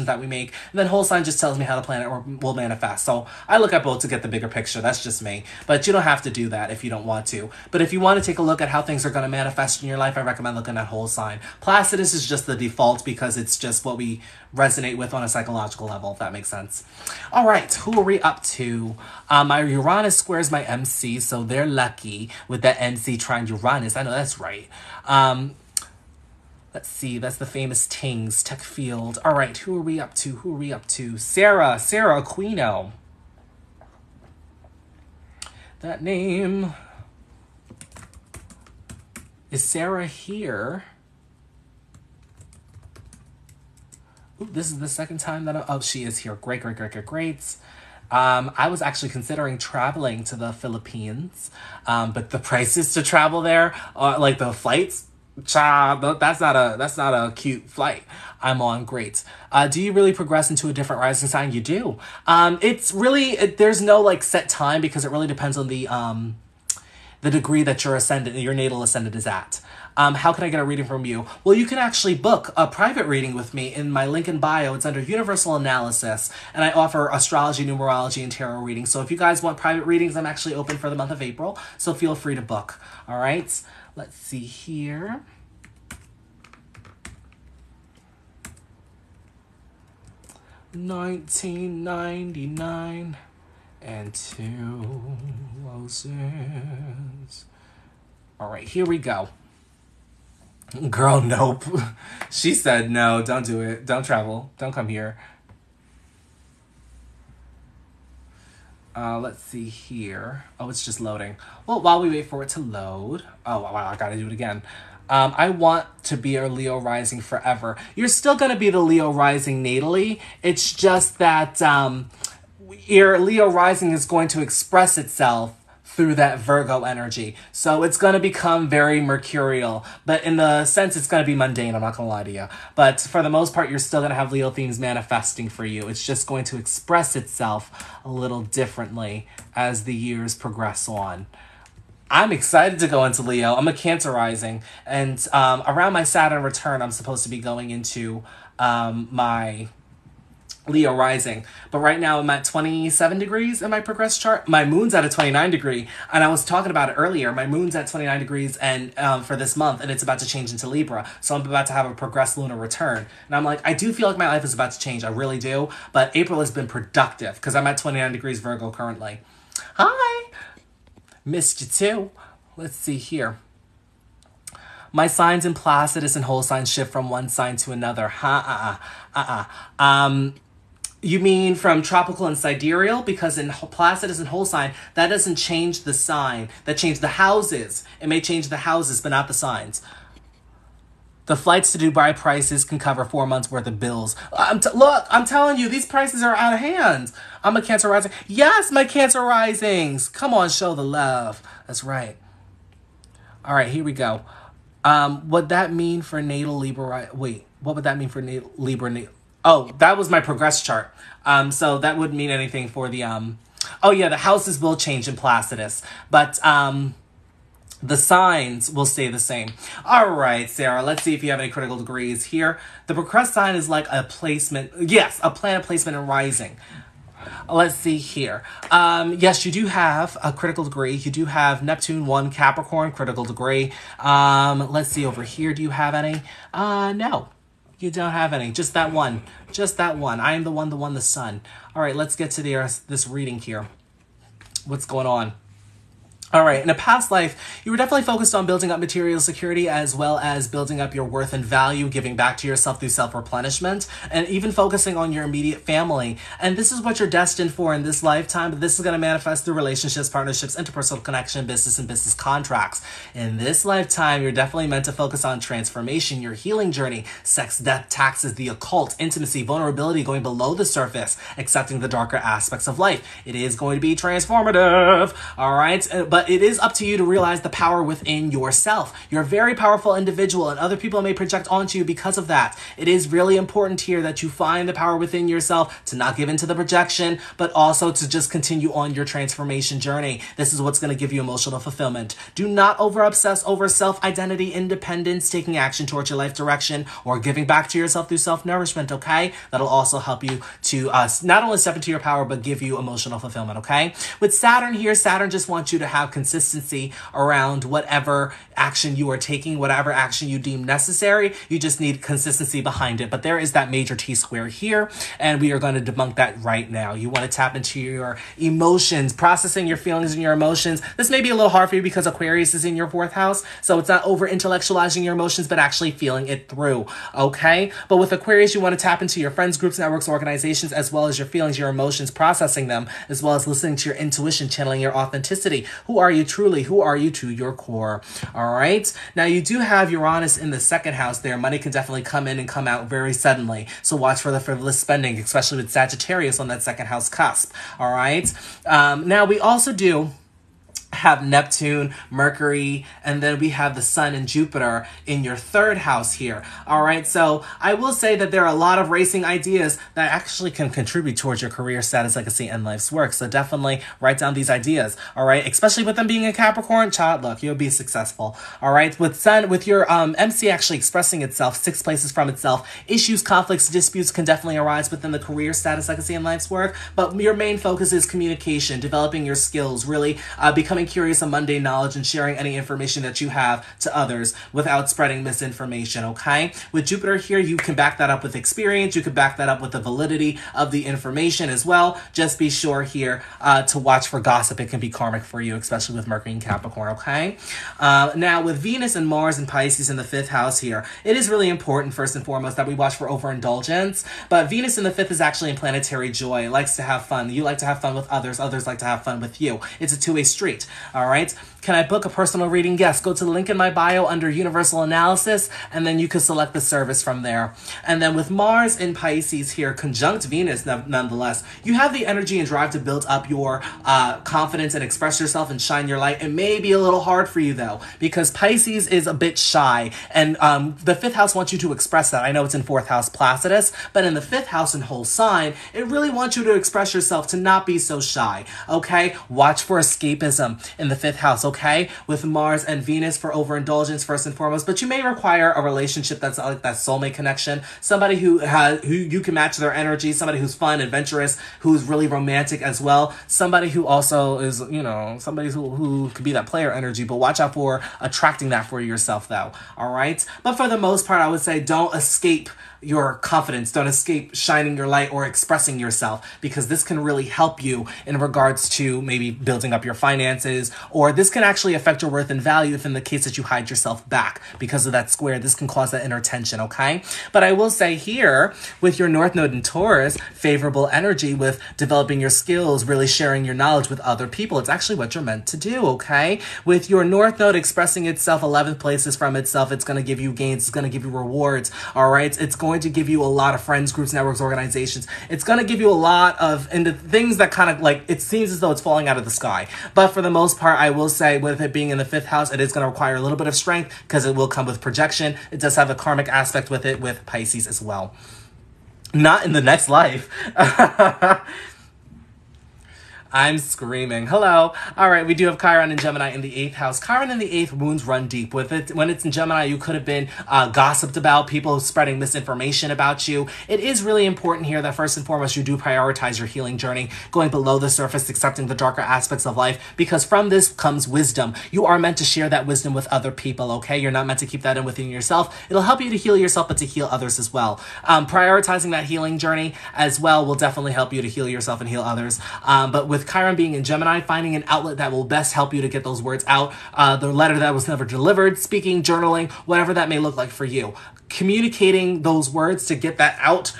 that we make. And then whole sign just tells me how the planet will manifest. So I look at both to get the bigger picture. That's just me. But you don't have to do that if you don't want to. But if you want to take a look at how things are going to manifest in your life, I recommend looking at whole sign. Placidus is just the default because it's just what we resonate with on a psychological level, if that makes sense. All right, who are we up to? My Uranus squares my MC, so they're lucky with that MC trine Uranus. I know that's right. Let's see, that's the famous Tings, Tech Field. All right, who are we up to? Sarah Aquino. That name. Is Sarah here? Ooh, this is the second time that she is here. Great. I was actually considering traveling to the Philippines, but the prices to travel there, like the flights, that's not a cute flight I'm on. Great. Do you really progress into a different rising sign? You do. It's really, there's no like set time because it really depends on the degree that your natal ascendant is at. How can I get a reading from you? Well, you can actually book a private reading with me in my link in bio. It's under Universal Analysis, and I offer astrology, numerology, and tarot readings. So if you guys want private readings, I'm actually open for the month of April, so feel free to book. All right, let's see here. $19.99 and 2 roses. All right, here we go. Girl, nope. She said, no, don't do it. Don't travel. Don't come here. Let's see here. Oh, it's just loading. Well, while we wait for it to load. Oh, wow, I gotta do it again. I want to be a Leo rising forever. You're still gonna be the Leo rising natally. It's just that your Leo rising is going to express itself through that Virgo energy. So it's going to become very mercurial, but in the sense it's going to be mundane, I'm not going to lie to you. But for the most part, you're still going to have Leo themes manifesting for you. It's just going to express itself a little differently as the years progress on. I'm excited to go into Leo. I'm a Cancer rising, and around my Saturn return, I'm supposed to be going into my Leo rising. But right now I'm at 27 degrees in my progress chart. My moon's at a 29 degree. And I was talking about it earlier. My moon's at 29 degrees and for this month, and it's about to change into Libra. So I'm about to have a progressed lunar return. And I'm like, I do feel like my life is about to change. I really do. But April has been productive because I'm at 29 degrees Virgo currently. Hi. Missed you too. Let's see here. My signs in Placidus and whole signs shift from one sign to another. You mean from tropical and sidereal? Because in Placidus and whole sign, that doesn't change the sign. That changed the houses. It may change the houses, but not the signs. The flights to Dubai prices can cover 4 months worth of bills. Look, I'm telling you, these prices are out of hand. I'm a Cancer rising. Yes, my Cancer risings. Come on, show the love. That's right. All right, here we go. Would that mean for natal Libra? Wait, what would that mean for natal Libra? Oh, that was my progress chart. So that wouldn't mean anything for the, oh yeah, the houses will change in Placidus, but, the signs will stay the same. All right, Sarah, let's see if you have any critical degrees here. The progressed sign is like a placement. Yes, a planet placement and rising. Let's see here. Yes, you do have a critical degree. You do have Neptune 1 Capricorn critical degree. Let's see over here. Do you have any? No. You don't have any. Just that one. Just that one. I am the one, the sun. All right, let's get to this reading here. What's going on? All right, in a past life, you were definitely focused on building up material security as well as building up your worth and value, giving back to yourself through self-replenishment, and even focusing on your immediate family. And this is what you're destined for in this lifetime, but this is going to manifest through relationships, partnerships, interpersonal connection, business, and business contracts. In this lifetime, you're definitely meant to focus on transformation, your healing journey, sex, death, taxes, the occult, intimacy, vulnerability, going below the surface, accepting the darker aspects of life. It is going to be transformative, all right? But it is up to you to realize the power within yourself. You're a very powerful individual, and other people may project onto you because of that. It is really important here that you find the power within yourself to not give into the projection, but also to just continue on your transformation journey. This is what's going to give you emotional fulfillment. Do not over-obsess over self-identity, independence, taking action towards your life direction, or giving back to yourself through self-nourishment, okay? That'll also help you to not only step into your power, but give you emotional fulfillment, okay? With Saturn here, Saturn just wants you to have consistency around whatever action you are taking, whatever action you deem necessary. You just need consistency behind it. But there is that major T-square here, and we are going to debunk that right now. You want to tap into your emotions, processing your feelings and your emotions. This may be a little hard for you because Aquarius is in your 4th house, so it's not over-intellectualizing your emotions, but actually feeling it through, okay? But with Aquarius, you want to tap into your friends, groups, networks, organizations, as well as your feelings, your emotions, processing them, as well as listening to your intuition, channeling your authenticity. Who are you truly? Who are you to your core? All right. Now you do have Uranus in the 2nd house there. Money can definitely come in and come out very suddenly. So watch for the frivolous spending, especially with Sagittarius on that 2nd house cusp. All right. Now we also do have Neptune, Mercury, and then we have the Sun and Jupiter in your 3rd house here. All right, so I will say that there are a lot of racing ideas that actually can contribute towards your career, status, legacy, and life's work. So definitely write down these ideas. All right, especially with them being a Capricorn, child, look, you'll be successful. All right, with Sun, with your MC actually expressing itself 6 places from itself, issues, conflicts, disputes can definitely arise within the career, status, legacy, and life's work. But your main focus is communication, developing your skills, really becoming curious on mundane knowledge and sharing any information that you have to others without spreading misinformation, okay? With Jupiter here, you can back that up with experience. You can back that up with the validity of the information as well. Just be sure here to watch for gossip. It can be karmic for you, especially with Mercury and Capricorn, okay? Now, with Venus and Mars and Pisces in the 5th house here, it is really important, first and foremost, that we watch for overindulgence. But Venus in the 5th is actually in planetary joy. It likes to have fun. You like to have fun with others. Others like to have fun with you. It's a two-way street. All right. Can I book a personal reading? Yes. Go to the link in my bio under Universal Analysis, and then you can select the service from there. And then with Mars in Pisces here, conjunct Venus, nonetheless, you have the energy and drive to build up your confidence and express yourself and shine your light. It may be a little hard for you, though, because Pisces is a bit shy, and the fifth house wants you to express that. I know it's in fourth house Placidus, but in the fifth house and whole sign, it really wants you to express yourself, to not be so shy, okay? Watch for escapism in the fifth house, okay? With Mars and Venus for overindulgence first and foremost, but you may require a relationship that's like that soulmate connection, somebody who you can match their energy, somebody who's fun, adventurous, who's really romantic as well, somebody who also is, you know, somebody who could be that player energy, but watch out for attracting that for yourself though, all right? But for the most part, I would say don't escape your confidence. Don't escape shining your light or expressing yourself, because this can really help you in regards to maybe building up your finances, or this can actually affect your worth and value if in the case that you hide yourself back because of that square. This can cause that inner tension, okay? But I will say here, with your North Node in Taurus, favorable energy with developing your skills, really sharing your knowledge with other people. It's actually what you're meant to do, okay? With your North Node expressing itself 11 places from itself, it's going to give you gains, it's going to give you rewards, all right? It's going to give you a lot of friends, groups, networks, organizations. It's going to give you a lot of into things that kind of like, it seems as though it's falling out of the sky. But for the most part, I will say with it being in the fifth house, it is going to require a little bit of strength because it will come with projection. It does have a karmic aspect with it with Pisces as well. Not in the next life. I'm screaming. Hello. All right, we do have Chiron and Gemini in the 8th house. Chiron in the 8th, wounds run deep. With it, when it's in Gemini, you could have been gossiped about, people spreading misinformation about you. It is really important here that first and foremost, you do prioritize your healing journey, going below the surface, accepting the darker aspects of life, because from this comes wisdom. You are meant to share that wisdom with other people, okay? You're not meant to keep that in within yourself. It'll help you to heal yourself, but to heal others as well. Prioritizing that healing journey as well will definitely help you to heal yourself and heal others. But with Chiron being in Gemini, finding an outlet that will best help you to get those words out, the letter that was never delivered, speaking, journaling, whatever that may look like for you. Communicating those words to get that out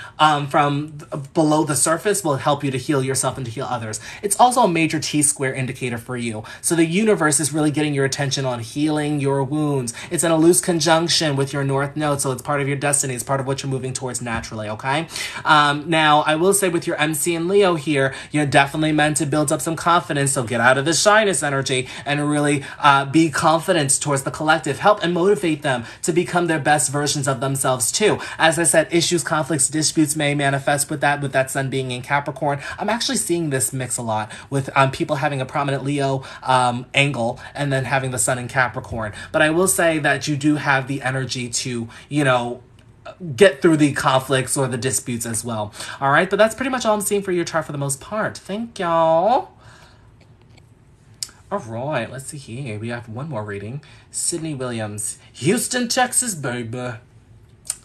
from below the surface will help you to heal yourself and to heal others. It's also a major T-square indicator for you. So the universe is really getting your attention on healing your wounds. It's in a loose conjunction with your North Node, so it's part of your destiny. It's part of what you're moving towards naturally, okay? Now, I will say with your MC and Leo here, you're definitely meant to build up some confidence, so get out of the shyness energy and really be confident towards the collective. Help and motivate them to become their best versions of themselves too. As I said, issues, conflicts, disputes may manifest with that sun being in Capricorn. I'm actually seeing this mix a lot with people having a prominent Leo angle and then having the sun in Capricorn. But I will say that you do have the energy to, you know, get through the conflicts or the disputes as well. All right, but that's pretty much all I'm seeing for your chart for the most part. Thank y'all. All right, let's see here. We have one more reading. Sydney Williams, Houston, Texas, baby.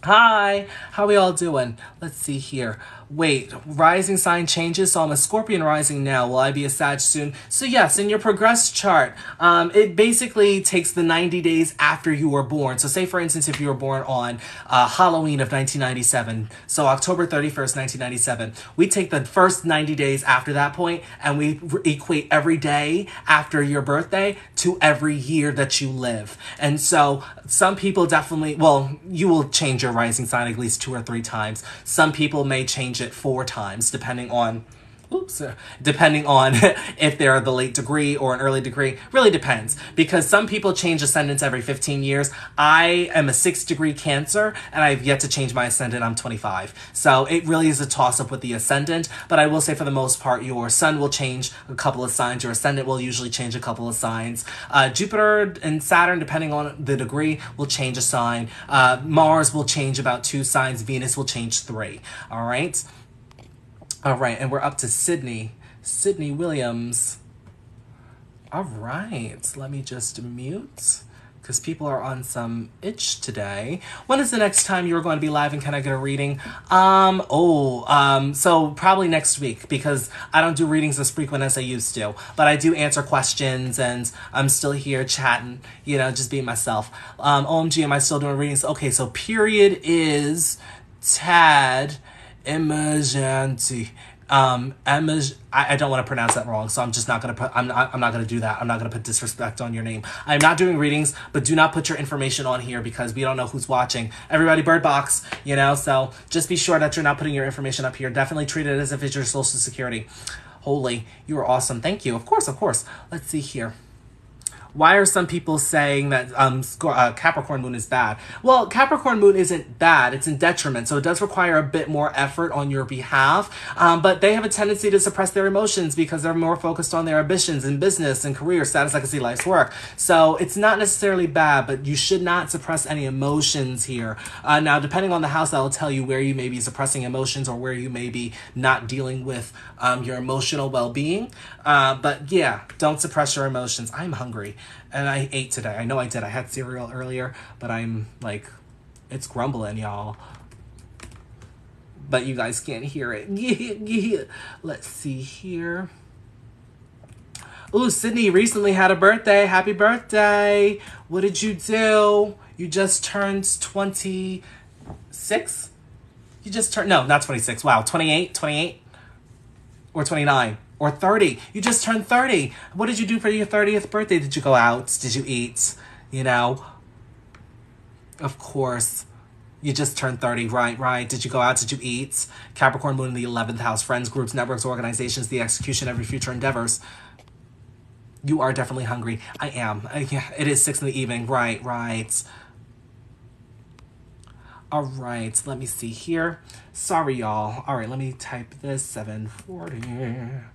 Hi, how we all doing? Let's see here. Wait, rising sign changes, so I'm a Scorpion rising now. Will I be a Sag soon? So yes, in your progress chart, it basically takes the 90 days after you were born. So say, for instance, if you were born on Halloween of 1997, so October 31st, 1997, we take the first 90 days after that point, and we equate every day after your birthday to every year that you live. And so some people definitely, well, you will change your rising sign at least 2 or 3 times. Some people may change it 4 times, depending on if they're the late degree or an early degree. Really depends, because some people change ascendants every 15 years. I am a 6th degree Cancer, and I've yet to change my ascendant. I'm 25. So it really is a toss-up with the ascendant, but I will say for the most part, your sun will change a couple of signs. Your ascendant will usually change a couple of signs. Jupiter and Saturn, depending on the degree, will change a sign. Mars will change about 2 signs. Venus will change 3. All right? All right, and we're up to Sydney Williams. All right, let me just mute, because people are on some itch today. When is the next time you're going to be live, and can I get a reading? So probably next week, because I don't do readings as frequent as I used to, but I do answer questions, and I'm still here chatting, you know, just being myself. OMG, am I still doing readings? Okay, so period is Tad Emergency. Emma, I don't want to pronounce that wrong, so I'm just not going to put, I'm not going to do that. I'm not going to put disrespect on your name. I'm not doing readings, but do not put your information on here because we don't know who's watching. Everybody bird box, you know, so just be sure that you're not putting your information up here. Definitely treat it as if it's your social security. Holy, you are awesome. Thank you. Of course, of course. Let's see here. Why are some people saying that Capricorn moon is bad? Well, Capricorn moon isn't bad. It's in detriment. So it does require a bit more effort on your behalf. But they have a tendency to suppress their emotions because they're more focused on their ambitions in business and career, status, legacy, life's work. So it's not necessarily bad, but you should not suppress any emotions here. Now, depending on the house, that will tell you where you may be suppressing emotions or where you may be not dealing with your emotional well-being. But yeah, don't suppress your emotions. I'm hungry. And I ate today. I know I did. I had cereal earlier, but I'm like, it's grumbling, y'all. But you guys can't hear it. Let's see here. Ooh, Sydney recently had a birthday. Happy birthday. What did you do? You just turned 26? You just turned, no, not 26. Wow, 28? Or 29? Or 30. You just turned 30. What did you do for your 30th birthday? Did you go out? Did you eat? You know? Of course. You just turned 30. Right. Did you go out? Did you eat? Capricorn moon in the 11th house. Friends, groups, networks, organizations, the execution of your future endeavors. You are definitely hungry. I am. Yeah, it is 6 in the evening. Right. All right, let me see here. Sorry, y'all. All right, let me type this 740.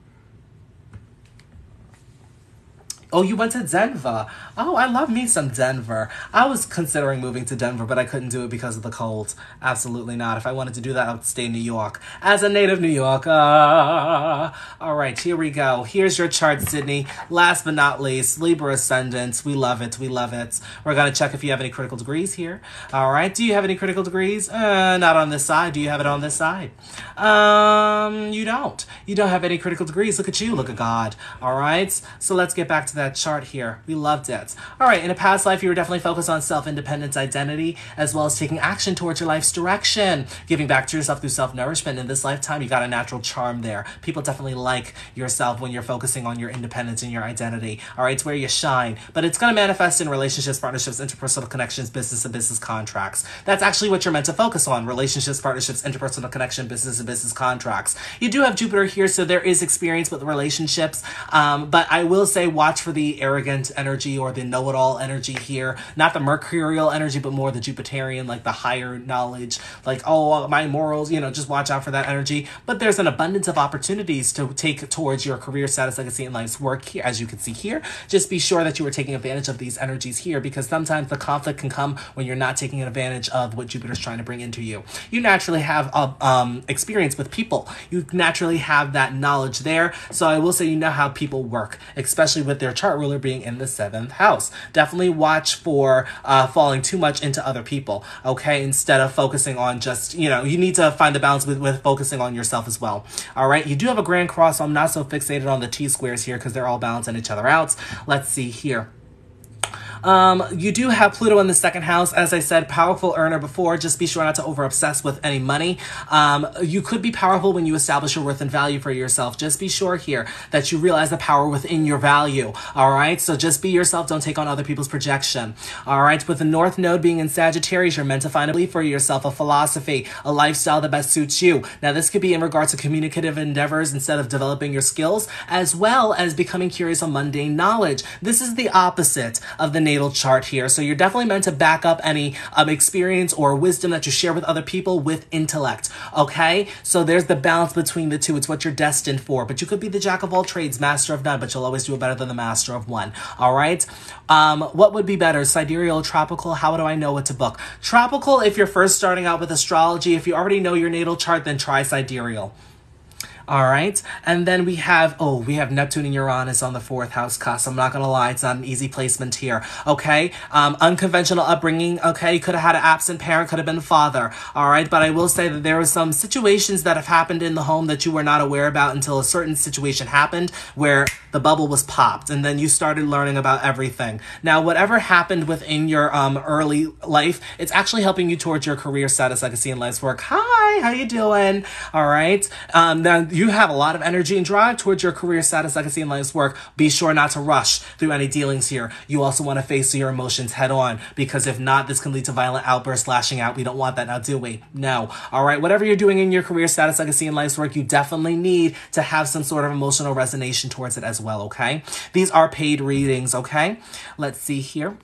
Oh, you went to Denver. Oh, I love me some Denver. I was considering moving to Denver, but I couldn't do it because of the cold. Absolutely not. If I wanted to do that, I would stay in New York. As a native New Yorker. All right, here we go. Here's your chart, Sydney. Last but not least, Libra Ascendant. We love it. We're going to check if you have any critical degrees here. All right, do you have any critical degrees? Not on this side. Do you have it on this side? You don't. You don't have any critical degrees. Look at you. Look at God. All right, so let's get back to that chart here. We loved it. All right, in a past life, you were definitely focused on self-independence, identity, as well as taking action towards your life's direction, giving back to yourself through self-nourishment. In this lifetime, you got a natural charm there. People definitely like yourself when you're focusing on your independence and your identity. All right, it's where you shine, but it's going to manifest in relationships, partnerships, interpersonal connections, business and business contracts. That's actually what you're meant to focus on: relationships, partnerships, interpersonal connection, business and business contracts. You do have Jupiter here, so there is experience with relationships, but I will say watch for the arrogant energy or the know-it-all energy here. Not the mercurial energy, but more the Jupiterian, like the higher knowledge, like, oh, my morals, you know, just watch out for that energy. But there's an abundance of opportunities to take towards your career, status, legacy, and life's work here, as you can see here. Just be sure that you are taking advantage of these energies here, because sometimes the conflict can come when you're not taking advantage of what Jupiter's trying to bring into you. You naturally have experience with people. You naturally have that knowledge there. So I will say you know how people work, especially with their chart ruler being in the 7th house. Definitely watch for falling too much into other people, okay? Instead of focusing on just, you know, you need to find the balance with focusing on yourself as well. All right, you do have a grand cross, so I'm not so fixated on the T-squares here because they're all balancing each other out. Let's see here. You do have Pluto in the 2nd house. As I said, powerful earner before. Just be sure not to over-obsess with any money. You could be powerful when you establish your worth and value for yourself. Just be sure here that you realize the power within your value. All right? So just be yourself. Don't take on other people's projection. All right? With the North Node being in Sagittarius, you're meant to find a belief for yourself, a philosophy, a lifestyle that best suits you. Now, this could be in regards to communicative endeavors instead of developing your skills, as well as becoming curious on mundane knowledge. This is the opposite of the natal chart here. So you're definitely meant to back up any experience or wisdom that you share with other people with intellect. Okay? So there's the balance between the two. It's what you're destined for. But you could be the jack of all trades, master of none, but you'll always do it better than the master of one. All right? What would be better, sidereal or tropical? How do I know what to book? Tropical if you're first starting out with astrology. If you already know your natal chart, then try sidereal. All right. And then we have Neptune and Uranus on the 4th house cusp. I'm not going to lie. It's not an easy placement here. Okay. Unconventional upbringing. Okay. You could have had an absent parent, could have been father. All right. But I will say that there were some situations that have happened in the home that you were not aware about until a certain situation happened where the bubble was popped and then you started learning about everything. Now, whatever happened within your early life, it's actually helping you towards your career, status, legacy, and life's work. Hi, how you doing? All right. Now, you have a lot of energy and drive towards your career status, legacy, and life's work. Be sure not to rush through any dealings here. You also want to face your emotions head on, because if not, this can lead to violent outbursts, lashing out. We don't want that now, do we? No. All right. Whatever you're doing in your career status, legacy, and life's work, you definitely need to have some sort of emotional resonance towards it as well. Okay. These are paid readings. Okay. Let's see here.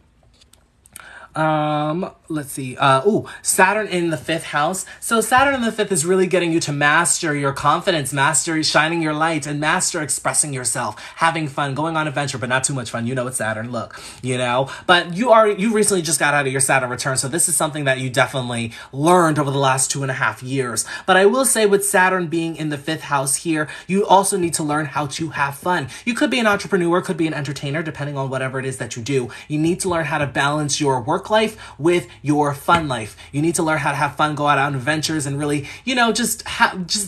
Let's see. Saturn in the 5th house. So Saturn in the 5th is really getting you to master your confidence, master shining your light, and master expressing yourself, having fun, going on adventure, but not too much fun. You know, it's Saturn. Look, you know, but you recently just got out of your Saturn return. So this is something that you definitely learned over the last 2.5 years. But I will say, with Saturn being in the 5th house here, you also need to learn how to have fun. You could be an entrepreneur, could be an entertainer, depending on whatever it is that you do. You need to learn how to balance your work life with your fun life. You need to learn how to have fun, go out on adventures, and really, you know, just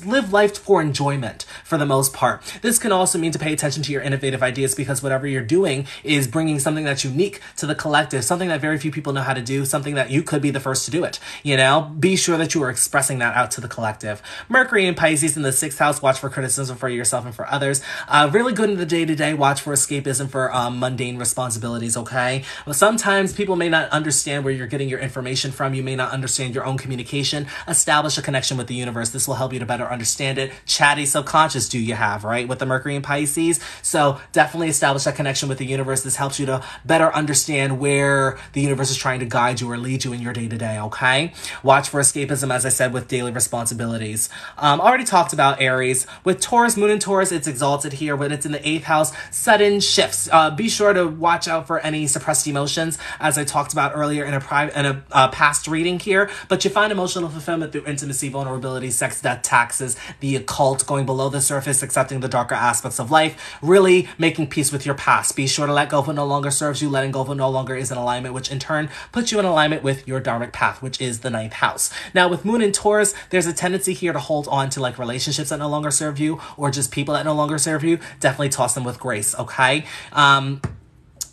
live life for enjoyment for the most part. This can also mean to pay attention to your innovative ideas, because whatever you're doing is bringing something that's unique to the collective, something that very few people know how to do, something that you could be the first to do it. You know, be sure that you are expressing that out to the collective. Mercury in Pisces in the 6th house. Watch for criticism for yourself and for others. Really good in the day-to-day. Watch for escapism for mundane responsibilities, okay? Well, sometimes people may not understand where you're getting your information from. You may not understand your own communication. Establish a connection with the universe. This will help you to better understand it. Chatty subconscious do you have, right? With the Mercury in Pisces. So definitely establish that connection with the universe. This helps you to better understand where the universe is trying to guide you or lead you in your day-to-day, okay? Watch for escapism, as I said, with daily responsibilities. Already talked about Aries. With Taurus, Moon in Taurus, it's exalted here, but it's in the 8th house. Sudden shifts. Be sure to watch out for any suppressed emotions, as I talked about earlier in a past reading here. But you find emotional fulfillment through intimacy, vulnerability, sex, death, taxes, the occult, going below the surface, accepting the darker aspects of life, really making peace with your past. Be sure to let go of what no longer serves you. Letting go of what no longer is in alignment, which in turn puts you in alignment with your dharmic path, which is the 9th house. Now, with Moon in Taurus, there's a tendency here to hold on to like relationships that no longer serve you, or just people that no longer serve you. Definitely toss them with grace, okay?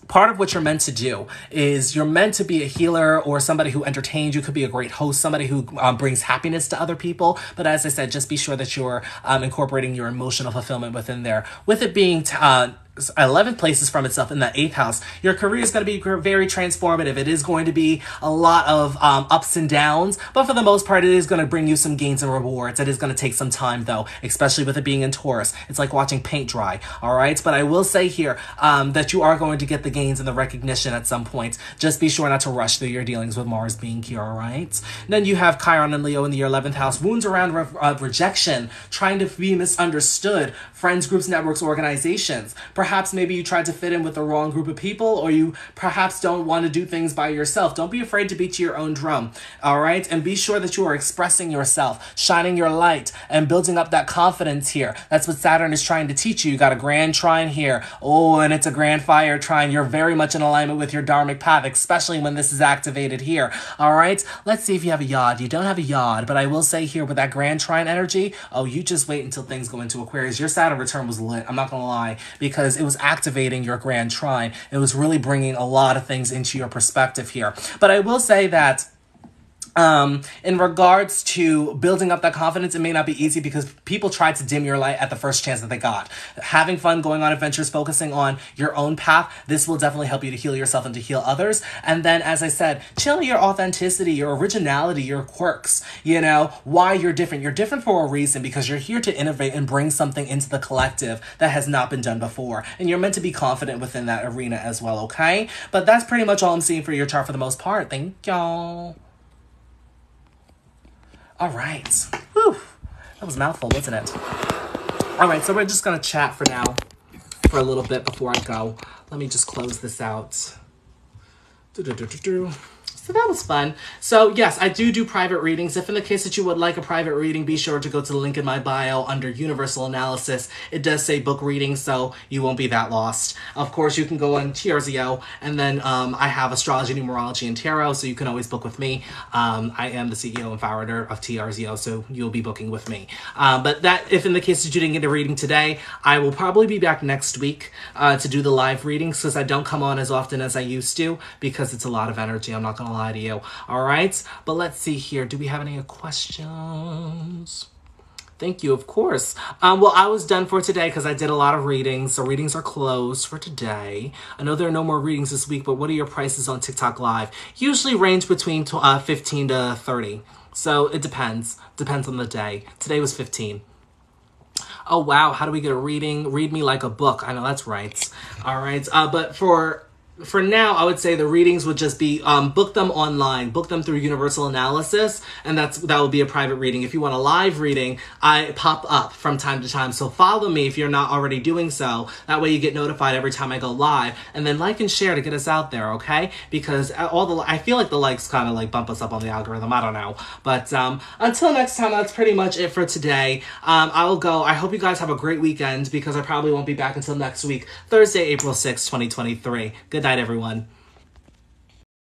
Part of what you're meant to do is you're meant to be a healer or somebody who entertains. You could be a great host, somebody who brings happiness to other people. But as I said, just be sure that you're incorporating your emotional fulfillment within there. With it being 11 places from itself in the 8th house, your career is going to be very transformative. It is going to be a lot of ups and downs, but for the most part, it is going to bring you some gains and rewards. It is going to take some time, though, especially with it being in Taurus. It's like watching paint dry, all right? But I will say here that you are going to get the gains and the recognition at some point. Just be sure not to rush through your dealings with Mars being here, all right? Then you have Chiron and Leo in the 11th house. Wounds around rejection, trying to be misunderstood, friends, groups, networks, organizations. Perhaps maybe you tried to fit in with the wrong group of people, or you perhaps don't want to do things by yourself. Don't be afraid to beat to your own drum, all right? And be sure that you are expressing yourself, shining your light, and building up that confidence here. That's what Saturn is trying to teach you. You got a grand trine here. Oh, and it's a grand fire trine. You're very much in alignment with your dharmic path, especially when this is activated here, all right? Let's see if you have a yod. You don't have a yod, but I will say here with that grand trine energy, oh, you just wait until things go into Aquarius. Your Saturn return was lit. I'm not going to lie, because it was activating your grand trine. It was really bringing a lot of things into your perspective here. But I will say that in regards to building up that confidence, it may not be easy because people try to dim your light at the first chance that they got. Having fun, going on adventures, focusing on your own path, this will definitely help you to heal yourself and to heal others. And then, as I said, chill your authenticity, your originality, your quirks, you know, why you're different. You're different for a reason, because you're here to innovate and bring something into the collective that has not been done before. And you're meant to be confident within that arena as well, okay? But that's pretty much all I'm seeing for your chart for the most part. Thank y'all. All right. Whew. That was a mouthful, wasn't it? All right, so we're just going to chat for now for a little bit before I go. Let me just close this out. So that was fun. So yes, I do private readings. If in the case that you would like a private reading, be sure to go to the link in my bio under Universal Analysis. It does say book reading, so you won't be that lost. Of course, you can go on TRZO, and then I have Astrology, Numerology, and Tarot, so you can always book with me. I am the CEO and founder of TRZO, so you'll be booking with me. But that, if in the case that you didn't get a reading today, I will probably be back next week to do the live readings, because I don't come on as often as I used to, because it's a lot of energy. I'm not going to lie to you. All right, but let's see here. Do we have any questions? Thank you, of course. Well, I was done for today because I did a lot of readings, so readings are closed for today. I know there are no more readings this week, but what are your prices on TikTok Live? Usually range between 15 to 30. So it depends. Depends on the day. Today was 15. Oh, wow. How do we get a reading? Read me like a book. I know that's right. All right. But for now, I would say the readings would just be book them online, book them through Universal Analysis, and that will be a private reading. If you want a live reading, I pop up from time to time, so follow me if you're not already doing so. That way you get notified every time I go live, and then like and share to get us out there, okay? Because I feel like the likes kind of like bump us up on the algorithm. I don't know, but until next time, that's pretty much it for today. I'll go. I hope you guys have a great weekend because I probably won't be back until next week, Thursday, April 6th, 2023. Good night, everyone.